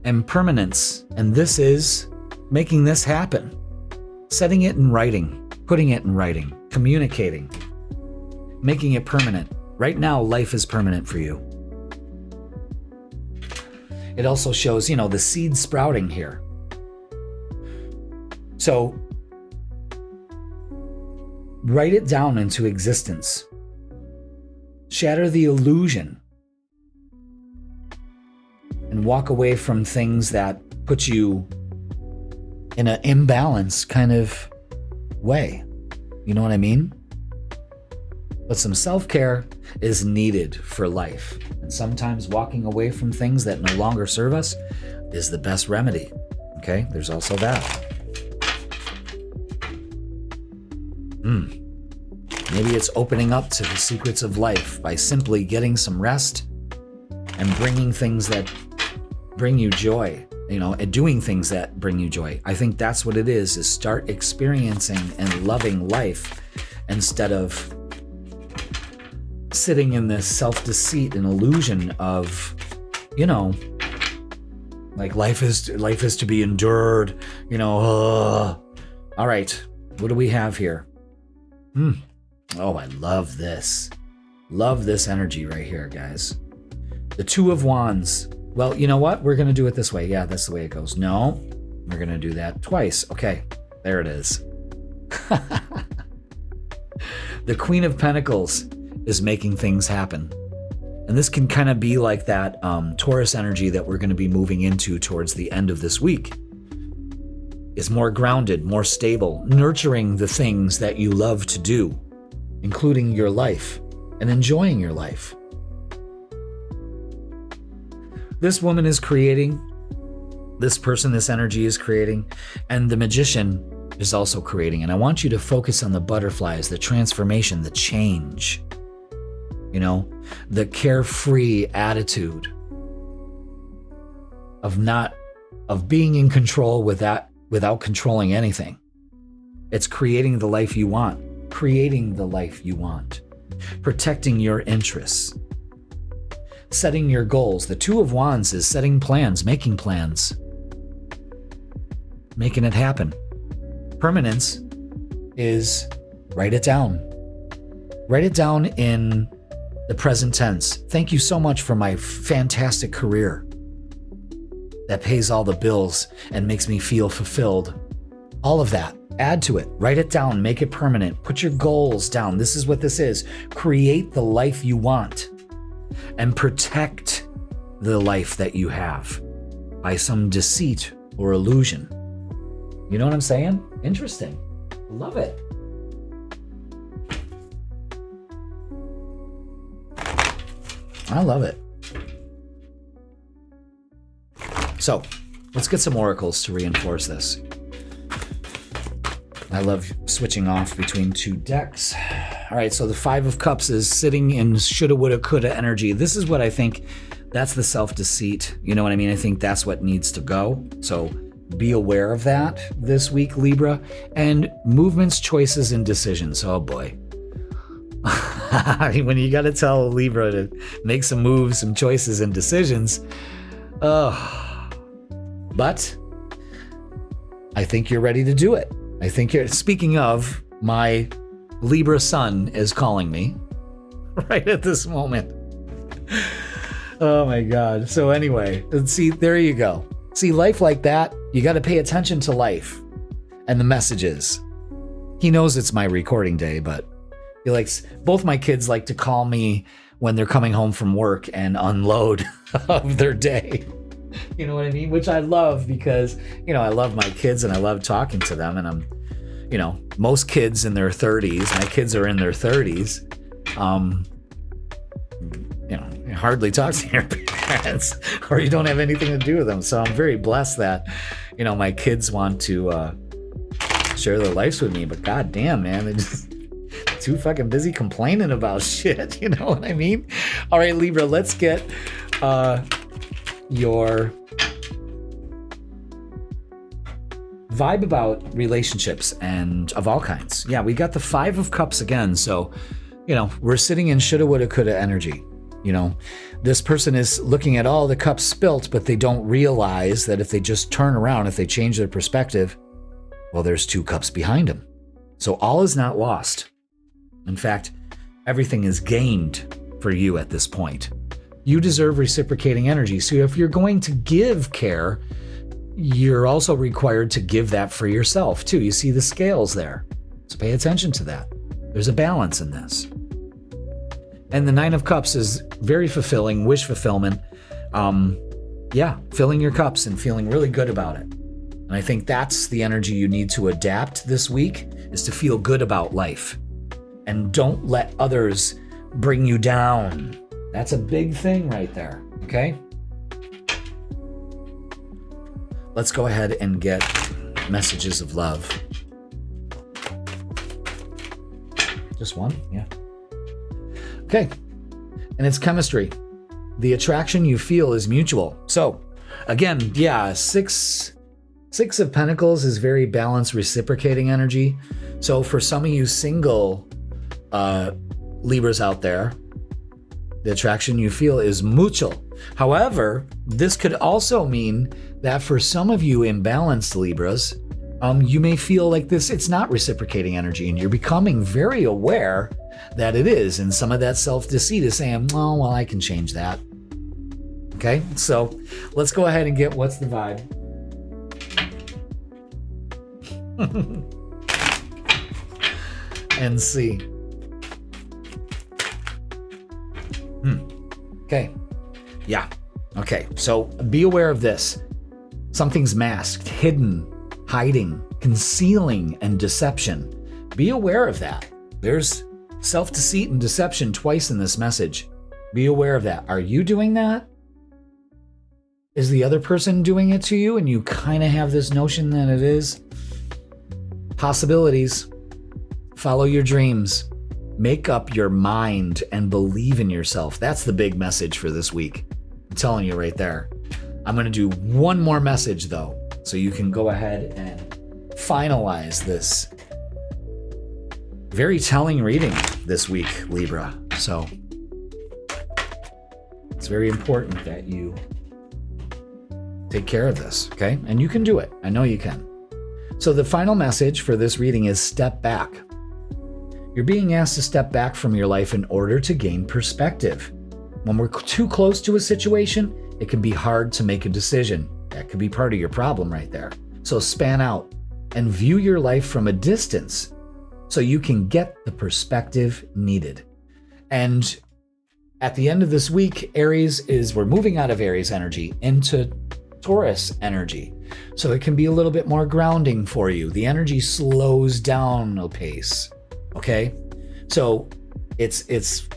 Impermanence. And this is making this happen. Setting it in writing, putting it in writing, communicating, making it permanent. Right now, life is permanent for you. it also shows, the seed sprouting here. So write it down into existence. Shatter the illusion and walk away from things that put you in an imbalanced kind of way. You know what I mean? But some self-care is needed for life. And sometimes walking away from things that no longer serve us is the best remedy. Okay? There's also that. Maybe it's opening up to the secrets of life by simply getting some rest and bringing things that bring you joy, and doing things that bring you joy. I think that's what it is start experiencing and loving life instead of sitting in this self-deceit and illusion of, like life is to be endured, All right, what do we have here? Oh, I love this. Love this energy right here, guys. The Two of Wands. Well, you know what? We're going to do it this way. Yeah, that's the way it goes. No, we're going to do that twice. Okay, there it is. The Queen of Pentacles is making things happen. And this can kind of be like that Taurus energy that we're going to be moving into towards the end of this week. Is more grounded, more stable, nurturing the things that you love to do, including your life and enjoying your life. This woman is creating, this person, this energy is creating, and the Magician is also creating. And I want you to focus on the butterflies, the transformation, the change, the carefree attitude of being in control without controlling anything. It's creating the life you want, protecting your interests, setting your goals. The Two of Wands is setting plans, making it happen. Permanence is write it down. Write it down in the present tense. Thank you so much for my fantastic career that pays all the bills and makes me feel fulfilled. All of that. Add to it. Write it down. Make it permanent. Put your goals down. This is what this is. Create the life you want and protect the life that you have by some deceit or illusion. You know what I'm saying? Interesting. Love it. I love it. So, let's get some oracles to reinforce this. I love switching off between two decks. All right, so the Five of Cups is sitting in shoulda, woulda, coulda energy. This is what I think, that's the self-deceit. You know what I mean? I think that's what needs to go. So be aware of that this week, Libra. And movements, choices, and decisions. Oh boy. When you got to tell Libra to make some moves, some choices, and decisions. But I think you're ready to do it. I think you're, speaking of, my Libra sun is calling me right at this moment. Oh my God. So anyway, see, there you go. See, life like that, you got to pay attention to life and the messages. He knows it's my recording day, but he likes, both my kids like to call me when they're coming home from work and unload of their day. You know what I mean? Which I love because, I love my kids and I love talking to them. And I'm, most kids in their 30s, my kids are in their 30s, you hardly talk to your parents or you don't have anything to do with them. So I'm very blessed that, my kids want to share their lives with me. But God damn, man, they're just too fucking busy complaining about shit. You know what I mean? All right, Libra, let's get your vibe about relationships and of all kinds. Yeah, we got the Five of Cups again. So, we're sitting in shoulda, woulda, coulda energy. This person is looking at all the cups spilt, but they don't realize that if they just turn around, if they change their perspective, well, there's two cups behind them. So all is not lost. In fact, everything is gained for you at this point. You deserve reciprocating energy. So if you're going to give care, you're also required to give that for yourself too. You see the scales there. So pay attention to that. There's a balance in this. And the Nine of Cups is very fulfilling, wish fulfillment. Filling your cups and feeling really good about it. And I think that's the energy you need to adapt this week, is to feel good about life. And don't let others bring you down. That's a big thing right there, okay? Let's go ahead and get messages of love. Just one? Yeah. Okay. And it's chemistry. The attraction you feel is mutual. So, again, Six of Pentacles is very balanced, reciprocating energy. So for some of you single Libras out there, the attraction you feel is mutual. However, this could also mean that for some of you imbalanced Libras, you may feel like it's not reciprocating energy, and you're becoming very aware that it is. And some of that self-deceit is saying, oh, well, I can change that. Okay, so let's go ahead and get what's the vibe. And see. Okay. Yeah. Okay. So be aware of this. Something's masked, hidden, hiding, concealing, and deception. Be aware of that. There's self-deceit and deception twice in this message. Be aware of that. Are you doing that? Is the other person doing it to you and you kind of have this notion that it is? Possibilities. Follow your dreams. Make up your mind and believe in yourself. That's the big message for this week. I'm telling you right there. I'm going to do one more message though, so you can go ahead and finalize this very telling reading this week, Libra. So it's very important that you take care of this, okay? And you can do it. I know you can. So the final message for this reading is step back. You're being asked to step back from your life in order to gain perspective. When we're too close to a situation, it can be hard to make a decision. That could be part of your problem right there. So span out and view your life from a distance so you can get the perspective needed. And at the end of this week, we're moving out of Aries energy into Taurus energy. So it can be a little bit more grounding for you. The energy slows down a pace. Okay? So it's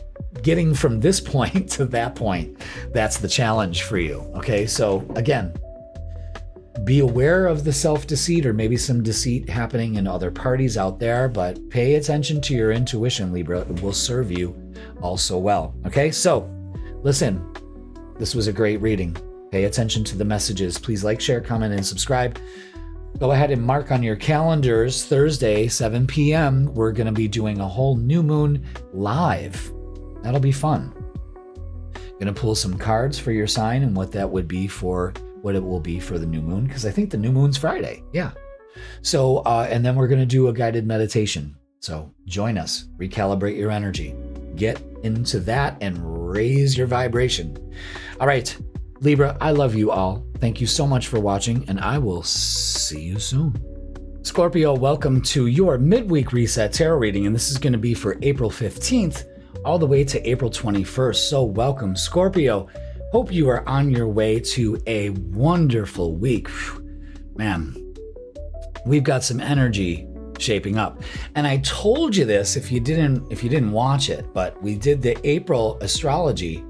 getting from this point to that point. That's the challenge for you. Okay? So again, be aware of the self-deceit or maybe some deceit happening in other parties out there, but pay attention to your intuition, Libra. It will serve you also well. Okay? So listen, this was a great reading. Pay attention to the messages. Please like, share, comment, and subscribe. Go ahead and mark on your calendars Thursday, 7 p.m. We're going to be doing a whole new moon live. That'll be fun. Going to pull some cards for your sign and what that would be for what it will be for the new moon, because I think the new moon's Friday. Yeah. So, and then we're going to do a guided meditation. So join us, recalibrate your energy, get into that and raise your vibration. All right. Libra, I love you all. Thank you so much for watching, and I will see you soon. Scorpio, welcome to your midweek reset tarot reading, and this is going to be for April 15th all the way to April 21st. So welcome, Scorpio. Hope you are on your way to a wonderful week. Man, we've got some energy shaping up. And I told you this if you didn't watch it, but we did the April astrology,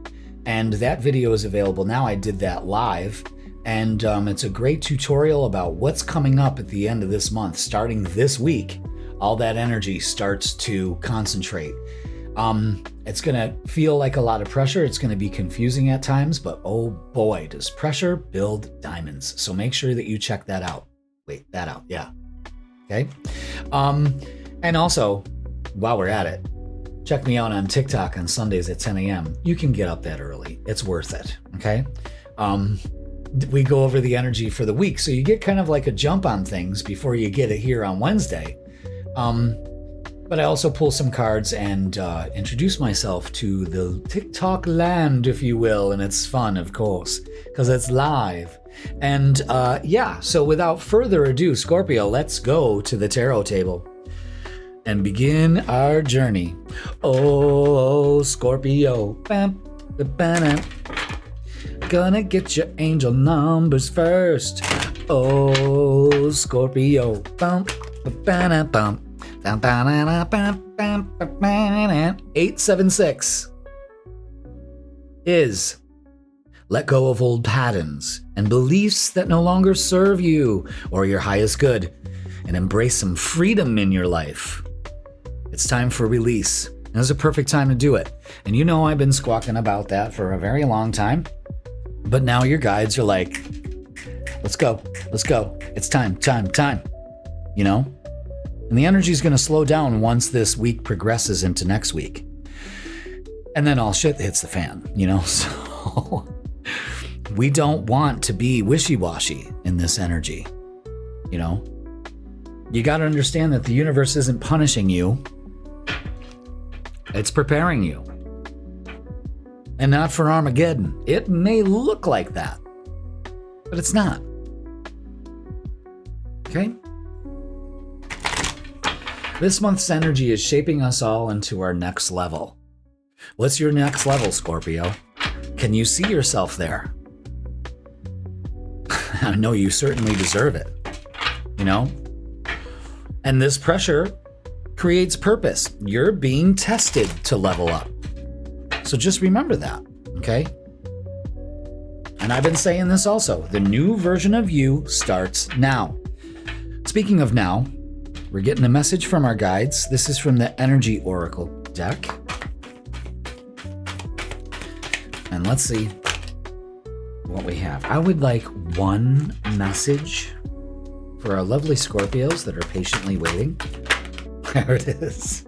and that video is available now. I did that live, and it's a great tutorial about what's coming up at the end of this month. Starting this week, all that energy starts to concentrate. It's going to feel like a lot of pressure. It's going to be confusing at times, but oh boy, does pressure build diamonds. So make sure that you check that out. Wait, that out. Yeah. Okay. And also, while we're at it, check me out on TikTok on Sundays at 10 a.m. You can get up that early. It's worth it. Okay. We go over the energy for the week. So you get kind of like a jump on things before you get it here on Wednesday. But I also pull some cards and introduce myself to the TikTok land, if you will. And it's fun, of course, because it's live. And yeah, so without further ado, Scorpio, let's go to the tarot table and begin our journey. Oh, Scorpio. Bam, ba-ba-da. Gonna get your angel numbers first. Oh, Scorpio. Bum, ba-ba-da, bum. 876 is let go of old patterns and beliefs that no longer serve you or your highest good and embrace some freedom in your life. It's time for release. And it's a perfect time to do it. And you know I've been squawking about that for a very long time. But now your guides are like, let's go. It's time. You know? And the energy is going to slow down once this week progresses into next week. And then all shit hits the fan, you know? So we don't want to be wishy-washy in this energy, you know? You got to understand that the universe isn't punishing you. It's preparing you. And not for Armageddon. It may look like that, but it's not. Okay? This month's energy is shaping us all into our next level. What's your next level, Scorpio? Can you see yourself there? I know you certainly deserve it, you know? And this pressure creates purpose. You're being tested to level up. So just remember that, okay? And I've been saying this also. The new version of you starts now. Speaking of now, we're getting a message from our guides. This is from the Energy Oracle deck. And let's see what we have. I would like one message for our lovely Scorpios that are patiently waiting. There it is.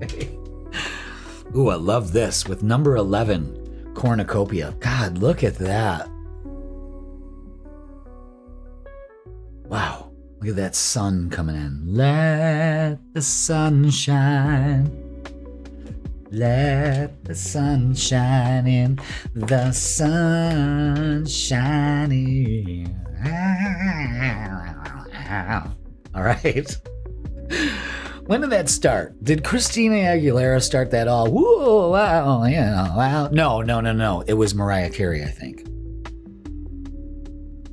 Okay. Ooh, I love this with number 11, Cornucopia. God, look at that. Wow. Look at that sun coming in. Let the sun shine. Let the sun shine in. The sun shining. All right. When did that start? Did Christina Aguilera start that all? Whoa, wow, yeah, wow. No. It was Mariah Carey, I think.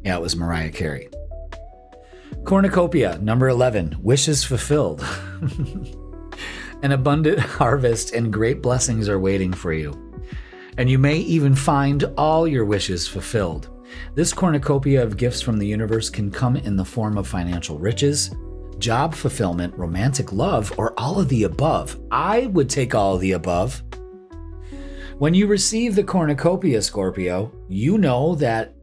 Yeah, it was Mariah Carey. Cornucopia, number 11, wishes fulfilled. An abundant harvest and great blessings are waiting for you. And you may even find all your wishes fulfilled. This cornucopia of gifts from the universe can come in the form of financial riches, job fulfillment, romantic love, or all of the above. I would take all of the above. When you receive the cornucopia, Scorpio, you know that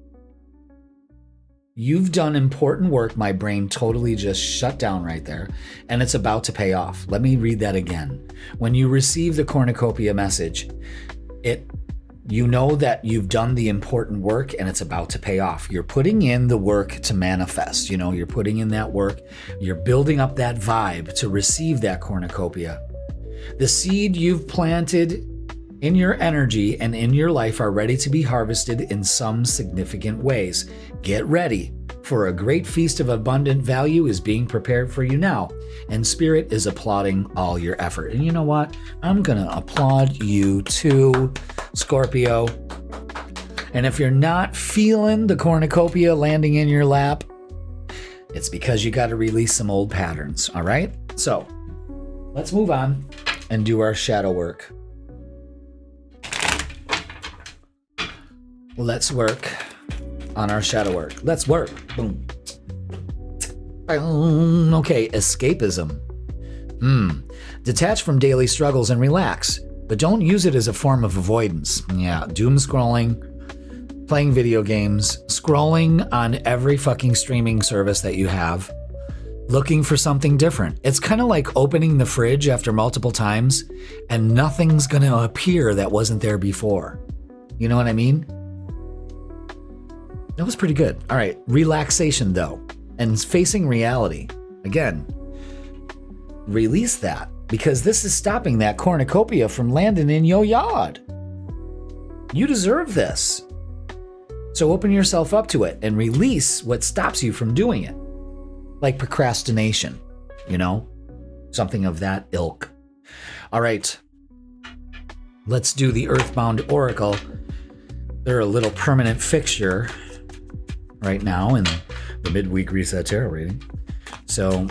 you've done important work. My brain totally just shut down right there, and it's about to pay off. Let me read that again. When you receive the cornucopia message, you know that you've done the important work and it's about to pay off. You're putting in the work to manifest. You know, you're putting in that work. You're building up that vibe to receive that cornucopia. The seed you've planted in your energy and in your life are ready to be harvested in some significant ways. Get ready, for a great feast of abundant value is being prepared for you now, and Spirit is applauding all your effort. And you know what? I'm going to applaud you too, Scorpio. And if you're not feeling the cornucopia landing in your lap, it's because you got to release some old patterns, all right? So let's move on and do our shadow work. Let's work on our shadow work. Let's work. Boom. Okay, escapism. Detach from daily struggles and relax, but don't use it as a form of avoidance. Yeah, doom scrolling, playing video games, scrolling on every fucking streaming service that you have, looking for something different. It's kind of like opening the fridge after multiple times and nothing's going to appear that wasn't there before. You know what I mean? That was pretty good. All right, relaxation though, and facing reality. Again, release that, because this is stopping that cornucopia from landing in your yard. You deserve this. So open yourself up to it and release what stops you from doing it. Like procrastination, something of that ilk. All right, let's do the Earthbound Oracle. They're a little permanent fixture right now in the midweek reset tarot reading. So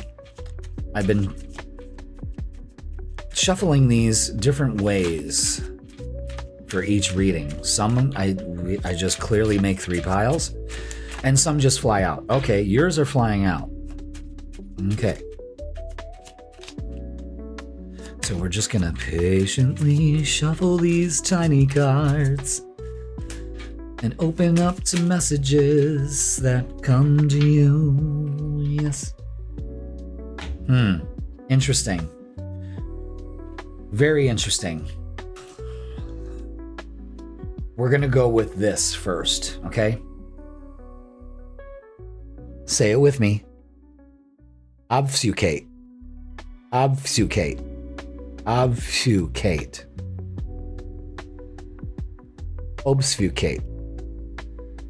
I've been shuffling these different ways for each reading. Some I just clearly make 3 piles, and some just fly out. Okay, yours are flying out. Okay. So we're just gonna patiently shuffle these tiny cards and open up to messages that come to you. Yes. Interesting. Very interesting. We're going to go with this first, okay? Say it with me. Obfuscate. Obfuscate. Obfuscate. Obfuscate.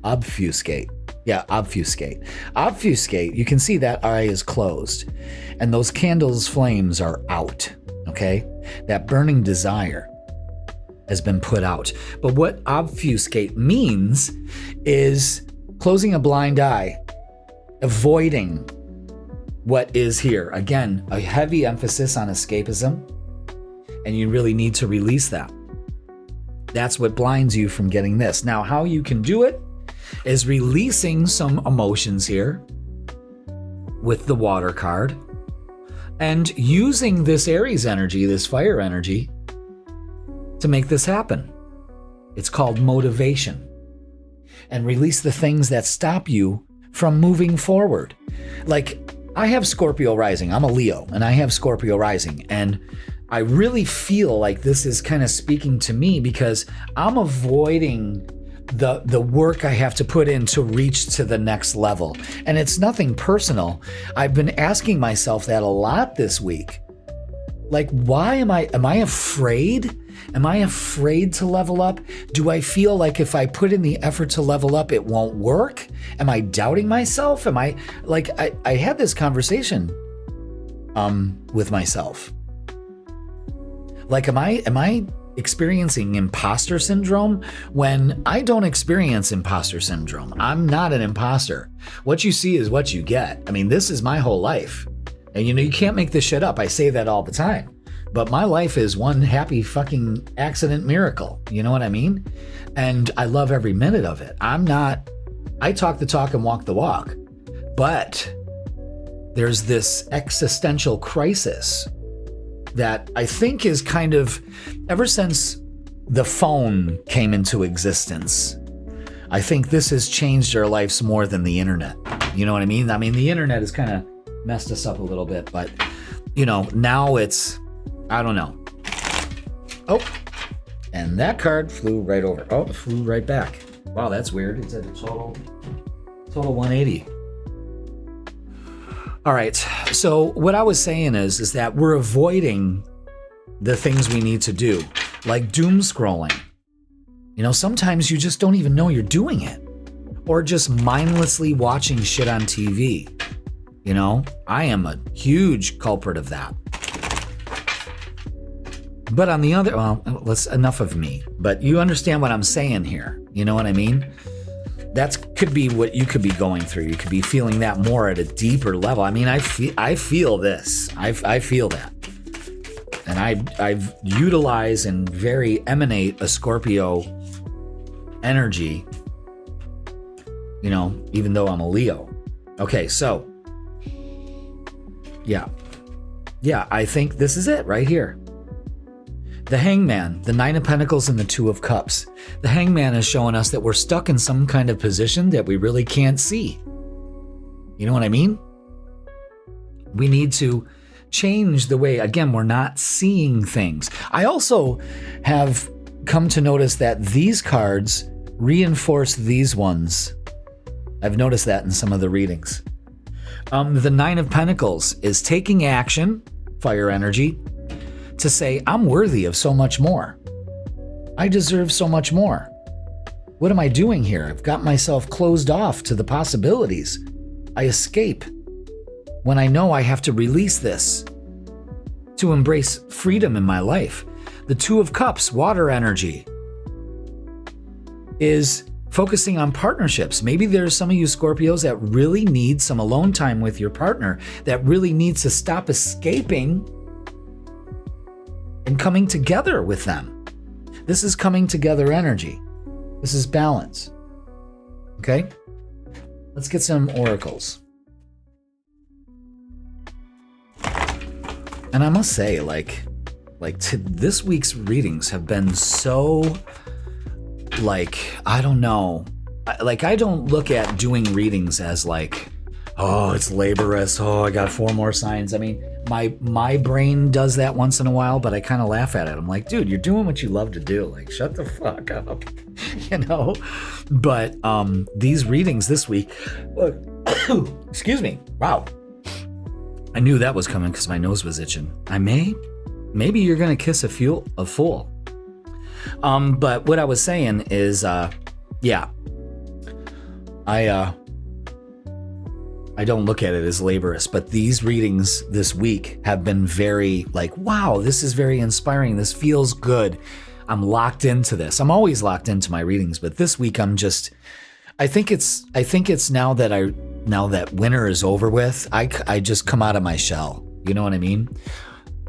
Obfuscate. Yeah, obfuscate. Obfuscate, you can see that eye is closed and those candles' flames are out, okay? That burning desire has been put out. But what obfuscate means is closing a blind eye, avoiding what is here. Again, a heavy emphasis on escapism, and you really need to release that. That's what blinds you from getting this. Now, how you can do it is releasing some emotions here with the water card and using this Aries energy, this fire energy, to make this happen. It's called motivation. And release the things that stop you from moving forward. Like, I have Scorpio rising. I'm a Leo, and I have Scorpio rising. And I really feel like this is kind of speaking to me because I'm avoiding the work I have to put in to reach to the next level. And it's nothing personal. I've been asking myself that a lot this week. Like, why am I afraid? Am I afraid to level up? Do I feel like if I put in the effort to level up, it won't work? Am I doubting myself? Am I like, I had this conversation with myself. Like, am I experiencing imposter syndrome when I don't experience imposter syndrome? I'm not an imposter. What you see is what you get. I mean, this is my whole life. And you can't make this shit up. I say that all the time. But my life is one happy fucking accident miracle. You know what I mean? And I love every minute of it. I talk the talk and walk the walk. But there's this existential crisis that I think is kind of, ever since the phone came into existence, I think this has changed our lives more than the internet. You know what I mean? I mean, the internet has kind of messed us up a little bit, but now it's, I don't know. Oh, and that card flew right over. Oh, it flew right back. Wow, that's weird. It's at a total 180. All right. So what I was saying is that we're avoiding the things we need to do, like doom scrolling. Sometimes you just don't even know you're doing it, or just mindlessly watching shit on TV. I am a huge culprit of that. But on the other, let's enough of me. But you understand what I'm saying here. You know what I mean? That could be what you could be going through. You could be feeling that more at a deeper level. I mean, I feel this. I feel that. And I've utilized and very emanate a Scorpio energy, even though I'm a Leo. Okay, so yeah, I think this is it right here. The Hangman, the Nine of Pentacles, and the Two of Cups. The Hangman is showing us that we're stuck in some kind of position that we really can't see. You know what I mean? We need to change the way, again, we're not seeing things. I also have come to notice that these cards reinforce these ones. I've noticed that in some of the readings. The Nine of Pentacles is taking action, fire energy, to say, I'm worthy of so much more. I deserve so much more. What am I doing here? I've got myself closed off to the possibilities. I escape when I know I have to release this to embrace freedom in my life. The Two of Cups, water energy, is focusing on partnerships. Maybe there's some of you Scorpios that really need some alone time with your partner, that really needs to stop escaping and coming together with them. This is coming together energy. This is balance. Okay? Let's get some oracles. And I must say, this week's readings have been so, I don't know. I don't look at doing readings as it's laborious. Oh, I got 4 more signs. I mean, my brain does that once in a while, but I kind of laugh at it. I'm like, dude, you're doing what you love to do. Shut the fuck up, But these readings this week, look, excuse me. Wow. I knew that was coming because my nose was itching. Maybe you're going to kiss a fool. But what I was saying is, I don't look at it as laborious, but these readings this week have been very wow, this is very inspiring. This feels good. I'm locked into this. I'm always locked into my readings, but this week I think it's now that winter is over with, I just come out of my shell. You know what I mean?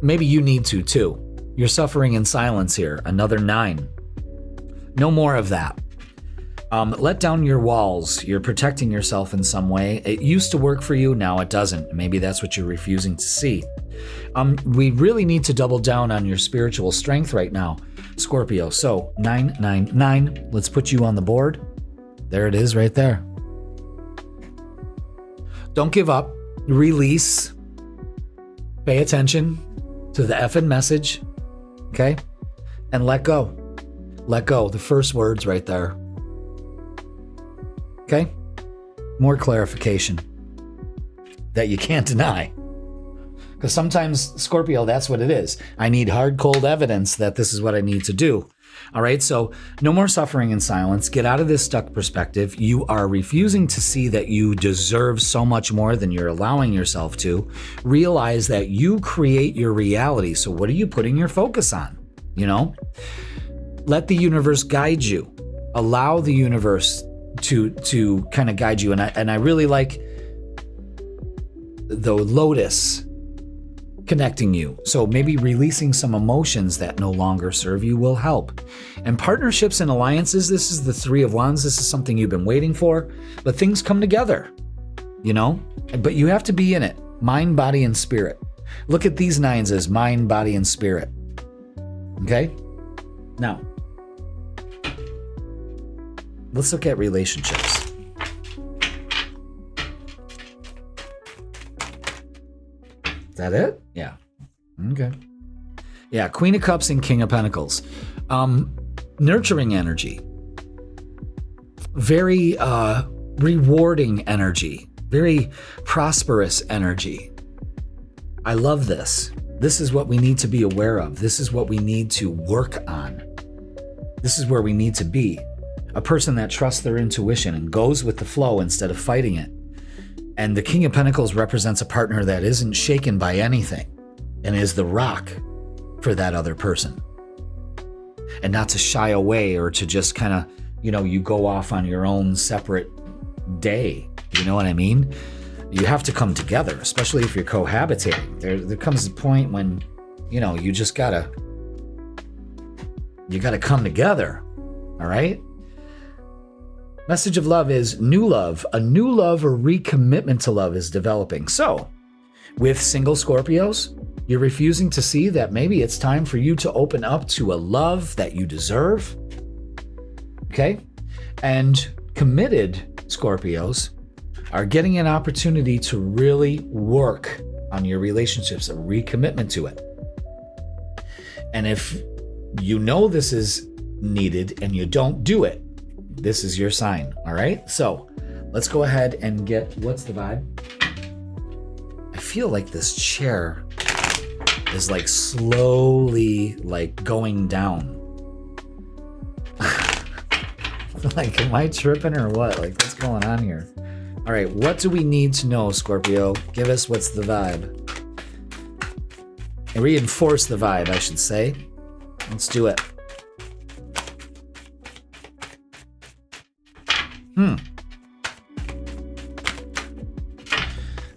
Maybe you need to too. You're suffering in silence here. Another 9. No more of that. Let down your walls. You're protecting yourself in some way. It used to work for you, now it doesn't. Maybe that's what you're refusing to see. We really need to double down on your spiritual strength right now, Scorpio. So 999, let's put you on the board. There it is right there. Don't give up. Release. Pay attention to the effing message. Okay? And let go. Let go. The first words right there. Okay? More clarification that you can't deny. Because sometimes, Scorpio, that's what it is. I need hard, cold evidence that this is what I need to do. All right? So no more suffering in silence. Get out of this stuck perspective. You are refusing to see that you deserve so much more than you're allowing yourself to. Realize that you create your reality. So what are you putting your focus on? Let the universe guide you. Allow the universe to kind of guide you. And I really like the lotus connecting you. So maybe releasing some emotions that no longer serve you will help. And partnerships and alliances, this is the 3 of Wands. This is something you've been waiting for, but things come together, but you have to be in it. Mind, body, and spirit. Look at these 9s as mind, body, and spirit. Okay? Now, let's look at relationships. Is that it? Yeah. Okay. Yeah, Queen of Cups and King of Pentacles. Nurturing energy. Very rewarding energy. Very prosperous energy. I love this. This is what we need to be aware of. This is what we need to work on. This is where we need to be. A person that trusts their intuition and goes with the flow instead of fighting it. And the King of Pentacles represents a partner that isn't shaken by anything and is the rock for that other person. And not to shy away or to just kind of, you go off on your own separate day. You know what I mean? You have to come together, especially if you're cohabitating. There comes a point when, you just gotta come together. All right? Message of love is new love. A new love or recommitment to love is developing. So, with single Scorpios, you're refusing to see that maybe it's time for you to open up to a love that you deserve. Okay? And committed Scorpios are getting an opportunity to really work on your relationships, a recommitment to it. And if you know this is needed and you don't do it, this is your sign, all right? So let's go ahead and get, what's the vibe? I feel like this chair is like slowly like going down. Like, am I tripping or what? Like, what's going on here? All right, what do we need to know, Scorpio? Give us what's the vibe. And reinforce the vibe, I should say. Let's do it.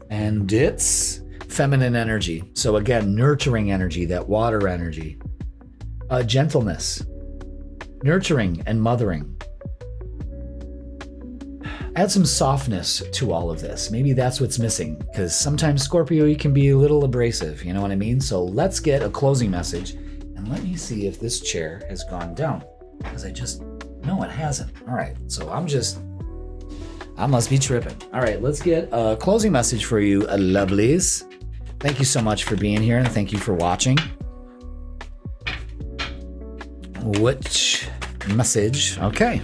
And it's feminine energy. So again, nurturing energy, that water energy. Gentleness. Nurturing and mothering. Add some softness to all of this. Maybe that's what's missing, because sometimes, Scorpio, you can be a little abrasive, you know what I mean? So let's get a closing message, and let me see if this chair has gone down, because no, it hasn't. All right, so I must be tripping. All right, let's get a closing message for you, lovelies. Thank you so much for being here, and thank you for watching. Which message? Okay,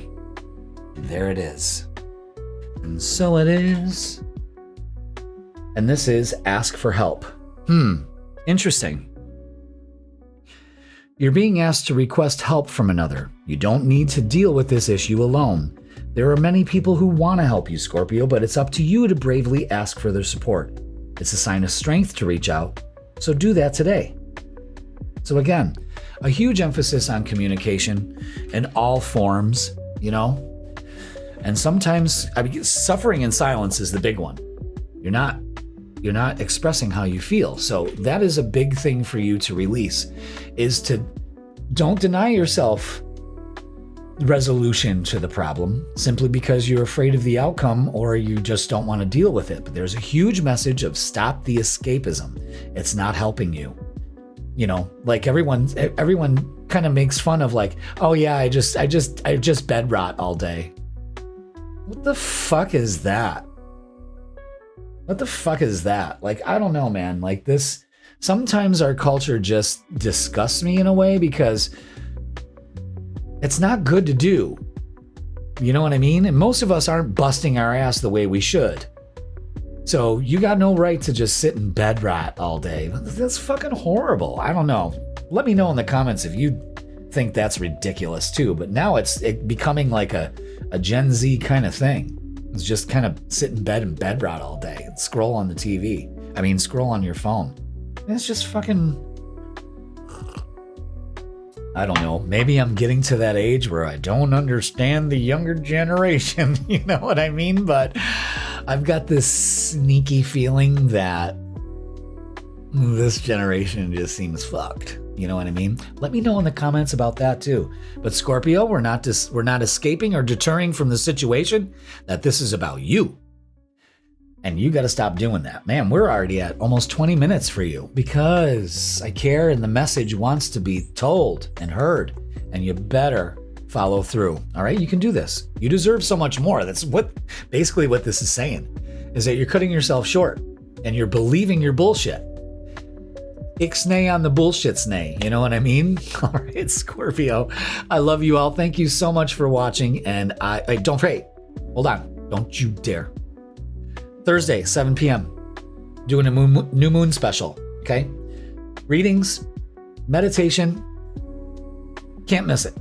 there it is. And so it is. And this is ask for help. Interesting. You're being asked to request help from another. You don't need to deal with this issue alone. There are many people who want to help you, Scorpio, but it's up to you to bravely ask for their support. It's a sign of strength to reach out, so do that today. So again, a huge emphasis on communication in all forms, you know? And sometimes suffering in silence is the big one. You're not expressing how you feel. So that is a big thing for you to release, is to don't deny yourself resolution to the problem simply because you're afraid of the outcome or you just don't want to deal with it. But there's a huge message of stop the escapism. It's not helping you. You know, like everyone kind of makes fun of like, oh yeah, I just bed rot all day. What the fuck is that? What the fuck is that? Like, I don't know, man. Like this, sometimes our culture just disgusts me in a way because it's not good to do. You know what I mean? And most of us aren't busting our ass the way we should. So you got no right to just sit in bed rot all day. That's fucking horrible. I don't know. Let me know in the comments if you think that's ridiculous too. But now it's becoming like a Gen Z kind of thing. It's just kind of sit in bed and bed rot all day and scroll on the TV. I mean, scroll on your phone. It's just fucking, I don't know. Maybe I'm getting to that age where I don't understand the younger generation. You know what I mean? But I've got this sneaky feeling that this generation just seems fucked. You know what I mean? Let me know in the comments about that too. But Scorpio, we're not escaping or deterring from the situation. That this is about you. And you got to stop doing that. Man, we're already at almost 20 minutes for you because I care and the message wants to be told and heard. And you better follow through. All right? You can do this. You deserve so much more. That's basically what this is saying, is that you're cutting yourself short and you're believing your bullshit. Ixnay on the bullshit snay. You know what I mean? All right, Scorpio. I love you all. Thank you so much for watching. And I don't forget. Hold on. Don't you dare. Thursday, 7 p.m. Doing a new moon special. Okay? Readings, meditation. Can't miss it.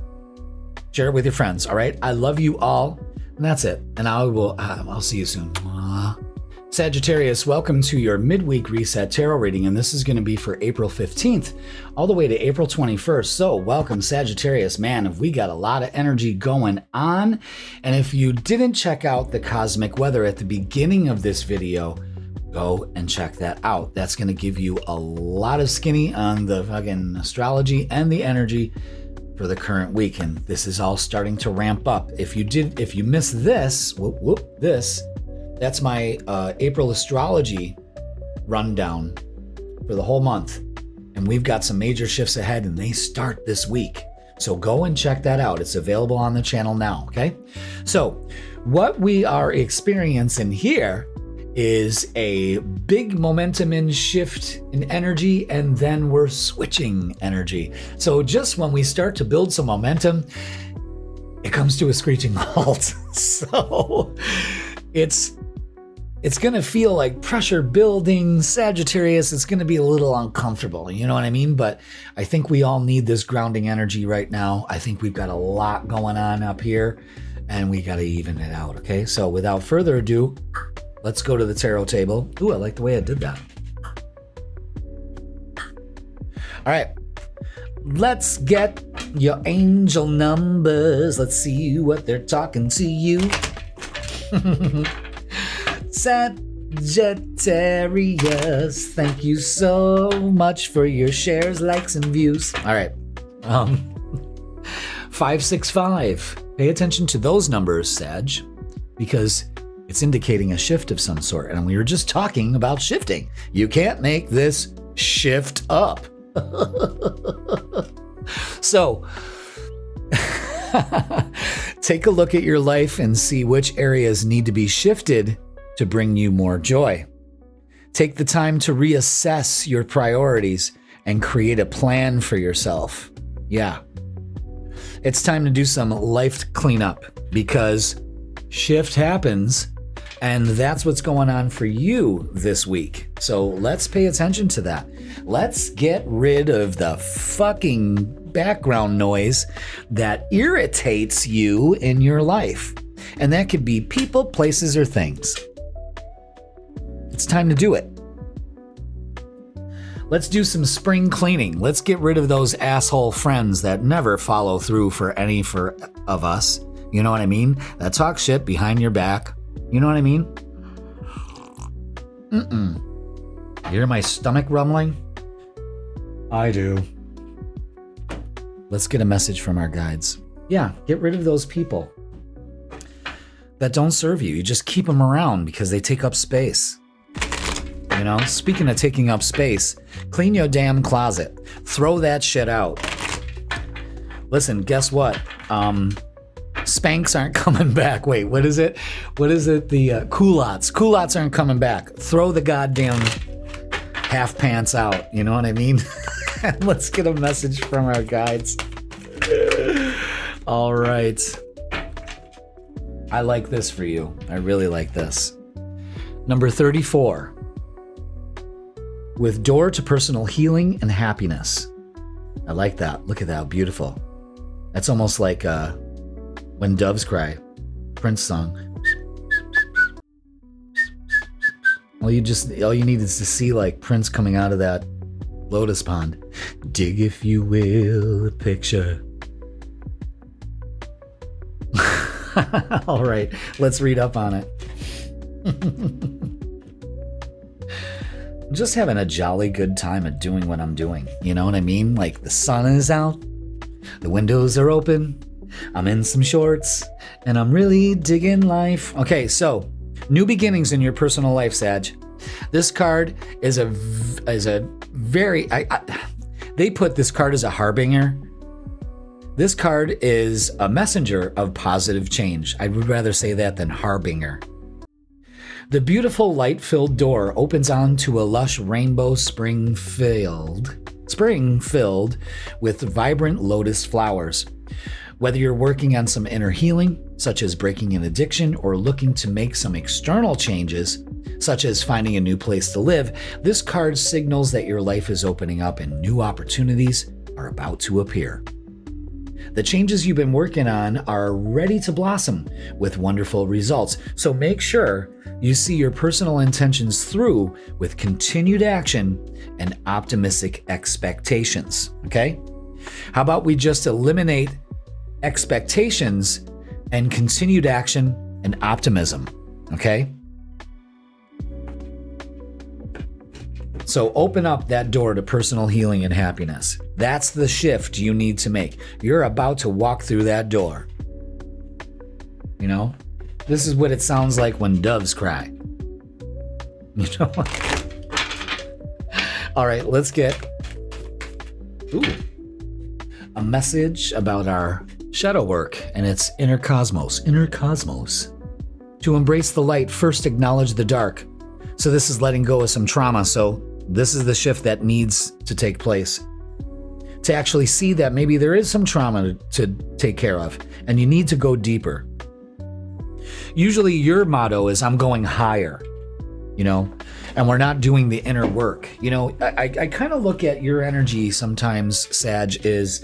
Share it with your friends. All right? I love you all. And that's it. And I'll see you soon. Sagittarius, welcome to your midweek reset tarot reading, and this is going to be for April 15th all the way to April 21st. So welcome, Sagittarius. Man, we got a lot of energy going on. And if you didn't check out the cosmic weather at the beginning of this video, go and check that out. That's going to give you a lot of skinny on the fucking astrology and the energy for the current week. And this is all starting to ramp up. If you missed this, that's my April astrology rundown for the whole month. And we've got some major shifts ahead and they start this week. So go and check that out. It's available on the channel now, okay? So what we are experiencing here is a big momentum in shift in energy, and then we're switching energy. So just when we start to build some momentum, it comes to a screeching halt. So it's it's going to feel like pressure building. Sagittarius, it's going to be a little uncomfortable. You know what I mean? But I think we all need this grounding energy right now. I think we've got a lot going on up here and we got to even it out. Okay. So without further ado, let's go to the tarot table. Ooh, I like the way I did that. All right. Let's get your angel numbers. Let's see what they're talking to you. Sagittarius, thank you so much for your shares, likes, and views. All right. 565. Pay attention to those numbers, Sag, because it's indicating a shift of some sort. And we were just talking about shifting. You can't make this shift up. So, take a look at your life and see which areas need to be shifted to bring you more joy. Take the time to reassess your priorities and create a plan for yourself. Yeah. It's time to do some life cleanup because shift happens and that's what's going on for you this week. So let's pay attention to that. Let's get rid of the fucking background noise that irritates you in your life. And that could be people, places, or things. It's time to do it. Let's do some spring cleaning. Let's get rid of those asshole friends that never follow through for any of us. You know what I mean? That talk shit behind your back. You know what I mean? You hear my stomach rumbling? I do. Let's get a message from our guides. Yeah, get rid of those people that don't serve you. You just keep them around because they take up space. You know, speaking of taking up space, clean your damn closet. Throw that shit out. Listen, guess what? Spanks aren't coming back. Wait, what is it? The culottes. Culottes aren't coming back. Throw the goddamn half pants out. You know what I mean? Let's get a message from our guides. All right. I like this for you. I really like this. Number 34. With door to personal healing and happiness. I like that. Look at that. Beautiful. That's almost like When Doves Cry, Prince song. All you need is to see like Prince coming out of that lotus pond. Dig, if you will, a picture. All right, let's read up on it. I'm just having a jolly good time at doing what I'm doing. You know what I mean? Like the sun is out, the windows are open, I'm in some shorts, and I'm really digging life. Okay, so new beginnings in your personal life, Sag. This card is a very, they put this card as a harbinger. This card is a messenger of positive change. I would rather say that than harbinger. The beautiful light-filled door opens onto a lush rainbow spring filled with vibrant lotus flowers. Whether you're working on some inner healing, such as breaking an addiction, or looking to make some external changes, such as finding a new place to live, this card signals that your life is opening up and new opportunities are about to appear. The changes you've been working on are ready to blossom with wonderful results, so make sure you see your personal intentions through with continued action and optimistic expectations, okay? How about we just eliminate expectations and continued action and optimism, okay? So open up that door to personal healing and happiness. That's the shift you need to make. You're about to walk through that door. You know, this is what it sounds like when doves cry. You know? All right, let's get a message about our shadow work, and it's inner cosmos. Inner cosmos. To embrace the light, first acknowledge the dark. So this is letting go of some trauma. So this is the shift that needs to take place. To actually see that maybe there is some trauma to take care of, and you need to go deeper. Usually your motto is, I'm going higher. you know, and we're not doing the inner work. You know, I kind of look at your energy sometimes, Sag, is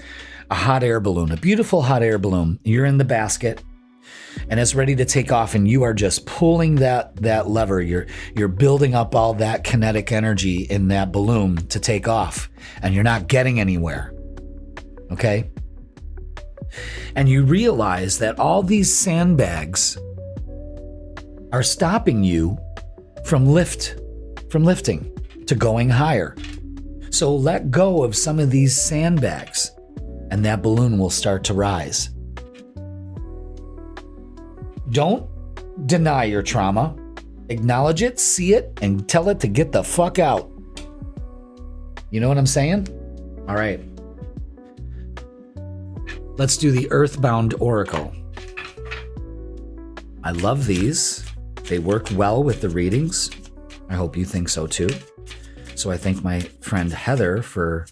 a hot air balloon, a beautiful hot air balloon. You're in the basket and it's ready to take off, and you are just pulling that lever. You're building up all that kinetic energy in that balloon to take off, and you're not getting anywhere. Okay? And you realize that all these sandbags are stopping you from lifting to going higher. So let go of some of these sandbags, and that balloon will start to rise. Don't deny your trauma. Acknowledge it, see it, and tell it to get the fuck out. You know what I'm saying? All right. Let's do the Earthbound Oracle. I love these. They work well with the readings. I hope you think so too. So I thank my friend Heather for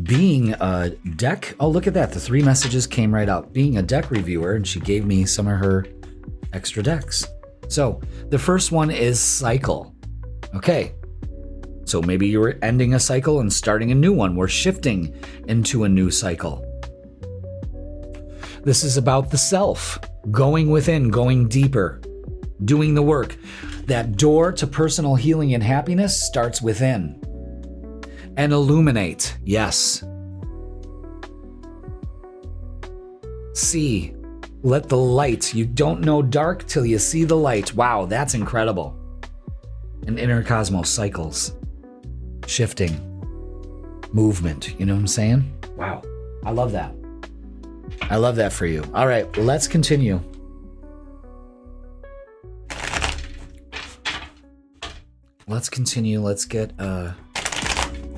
being a deck. Oh, look at that. The 3 messages came right out. Being a deck reviewer, and she gave me some of her extra decks. So the first one is cycle. Okay. So maybe you were ending a cycle and starting a new one. We're shifting into a new cycle. This is about the self, going within, going deeper, doing the work. That door to personal healing and happiness starts within. And illuminate, yes. See, let the light. You don't know dark till you see the light. Wow, that's incredible. And inner cosmos cycles, shifting, movement. You know what I'm saying? Wow, I love that. I love that for you. All right, let's continue. Let's continue. Let's get a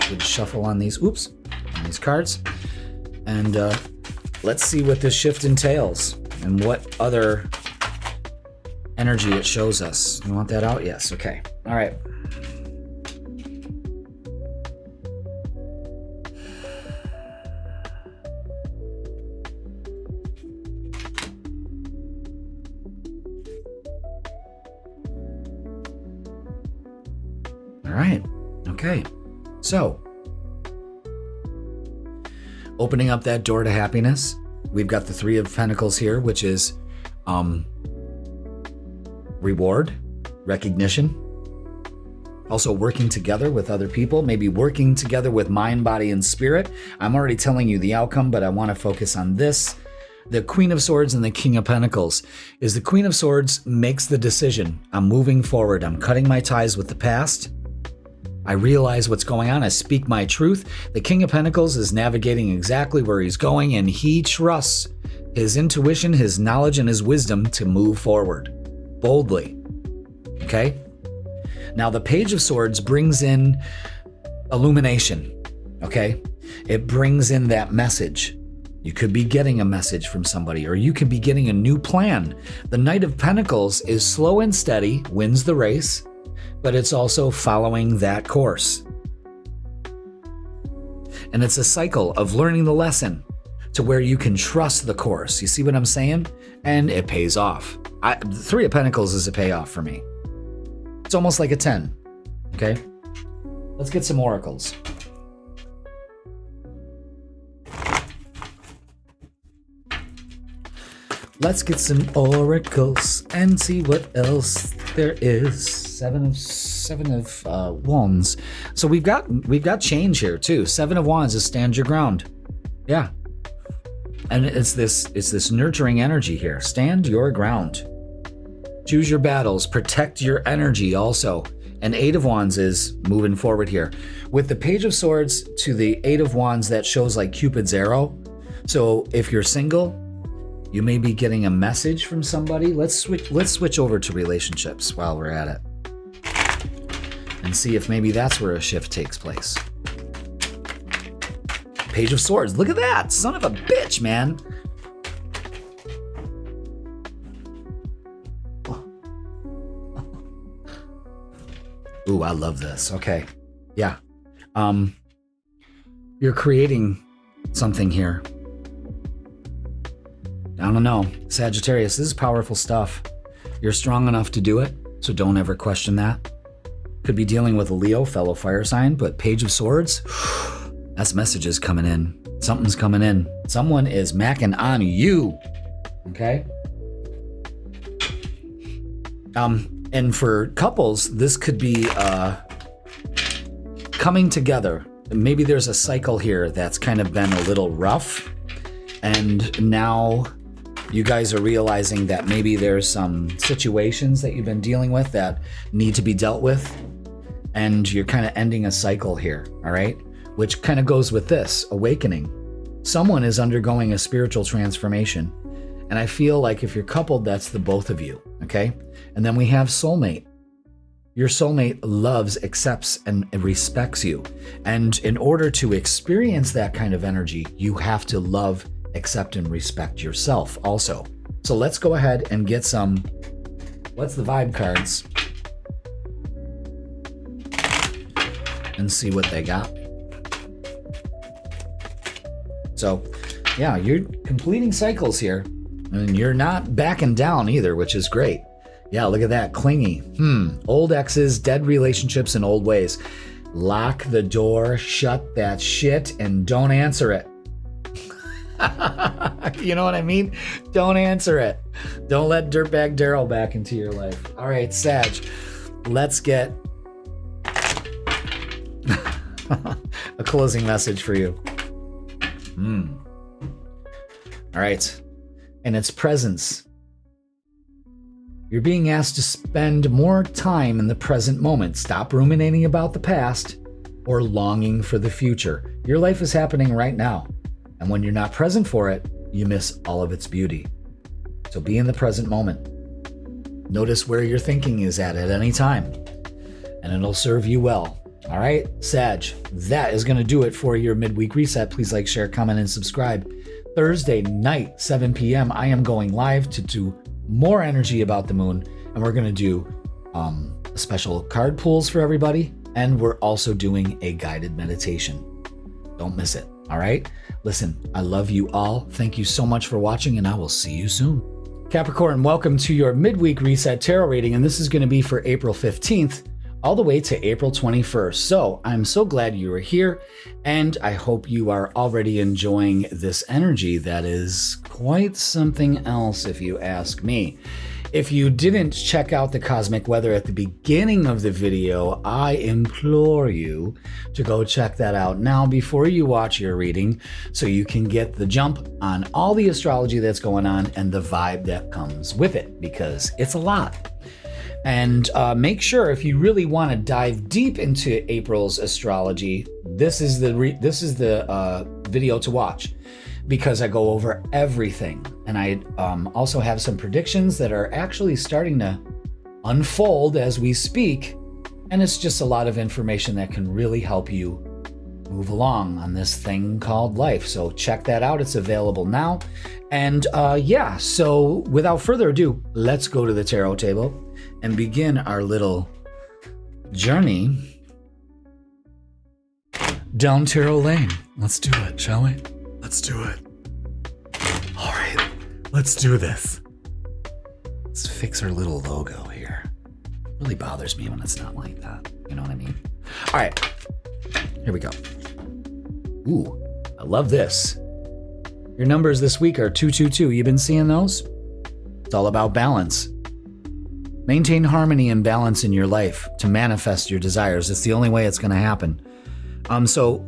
good shuffle on these. Oops, on these cards. And let's see what this shift entails and what other energy it shows us. You want that out? Yes. Okay. All right. All right. Okay. So, opening up that door to happiness, we've got the 3 of Pentacles here, which is reward, recognition, also working together with other people, maybe working together with mind, body, and spirit. I'm already telling you the outcome, but I want to focus on this. The Queen of Swords and the King of Pentacles is the Queen of Swords makes the decision. I'm moving forward. I'm cutting my ties with the past. I realize what's going on. I speak my truth. The King of Pentacles is navigating exactly where he's going, and he trusts his intuition, his knowledge, and his wisdom to move forward boldly. Okay? Now, the Page of Swords brings in illumination. Okay? It brings in that message. You could be getting a message from somebody, or you could be getting a new plan. The Knight of Pentacles is slow and steady, wins the race, but it's also following that course. And it's a cycle of learning the lesson to where you can trust the course. You see what I'm saying? And it pays off. The 3 of Pentacles is a payoff for me. It's almost like a 10. Okay? Let's get some oracles. Let's get some oracles and see what else there is. Seven of wands. So we've got change here too. 7 of wands is stand your ground. Yeah. And it's this nurturing energy here. Stand your ground. Choose your battles. Protect your energy also. And 8 of wands is moving forward here. With the Page of Swords to the 8 of wands, that shows like Cupid's arrow. So if you're single, you may be getting a message from somebody. Let's switch over to relationships while we're at it. And see if maybe that's where a shift takes place. Page of Swords. Look at that. Son of a bitch, man. Ooh, I love this. Okay. Yeah. You're creating something here. I don't know. Sagittarius, this is powerful stuff. You're strong enough to do it, so don't ever question that. Could be dealing with a Leo, fellow fire sign, but Page of Swords, that's messages coming in. Something's coming in. Someone is macking on you. Okay? And for couples, this could be coming together. Maybe there's a cycle here that's kind of been a little rough, and now you guys are realizing that maybe there's some situations that you've been dealing with that need to be dealt with, and you're kind of ending a cycle here, all right? Which kind of goes with this, awakening. Someone is undergoing a spiritual transformation, and I feel like if you're coupled, that's the both of you, okay? And then we have soulmate. Your soulmate loves, accepts, and respects you. And in order to experience that kind of energy, you have to love, accept, and respect yourself also. So let's go ahead and get some, what's the vibe cards? And see what they got. So, yeah, you're completing cycles here. And you're not backing down either, which is great. Yeah, look at that. Clingy. Old exes, dead relationships, and old ways. Lock the door, shut that shit, and don't answer it. You know what I mean? Don't answer it. Don't let Dirtbag Daryl back into your life. All right, Sag, let's get a closing message for you. All right. And its presence. You're being asked to spend more time in the present moment. Stop ruminating about the past or longing for the future. Your life is happening right now. And when you're not present for it, you miss all of its beauty. So be in the present moment. Notice where your thinking is at any time, and it'll serve you well. All right, Sag, that is going to do it for your midweek reset. Please like, share, comment, and subscribe. Thursday night, 7 p.m., I am going live to do more energy about the moon, and we're going to do special card pools for everybody, and we're also doing a guided meditation. Don't miss it, all right? Listen, I love you all. Thank you so much for watching, and I will see you soon. Capricorn, welcome to your midweek reset tarot reading, and this is going to be for April 15th all the way to April 21st. So I'm so glad you are here, and I hope you are already enjoying this energy that is quite something else, if you ask me. If you didn't check out the cosmic weather at the beginning of the video, I implore you to go check that out now before you watch your reading, so you can get the jump on all the astrology that's going on and the vibe that comes with it, because it's a lot. And make sure, if you really want to dive deep into April's astrology, this is the video to watch, because I go over everything. And I also have some predictions that are actually starting to unfold as we speak. And it's just a lot of information that can really help you move along on this thing called life. So check that out. It's available now. And so without further ado, let's go to the tarot table and begin our little journey down tarot lane. Let's do it, shall we? Let's do it. All right, let's do this. Let's fix our little logo here. It really bothers me when it's not like that. You know what I mean? All right, here we go. Ooh, I love this. Your numbers this week are 222. You've been seeing those? It's all about balance. Maintain harmony and balance in your life to manifest your desires. It's the only way it's going to happen. So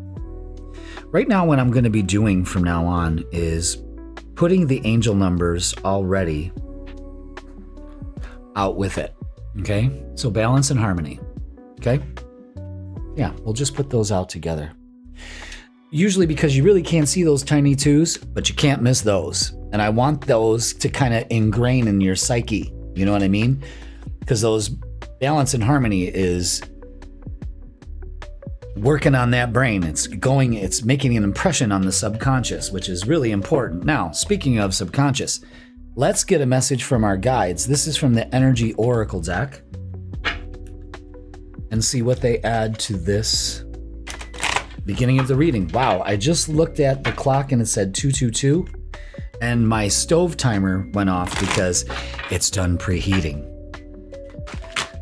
right now, what I'm going to be doing from now on is putting the angel numbers already out with it. Okay? So balance and harmony. Okay? Yeah, we'll just put those out together. Usually because you really can't see those tiny twos, but you can't miss those. And I want those to kind of ingrain in your psyche. You know what I mean? Because those balance and harmony is working on that brain. It's making an impression on the subconscious, which is really important. Now, speaking of subconscious, let's get a message from our guides. This is from the Energy Oracle deck, and see what they add to this beginning of the reading. Wow, I just looked at the clock and it said 222, and my stove timer went off because it's done preheating.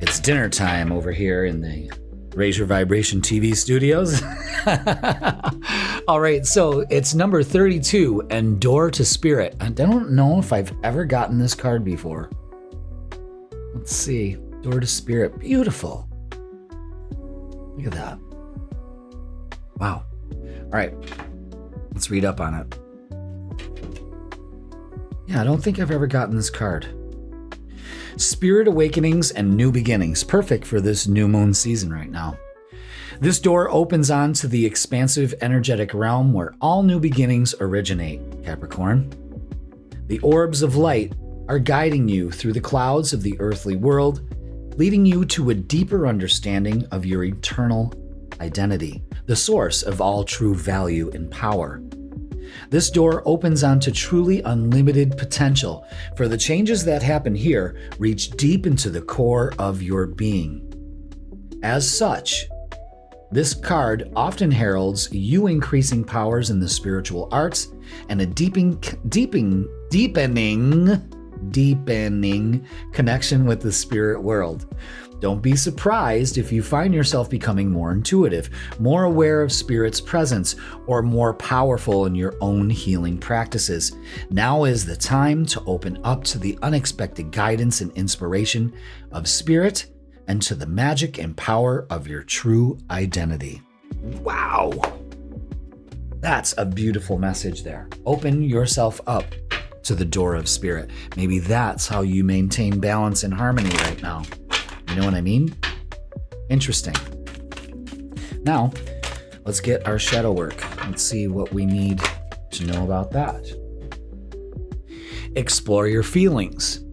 It's dinner time over here in the Raise Your Vibration TV studios. All right, so it's number 32 and Door to Spirit. I don't know if I've ever gotten this card before. Let's see. Door to Spirit. Beautiful. Look at that. Wow. All right, let's read up on it. Yeah, I don't think I've ever gotten this card. Spirit awakenings and new beginnings. Perfect for this new moon season right now. This door opens onto the expansive energetic realm where all new beginnings originate, Capricorn. The orbs of light are guiding you through the clouds of the earthly world, leading you to a deeper understanding of your eternal identity, the source of all true value and power. This door opens onto truly unlimited potential, for the changes that happen here reach deep into the core of your being. As such, this card often heralds you increasing powers in the spiritual arts and a deepening connection with the spirit world. Don't be surprised if you find yourself becoming more intuitive, more aware of Spirit's presence, or more powerful in your own healing practices. Now is the time to open up to the unexpected guidance and inspiration of Spirit and to the magic and power of your true identity. Wow! That's a beautiful message there. Open yourself up to the door of Spirit. Maybe that's how you maintain balance and harmony right now. You know what I mean? Interesting. Now, let's get our shadow work. Let's see what we need to know about that. Explore your feelings.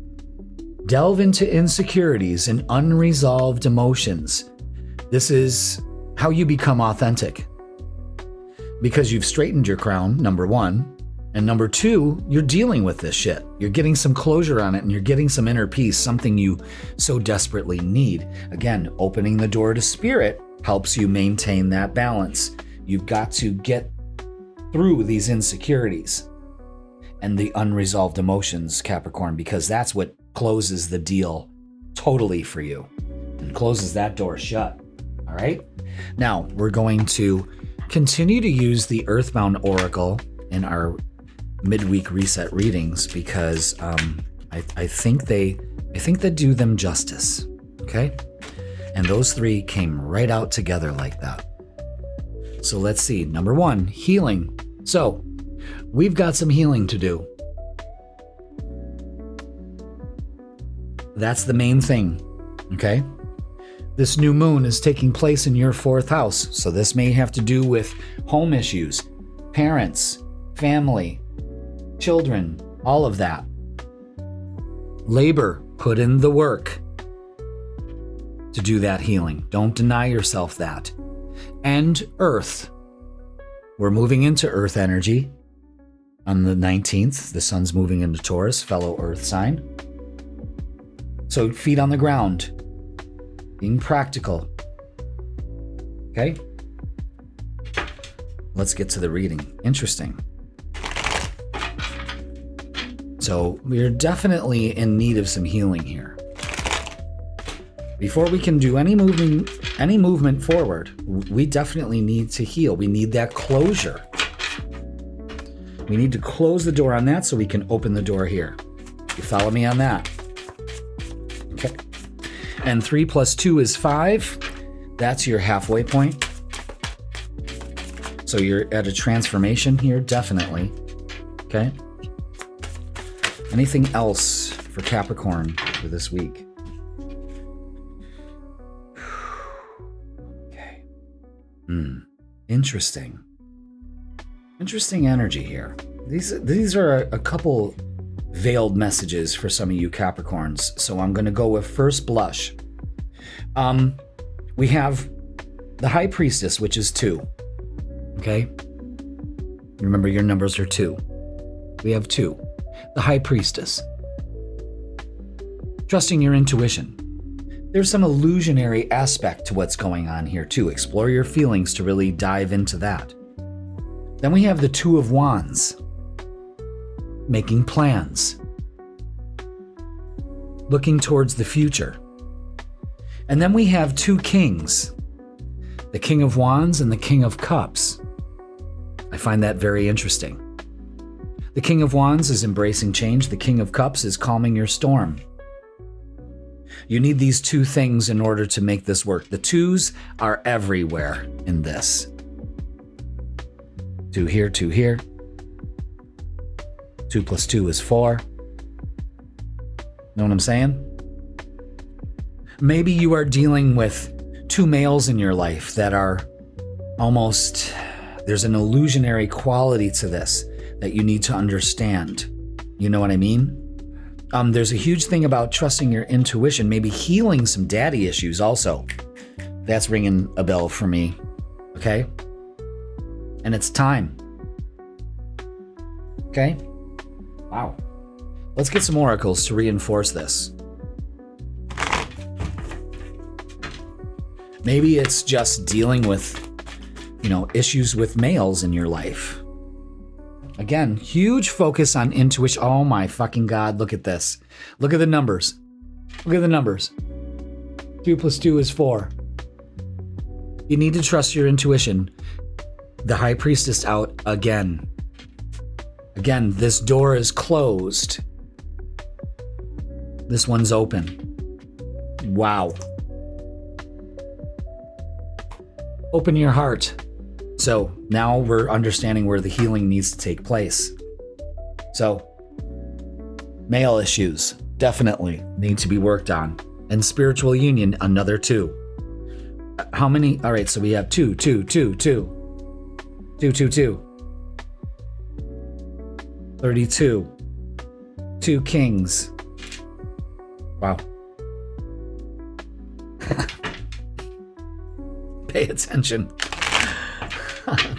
Delve into insecurities and unresolved emotions. This is how you become authentic. Because you've straightened your crown, number one. And number two, you're dealing with this shit. You're getting some closure on it and you're getting some inner peace, something you so desperately need. Again, opening the door to Spirit helps you maintain that balance. You've got to get through these insecurities and the unresolved emotions, Capricorn, because that's what closes the deal totally for you and closes that door shut. All right? Now, we're going to continue to use the Earthbound Oracle in our midweek reset readings because I think they do them justice. Okay, and those three came right out together like that. So let's see. Number one, healing. So we've got some healing to do. That's the main thing. Okay, this new moon is taking place in your fourth house, so this may have to do with home issues, parents, family, children, all of that. Labor, put in the work to do that healing. Don't deny yourself that. And Earth. We're moving into Earth energy on the 19th. The sun's moving into Taurus, fellow Earth sign. So feet on the ground, being practical. Okay? Let's get to the reading. Interesting. So we're definitely in need of some healing here. Before we can do any movement forward, we definitely need to heal. We need that closure. We need to close the door on that so we can open the door here. You follow me on that? Okay. And 3 + 2 is 5. That's your halfway point. So you're at a transformation here, definitely. Okay. Anything else for Capricorn for this week? Okay. Interesting. Interesting energy here. These are a couple veiled messages for some of you Capricorns. So I'm going to go with first blush. We have the High Priestess, which is 2. Okay? Remember, your numbers are 2. We have 2. The High Priestess. Trusting your intuition. There's some illusionary aspect to what's going on here too. Explore your feelings to really dive into that. Then we have the 2 of Wands. Making plans. Looking towards the future. And then we have two kings, the King of Wands and the King of Cups. I find that very interesting. The King of Wands is embracing change. The King of Cups is calming your storm. You need these two things in order to make this work. The twos are everywhere in this. Two here, two here. 2 + 2 is 4. Know what I'm saying? Maybe you are dealing with two males in your life that are almost, there's an illusionary quality to this that you need to understand. You know what I mean? There's a huge thing about trusting your intuition, maybe healing some daddy issues also. That's ringing a bell for me, okay? And it's time. Okay? Wow. Let's get some oracles to reinforce this. Maybe it's just dealing with, issues with males in your life. Again, huge focus on intuition. Oh my fucking God, look at this. Look at the numbers. Look at the numbers. 2 + 2 is 4. You need to trust your intuition. The High Priestess out again. Again, this door is closed. This one's open. Wow. Open your heart. So now we're understanding where the healing needs to take place. So male issues definitely need to be worked on. And spiritual union, another 2. How many? All right, so we have 2, 2, 2, 2. 2, 2, 2. 32. 2 kings. Wow. Pay attention.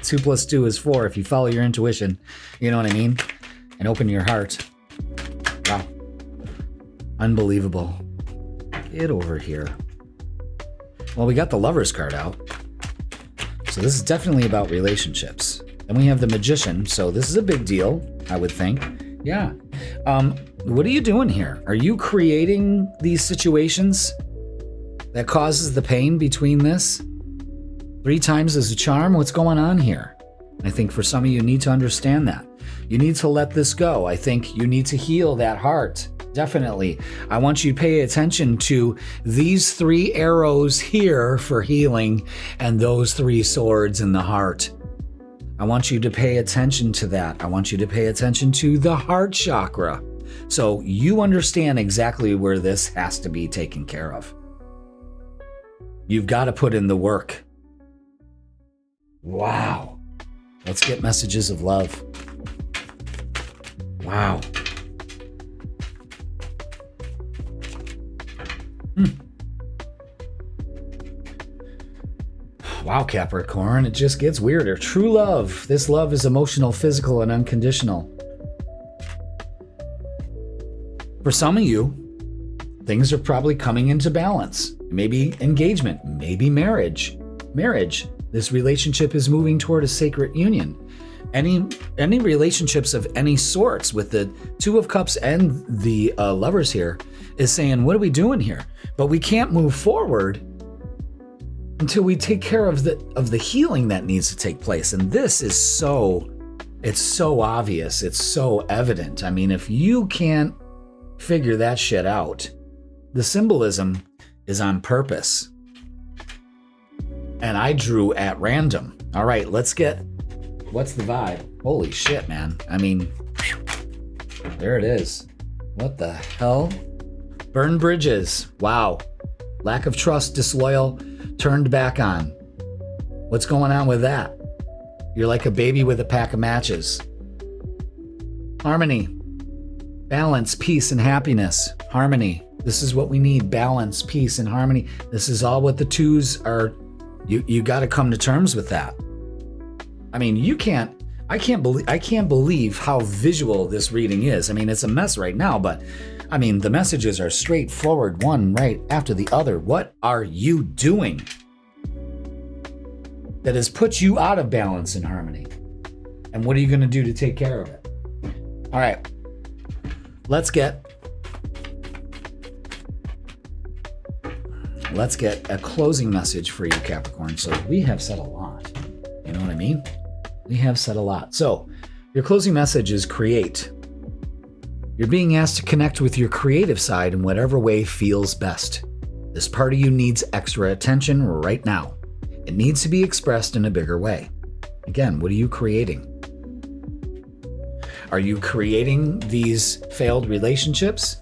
2 + 2 is 4 if you follow your intuition. You know what I mean? And open your heart. Wow. Unbelievable. Get over here. Well, we got the Lover's card out. So this is definitely about relationships. Then we have the Magician. So this is a big deal, I would think. Yeah. What are you doing here? Are you creating these situations that causes the pain between this? 3 times is a charm? What's going on here? I think for some of you need to understand that. You need to let this go. I think you need to heal that heart. Definitely. I want you to pay attention to these 3 arrows here for healing and those 3 swords in the heart. I want you to pay attention to that. I want you to pay attention to the heart chakra. So you understand exactly where this has to be taken care of. You've got to put in the work. Wow. Let's get messages of love. Wow. Wow, Capricorn, it just gets weirder. True love. This love is emotional, physical, and unconditional. For some of you, things are probably coming into balance. Maybe engagement, maybe marriage. This relationship is moving toward a sacred union. Any relationships of any sorts with the 2 of Cups and the Lovers here is saying, what are we doing here? But we can't move forward until we take care of the healing that needs to take place. And this is it's so obvious. It's so evident. I mean, if you can't figure that shit out, the symbolism is on purpose. And I drew at random. All right, let's get, what's the vibe? Holy shit, man. I mean, there it is. What the hell? Burn bridges. Wow. Lack of trust, disloyal, turned back on. What's going on with that? You're like a baby with a pack of matches. Harmony. Balance, peace, and happiness. Harmony. This is what we need. Balance, peace, and harmony. This is all what the 2s are. You got to come to terms with that. I mean, I can't believe how visual this reading is. I mean, it's a mess right now, but I mean, the messages are straightforward, one right after the other. What are you doing that has put you out of balance and harmony? And what are you going to do to take care of it? All right, let's get a closing message for you, Capricorn. So we have said a lot. You know what I mean? We have said a lot. So your closing message is create. You're being asked to connect with your creative side in whatever way feels best. This part of you needs extra attention right now. It needs to be expressed in a bigger way. Again, what are you creating? Are you creating these failed relationships?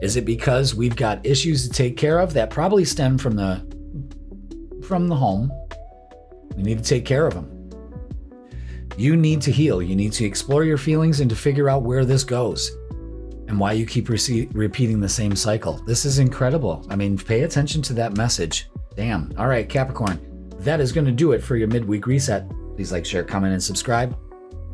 Is it because we've got issues to take care of that probably stem from the home? We need to take care of them. You need to heal. You need to explore your feelings and to figure out where this goes and why you keep repeating the same cycle. This is incredible. I mean, pay attention to that message. Damn. All right, Capricorn, that is going to do it for your midweek reset. Please like, share, comment, and subscribe.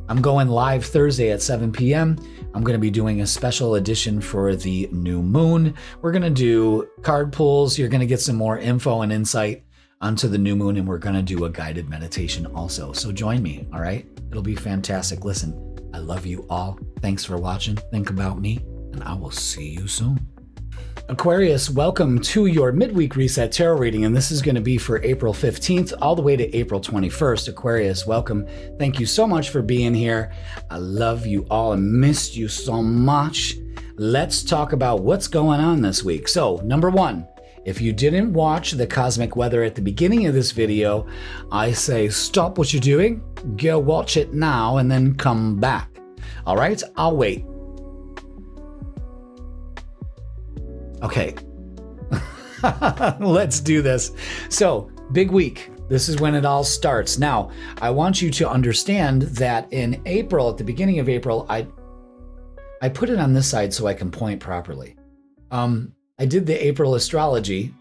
I'm going live Thursday at 7 p.m. I'm going to be doing a special edition for the new moon. We're going to do card pulls. You're going to get some more info and insight onto the new moon, and we're going to do a guided meditation also. So join me, all right? It'll be fantastic. Listen, I love you all. Thanks for watching. Think about me, and I will see you soon. Aquarius, welcome to your midweek reset tarot reading, and this is going to be for April 15th all the way to April 21st. Aquarius, welcome. Thank you so much for being here. I love you all and missed you so much. Let's talk about what's going on this week. So, number one, if you didn't watch the cosmic weather at the beginning of this video, I say stop what you're doing, go watch it now, and then come back. All right, I'll wait. Okay, let's do this. So, big week. This is when it all starts. Now, I want you to understand that in April, at the beginning of April, I put it on this side so I can point properly. I did the April astrology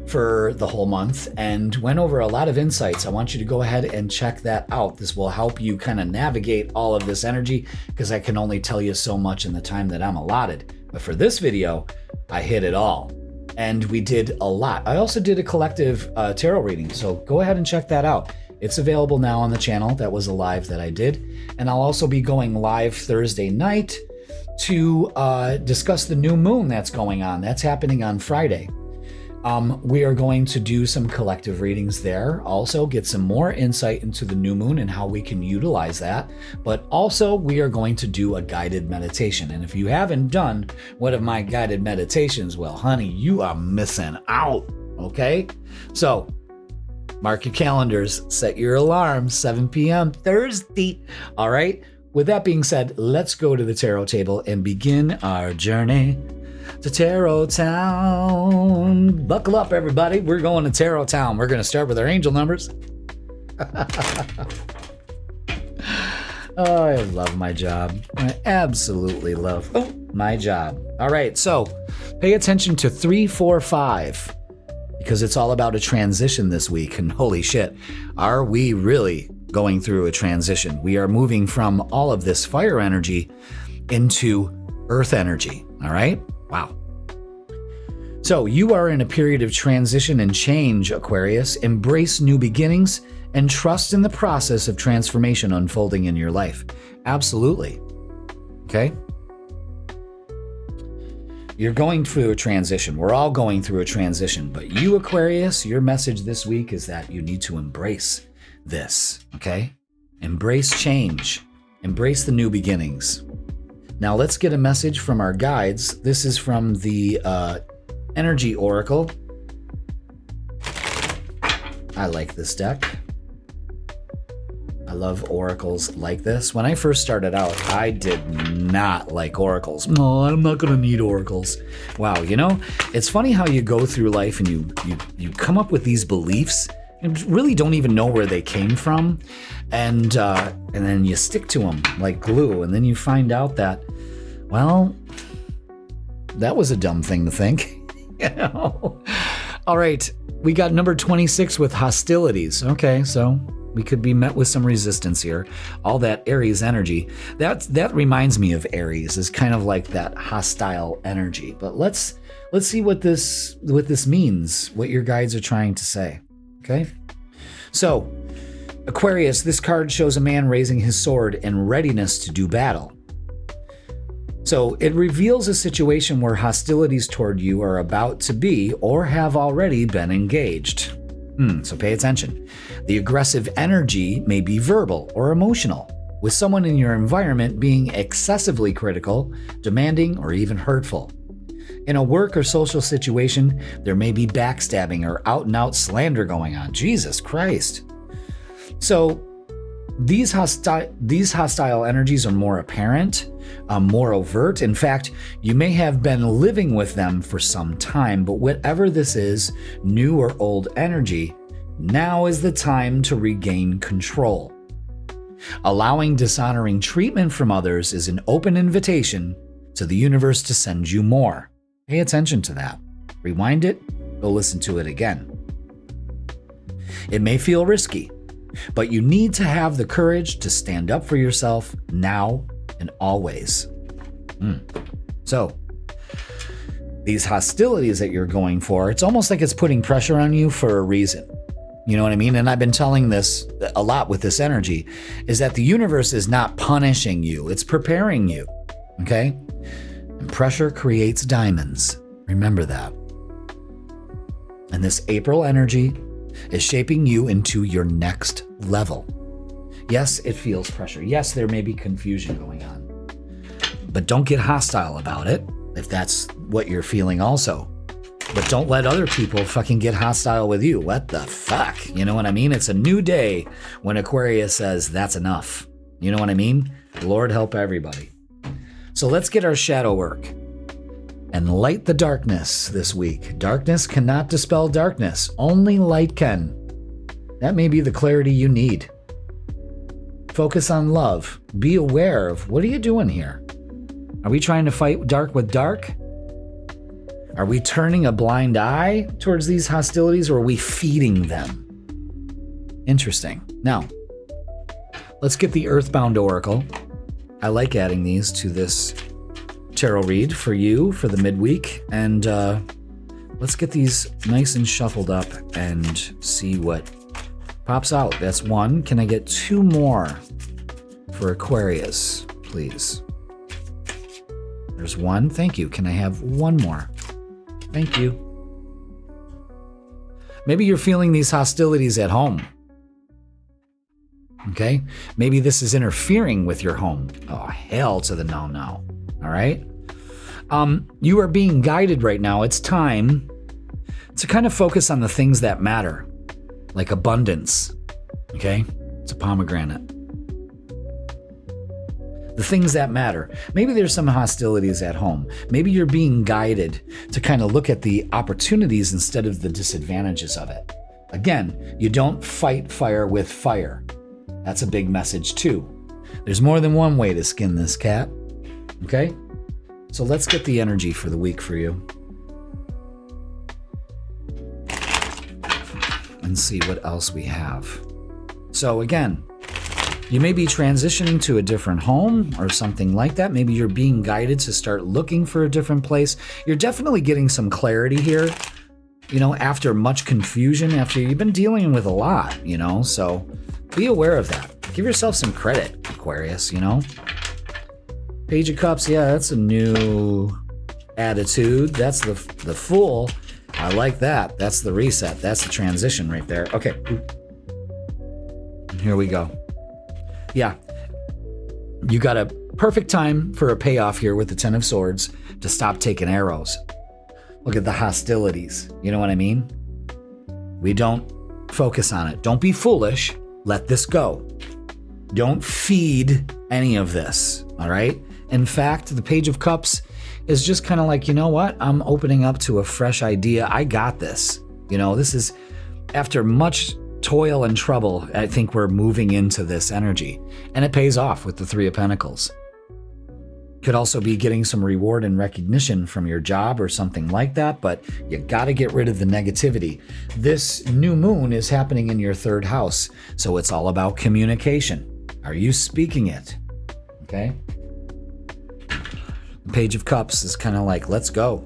for the whole month and went over a lot of insights. I want you to go ahead and check that out. This will help you kind of navigate all of this energy because I can only tell you so much in the time that I'm allotted. But for this video, I hit it all. And we did a lot. I also did a collective tarot reading, so go ahead and check that out. It's available now on the channel. That was a live that I did. And I'll also be going live Thursday night to discuss the new moon that's going on. That's happening on Friday. We are going to do some collective readings there. Also get some more insight into the new moon and how we can utilize that. But also we are going to do a guided meditation. And if you haven't done one of my guided meditations, well, honey, you are missing out. Okay? So mark your calendars, set your alarms, 7 p.m. Thursday. All right? With that being said, let's go to the tarot table and begin our journey to Tarot Town. Buckle up, everybody. We're going to Tarot Town. We're going to start with our angel numbers. Oh, I love my job. I absolutely love my job. All right, so pay attention to 3, 4, 5 because it's all about a transition this week. And holy shit, are we really going through a transition? We are moving from all of this fire energy into earth energy. All right? Wow. So you are in a period of transition and change, Aquarius. Embrace new beginnings and trust in the process of transformation unfolding in your life. Absolutely. Okay? You're going through a transition. We're all going through a transition. But you, Aquarius, your message this week is that you need to embrace this. Okay? Embrace change. Embrace the new beginnings. Now let's get a message from our guides. This is from the Energy Oracle. I like this deck. I love oracles like this. When I first started out, I did not like oracles. No, I'm not going to need oracles. Wow, you know, it's funny how you go through life and you come up with these beliefs and really don't even know where they came from, and then you stick to them like glue, and then you find out that, well, that was a dumb thing to think. You know? All right, we got number 26 with hostilities. Okay, so we could be met with some resistance here. All that Aries energy. That reminds me of Aries, is kind of like that hostile energy. But let's see what this means, what your guides are trying to say. Okay? So, Aquarius, this card shows a man raising his sword in readiness to do battle. So it reveals a situation where hostilities toward you are about to be or have already been engaged. So pay attention. The aggressive energy may be verbal or emotional, with someone in your environment being excessively critical, demanding, or even hurtful. In a work or social situation, there may be backstabbing or out-and-out slander going on. Jesus Christ. So these hostile energies are more apparent, more overt. In fact, you may have been living with them for some time, but whatever this is, new or old energy, now is the time to regain control. Allowing dishonoring treatment from others is an open invitation to the universe to send you more. Pay attention to that. Rewind it, go listen to it again. It may feel risky, but you need to have the courage to stand up for yourself now and always. So, these hostilities that you're going for, it's almost like it's putting pressure on you for a reason. You know what I mean? And I've been telling this a lot with this energy, is that the universe is not punishing you, it's preparing you. Okay? And pressure creates diamonds. Remember that. And this April energy is shaping you into your next level. Yes, it feels pressure. Yes, there may be confusion going on. But don't get hostile about it if that's what you're feeling also. But don't let other people fucking get hostile with you. What the fuck? You know what I mean? It's a new day when Aquarius says that's enough. You know what I mean? Lord help everybody. So let's get our shadow work and light the darkness this week. Darkness cannot dispel darkness. Only light can. That may be the clarity you need. Focus on love. Be aware of what are you doing here? Are we trying to fight dark with dark? Are we turning a blind eye towards these hostilities, or are we feeding them? Interesting. Now, let's get the Earthbound Oracle. I like adding these to this tarot read for you for the midweek. And let's get these nice and shuffled up and see what pops out. That's one. Can I get two more for Aquarius, please? There's one. Thank you. Can I have one more? Thank you. Maybe you're feeling these hostilities at home. Okay? Maybe this is interfering with your home. Oh, hell to the no. All right? You are being guided right now. It's time to kind of focus on the things that matter, like abundance. Okay? It's a pomegranate. The things that matter. Maybe there's some hostilities at home. Maybe you're being guided to kind of look at the opportunities instead of the disadvantages of it. Again, you don't fight fire with fire. That's a big message too. There's more than one way to skin this cat. Okay? So let's get the energy for the week for you. And see what else we have. So again, you may be transitioning to a different home or something like that. Maybe you're being guided to start looking for a different place. You're definitely getting some clarity here, you know, after much confusion, after you've been dealing with a lot, you know, so be aware of that. Give yourself some credit, Aquarius, you know. Page of Cups, yeah, that's a new attitude. That's the Fool. I like that. That's the reset. That's the transition right there. Okay. Here we go. Yeah, you got a perfect time for a payoff here with the Ten of Swords to stop taking arrows. Look at the hostilities. You know what I mean? We don't focus on it. Don't be foolish. Let this go. Don't feed any of this, all right? In fact, the Page of Cups is just kind of like, you know what? I'm opening up to a fresh idea. I got this. You know, this is after much toil and trouble, I think we're moving into this energy. And it pays off with the Three of Pentacles. Could also be getting some reward and recognition from your job or something like that, but you got to get rid of the negativity. This new moon is happening in your third house, so it's all about communication. Are you speaking it? Okay? The Page of Cups is kind of like, let's go.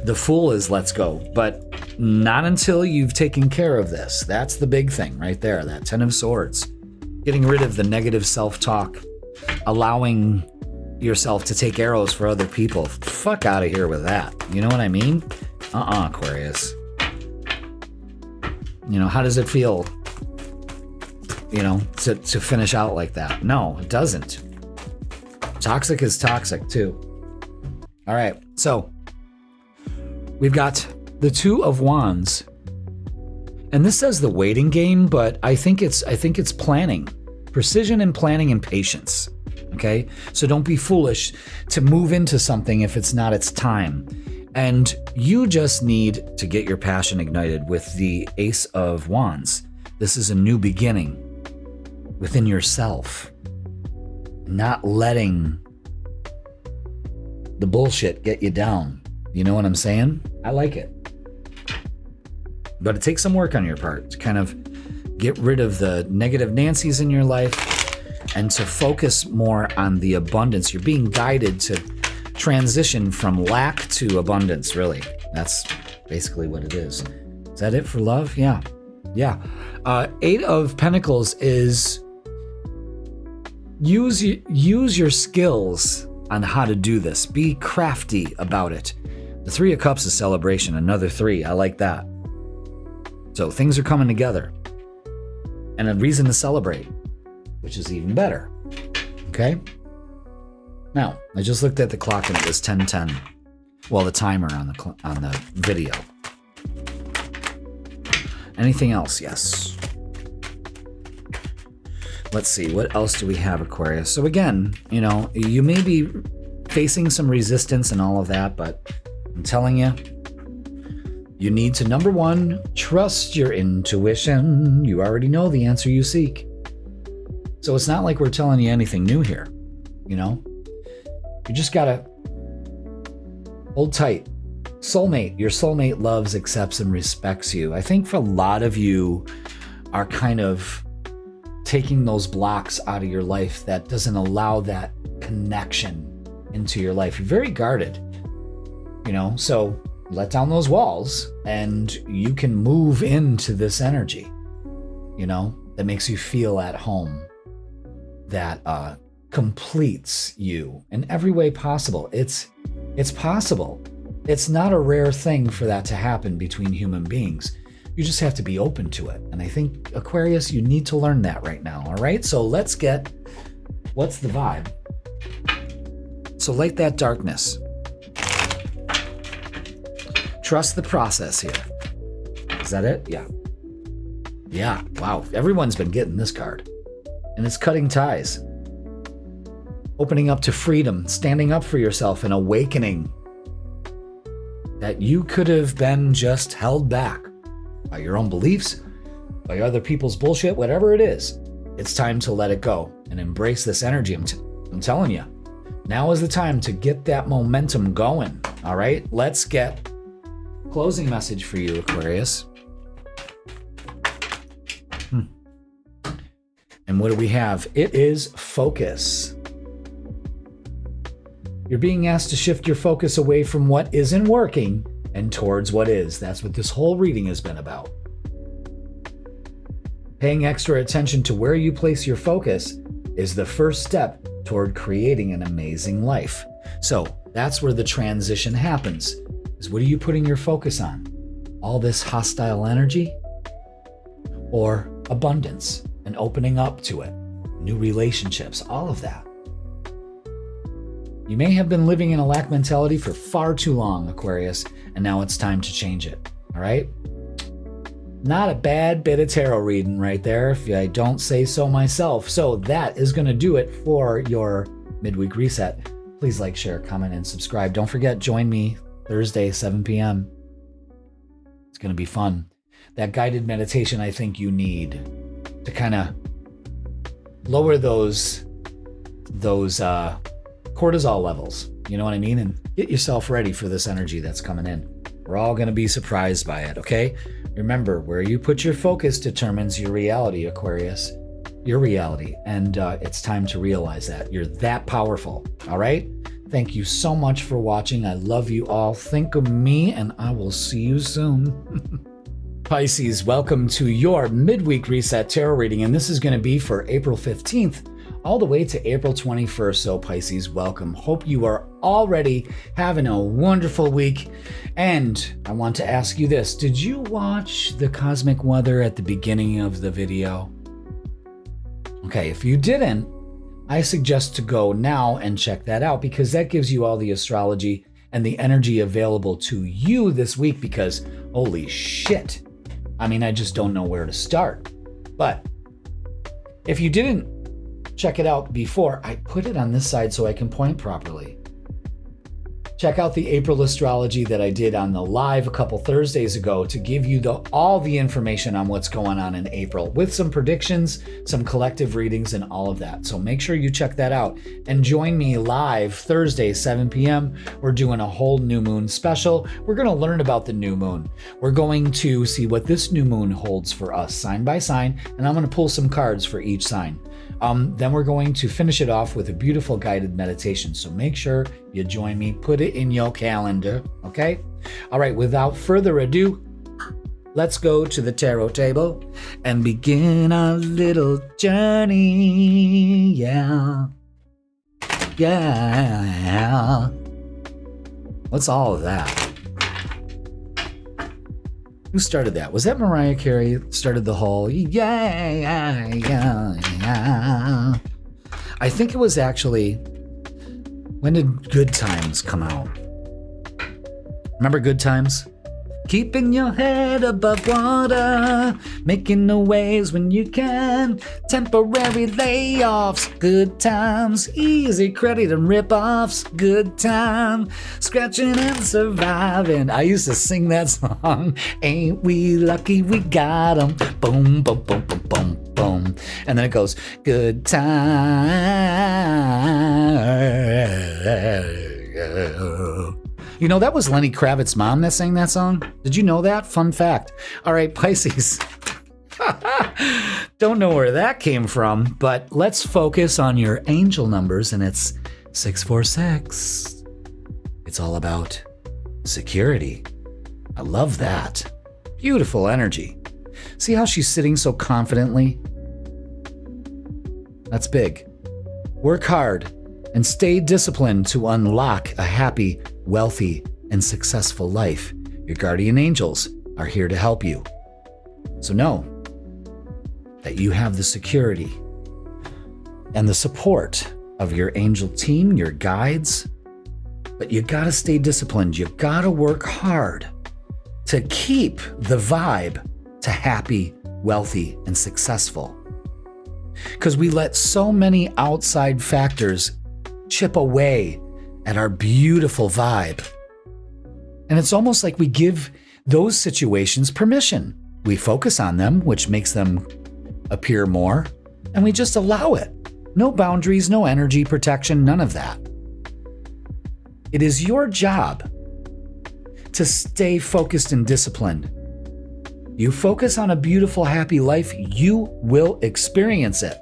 The Fool is let's go, but not until you've taken care of this. That's the big thing right there, that Ten of Swords. Getting rid of the negative self-talk, allowing yourself to take arrows for other people. Fuck out of here with that. You know what I mean? Aquarius. You know, how does it feel, you know, to finish out like that? No, it doesn't. Toxic is toxic too. All right, so we've got the Two of Wands. And this says the waiting game, but I think it's planning. Precision and planning and patience. Okay? So don't be foolish to move into something if it's not its time. And you just need to get your passion ignited with the Ace of Wands. This is a new beginning within yourself. Not letting the bullshit get you down. You know what I'm saying? I like it. But it takes some work on your part to kind of get rid of the negative Nancys in your life and to focus more on the abundance. You're being guided to transition from lack to abundance, really. That's basically what it is. Is that it for love? Yeah. Eight of Pentacles is use your skills on how to do this. Be crafty about it. The Three of Cups is celebration. Another 3. I like that. So things are coming together. And a reason to celebrate, which is even better. Okay? Now, I just looked at the clock and it was 10:10. Well, the timer on the video. Anything else? Yes. Let's see. What else do we have, Aquarius? So again, you know, you may be facing some resistance and all of that, but I'm telling you, you need to, number one, trust your intuition. You already know the answer you seek. So it's not like we're telling you anything new here, you know? You just gotta hold tight. Soulmate. Your soulmate loves, accepts, and respects you. I think for a lot of you are kind of taking those blocks out of your life that doesn't allow that connection into your life. You're very guarded, you know? So let down those walls and you can move into this energy, you know, that makes you feel at home, that completes you in every way possible. It's possible. It's not a rare thing for that to happen between human beings. You just have to be open to it. And I think, Aquarius, you need to learn that right now, all right? So let's get, what's the vibe? So light that darkness. Trust the process here. Is that it? Yeah. Yeah, wow. Everyone's been getting this card. And it's cutting ties. Opening up to freedom, standing up for yourself, and awakening that you could have been just held back by your own beliefs, by other people's bullshit, whatever it is. It's time to let it go and embrace this energy. I'm telling you, now is the time to get that momentum going. All right, let's get closing message for you, Aquarius. And what do we have? It is focus. You're being asked to shift your focus away from what isn't working and towards what is. That's what this whole reading has been about. Paying extra attention to where you place your focus is the first step toward creating an amazing life. So that's where the transition happens, is what are you putting your focus on? All this hostile energy or abundance and opening up to it? New relationships, all of that. You may have been living in a lack mentality for far too long, Aquarius, and now it's time to change it, all right? Not a bad bit of tarot reading right there, if I don't say so myself. So that is going to do it for your midweek reset. Please like, share, comment, and subscribe. Don't forget, join me Thursday, 7 p.m. It's going to be fun. That guided meditation I think you need to kind of lower those cortisol levels, you know what I mean? And get yourself ready for this energy that's coming in. We're all going to be surprised by it, okay? Remember, where you put your focus determines your reality, Aquarius. Your reality. And it's time to realize that. You're that powerful, all right? Thank you so much for watching. I love you all. Think of me, and I will see you soon. Pisces, welcome to your midweek reset tarot reading, and this is going to be for April 15th all the way to April 21st. So Pisces, welcome. Hope you are already having a wonderful week. And I want to ask you this. Did you watch the cosmic weather at the beginning of the video? Okay, if you didn't, I suggest to go now and check that out, because that gives you all the astrology and the energy available to you this week, because holy shit. I mean, I just don't know where to start. But if you didn't check it out before, I put it on this side so I can point properly. Check out the April astrology that I did on the live a couple Thursdays ago to give you all the information on what's going on in April, with some predictions, some collective readings, and all of that. So make sure you check that out and join me live Thursday, 7 p.m. We're doing a whole new moon special. We're going to learn about the new moon. We're going to see what this new moon holds for us sign by sign, and I'm going to pull some cards for each sign. Then we're going to finish it off with a beautiful guided meditation. So make sure you join me. Put it in your calendar, okay? All right, without further ado, let's go to the tarot table and begin our little journey. Yeah. What's all of that? Who started that? Was that Mariah Carey started the whole yeah. I think it was actually, when did Good Times come out? Remember Good Times? Keeping your head above water, making the waves when you can, temporary layoffs, good times, easy credit and rip-offs, good time, scratching and surviving. I used to sing that song, ain't we lucky we got 'em, boom, boom, boom, boom, boom, boom. And then it goes, good time. You know, that was Lenny Kravitz's mom that sang that song. Did you know that? Fun fact. All right, Pisces. Don't know where that came from, but let's focus on your angel numbers, and it's 646. It's all about security. I love that. Beautiful energy. See how she's sitting so confidently? That's big. Work hard and stay disciplined to unlock a happy, wealthy, and successful life. Your guardian angels are here to help you. So know that you have the security and the support of your angel team, your guides, but you gotta stay disciplined. You gotta work hard to keep the vibe to happy, wealthy, and successful. Because we let so many outside factors chip away at our beautiful vibe. And it's almost like we give those situations permission. We focus on them, which makes them appear more, and we just allow it. No boundaries, no energy protection, none of that. It is your job to stay focused and disciplined. You focus on a beautiful, happy life, you will experience it.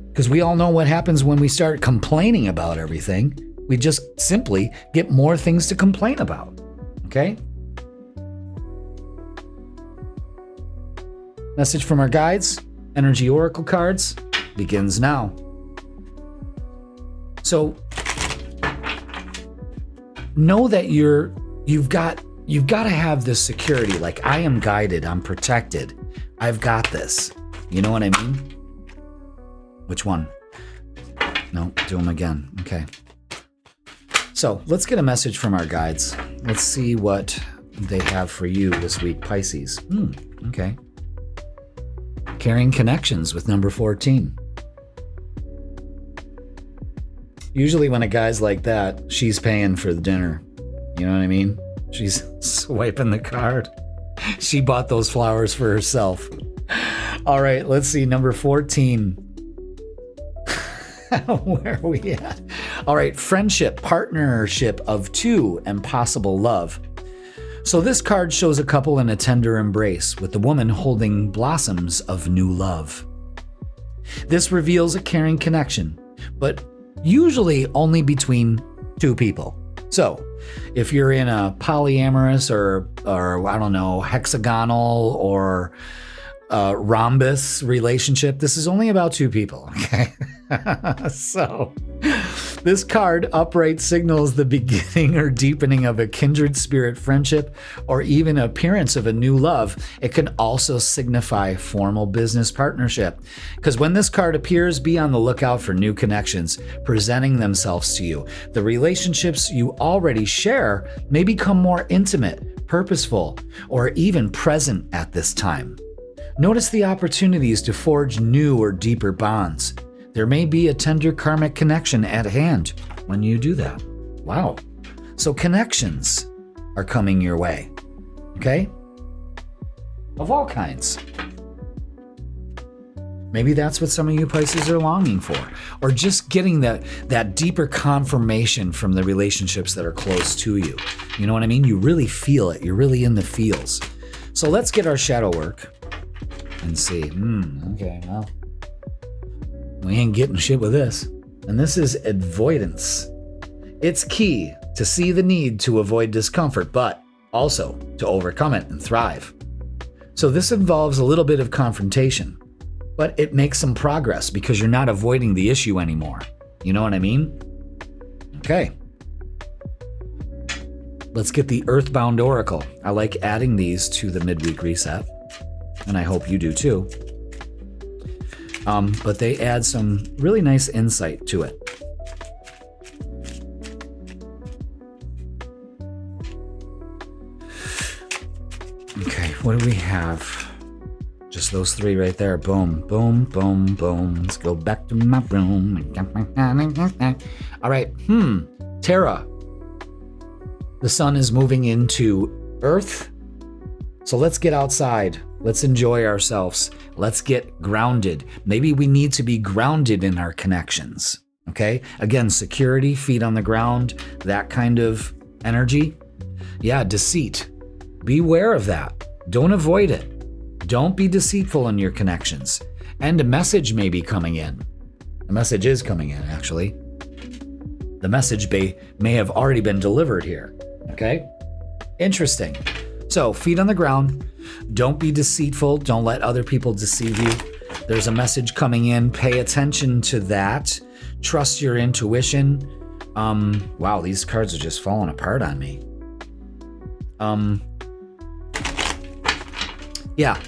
Because we all know what happens when we start complaining about everything. We just simply get more things to complain about. Okay? Message from our guides, energy oracle cards, begins now. So know that you've got to have this security. Like, I am guided, I'm protected, I've got this. You know what I mean? Which one? No, do them again. Okay. So let's get a message from our guides. Let's see what they have for you this week, Pisces. Okay. Carrying connections with number 14. Usually when a guy's like that, she's paying for the dinner. You know what I mean? She's swiping the card. She bought those flowers for herself. All right, let's see. Number 14. Where are we at? All right, friendship, partnership of two, and possible love. So this card shows a couple in a tender embrace, with the woman holding blossoms of new love. This reveals a caring connection, but usually only between two people. So if you're in a polyamorous or I don't know, hexagonal or rhombus relationship. This is only about two people, okay? So this card upright signals the beginning or deepening of a kindred spirit friendship or even appearance of a new love. It can also signify formal business partnership. Because when this card appears, be on the lookout for new connections presenting themselves to you. The relationships you already share may become more intimate, purposeful, or even present at this time. Notice the opportunities to forge new or deeper bonds. There may be a tender karmic connection at hand when you do that. Wow. So connections are coming your way, okay? Of all kinds. Maybe that's what some of you Pisces are longing for, or just getting that deeper confirmation from the relationships that are close to you. You know what I mean? You really feel it. You're really in the feels. So let's get our shadow work and see. Okay, well, we ain't getting shit with this. And this is avoidance. It's key to see the need to avoid discomfort, but also to overcome it and thrive. So this involves a little bit of confrontation, but it makes some progress because you're not avoiding the issue anymore. You know what I mean? Okay. Let's get the Earthbound Oracle. I like adding these to the midweek reset, and I hope you do too. But they add some really nice insight to it. Okay, what do we have? Just those three right there. Boom, boom, boom, boom. Let's go back to my room. All right, Terra. The sun is moving into Earth. So let's get outside. Let's enjoy ourselves. Let's get grounded. Maybe we need to be grounded in our connections. Okay? Again, security, feet on the ground, that kind of energy. Yeah, deceit. Beware of that. Don't avoid it. Don't be deceitful in your connections. And a message may be coming in. A message is coming in, actually. The message may have already been delivered here. Okay? Interesting. So, feet on the ground. Don't be deceitful. Don't let other people deceive you. There's a message coming in. Pay attention to that. Trust your intuition. Wow, these cards are just falling apart on me. Yeah.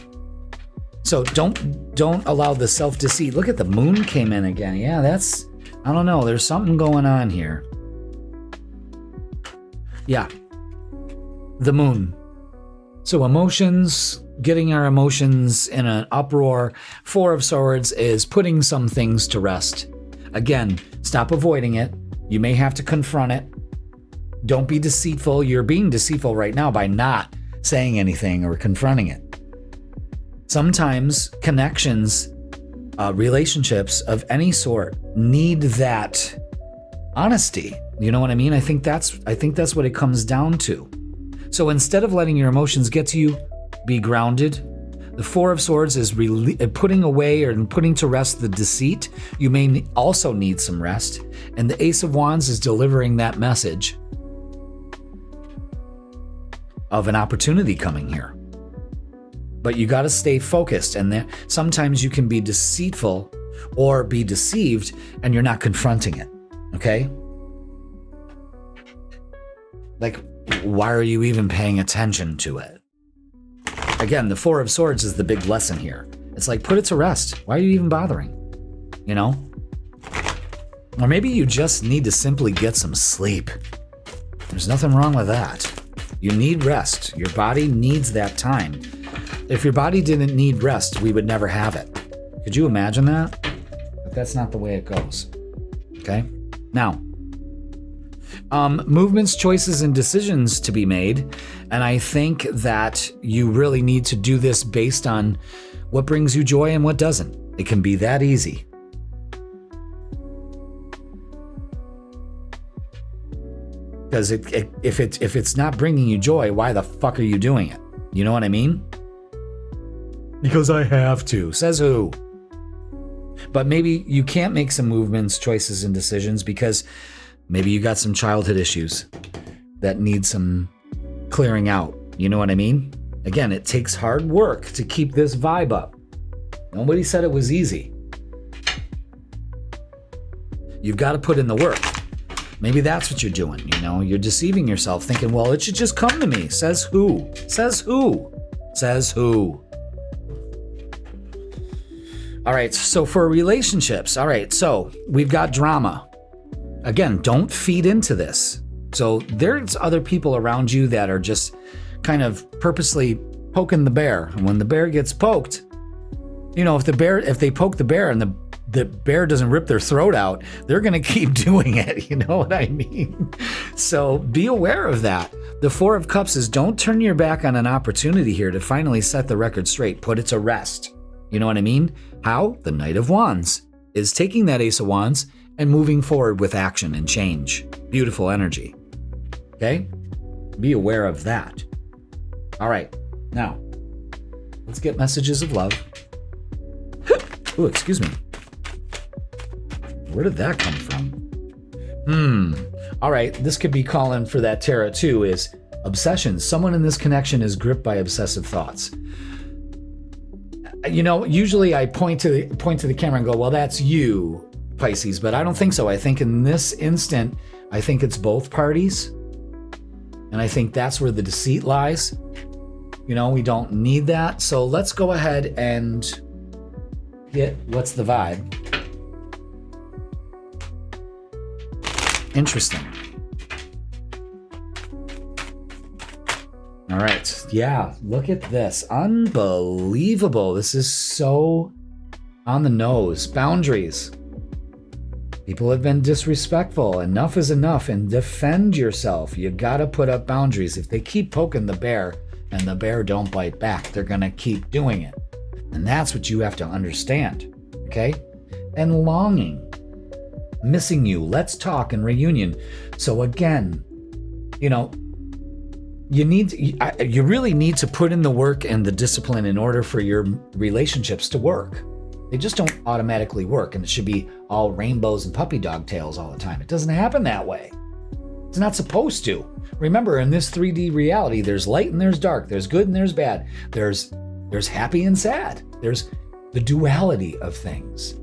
So don't allow the self-deceit. Look at the moon came in again. Yeah, that's, I don't know. There's something going on here. Yeah. The moon. So emotions, getting our emotions in an uproar. Four of Swords is putting some things to rest. Again, stop avoiding it. You may have to confront it. Don't be deceitful. You're being deceitful right now by not saying anything or confronting it. Sometimes connections, relationships of any sort need that honesty. You know what I mean? I think that's what it comes down to. So instead of letting your emotions get to you, be grounded. The Four of Swords is putting away or putting to rest the deceit. You may also need some rest. And the Ace of Wands is delivering that message of an opportunity coming here. But you got to stay focused. And sometimes you can be deceitful or be deceived and you're not confronting it. Okay? Like, why are you even paying attention to it? Again, the Four of Swords is the big lesson here. It's like, put it to rest. Why are you even bothering? You know? Or maybe you just need to simply get some sleep. There's nothing wrong with that. You need rest. Your body needs that time. If your body didn't need rest, we would never have it. Could you imagine that? But that's not the way it goes. Okay? Now, movements, choices, and decisions to be made. And I think that you really need to do this based on what brings you joy and what doesn't. It can be that easy. Because if it's not bringing you joy, why the fuck are you doing it? You know what I mean? Because I have to. Says who? But maybe you can't make some movements, choices, and decisions because maybe you got some childhood issues that need some clearing out. You know what I mean? Again, it takes hard work to keep this vibe up. Nobody said it was easy. You've got to put in the work. Maybe that's what you're doing, You're deceiving yourself thinking, well, it should just come to me. Says who? Says who? Says who? All right, so for relationships, so we've got drama. Again, don't feed into this. So there's other people around you that are just kind of purposely poking the bear. And when the bear gets poked, if they poke the bear and the bear doesn't rip their throat out, they're going to keep doing it. You know what I mean? So be aware of that. The Four of Cups is don't turn your back on an opportunity here to finally set the record straight. Put it to rest. You know what I mean? How? The Knight of Wands is taking that Ace of Wands and moving forward with action and change. Beautiful energy. Okay? Be aware of that. All right. Now, let's get messages of love. Oh, excuse me. Where did that come from? All right. This could be calling for that tarot too, is obsession. Someone in this connection is gripped by obsessive thoughts. Usually I point to the camera and go, well, that's you, Pisces, but I don't think so. I think in this instant, I think it's both parties. And I think that's where the deceit lies. We don't need that. So let's go ahead and get what's the vibe. Interesting. All right. Yeah, look at this. Unbelievable. This is so on the nose. Boundaries. People have been disrespectful. Enough is enough, and defend yourself. You got to put up boundaries. If they keep poking the bear and the bear don't bite back, they're going to keep doing it. And that's what you have to understand. Okay? And longing. Missing you. Let's talk and reunion. So again, you really need to put in the work and the discipline in order for your relationships to work. They just don't automatically work, and it should be all rainbows and puppy dog tails all the time. It doesn't happen that way. It's not supposed to. Remember, in this 3D reality, there's light and there's dark. There's good and there's bad. There's happy and sad. There's the duality of things.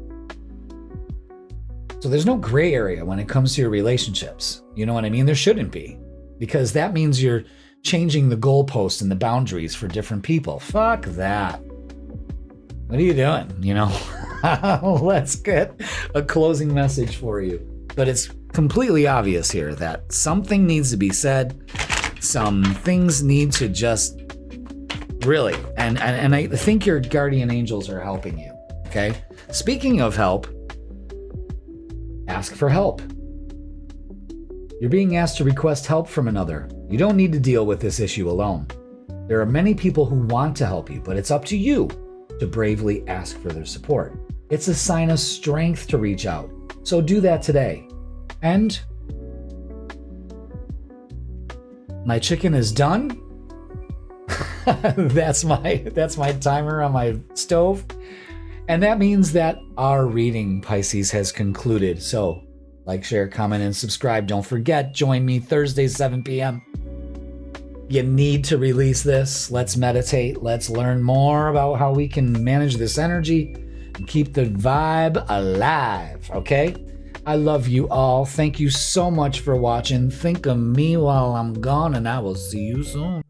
So there's no gray area when it comes to your relationships. You know what I mean? There shouldn't be, because that means you're changing the goalposts and the boundaries for different people. Fuck that. What are you doing? Let's get a closing message for you. But it's completely obvious here that something needs to be said. Some things need to just really, and I think your guardian angels are helping you. Okay. Speaking of help, ask for help. You're being asked to request help from another. You don't need to deal with this issue alone. There are many people who want to help you, but it's up to you to bravely ask for their support. It's a sign of strength to reach out. So do that today. And my chicken is done. That's my timer on my stove. And that means that our reading, Pisces, has concluded. So like, share, comment, and subscribe. Don't forget, join me Thursday, 7 p.m. You need to release this. Let's meditate. Let's learn more about how we can manage this energy and keep the vibe alive, okay? I love you all. Thank you so much for watching. Think of me while I'm gone, and I will see you soon.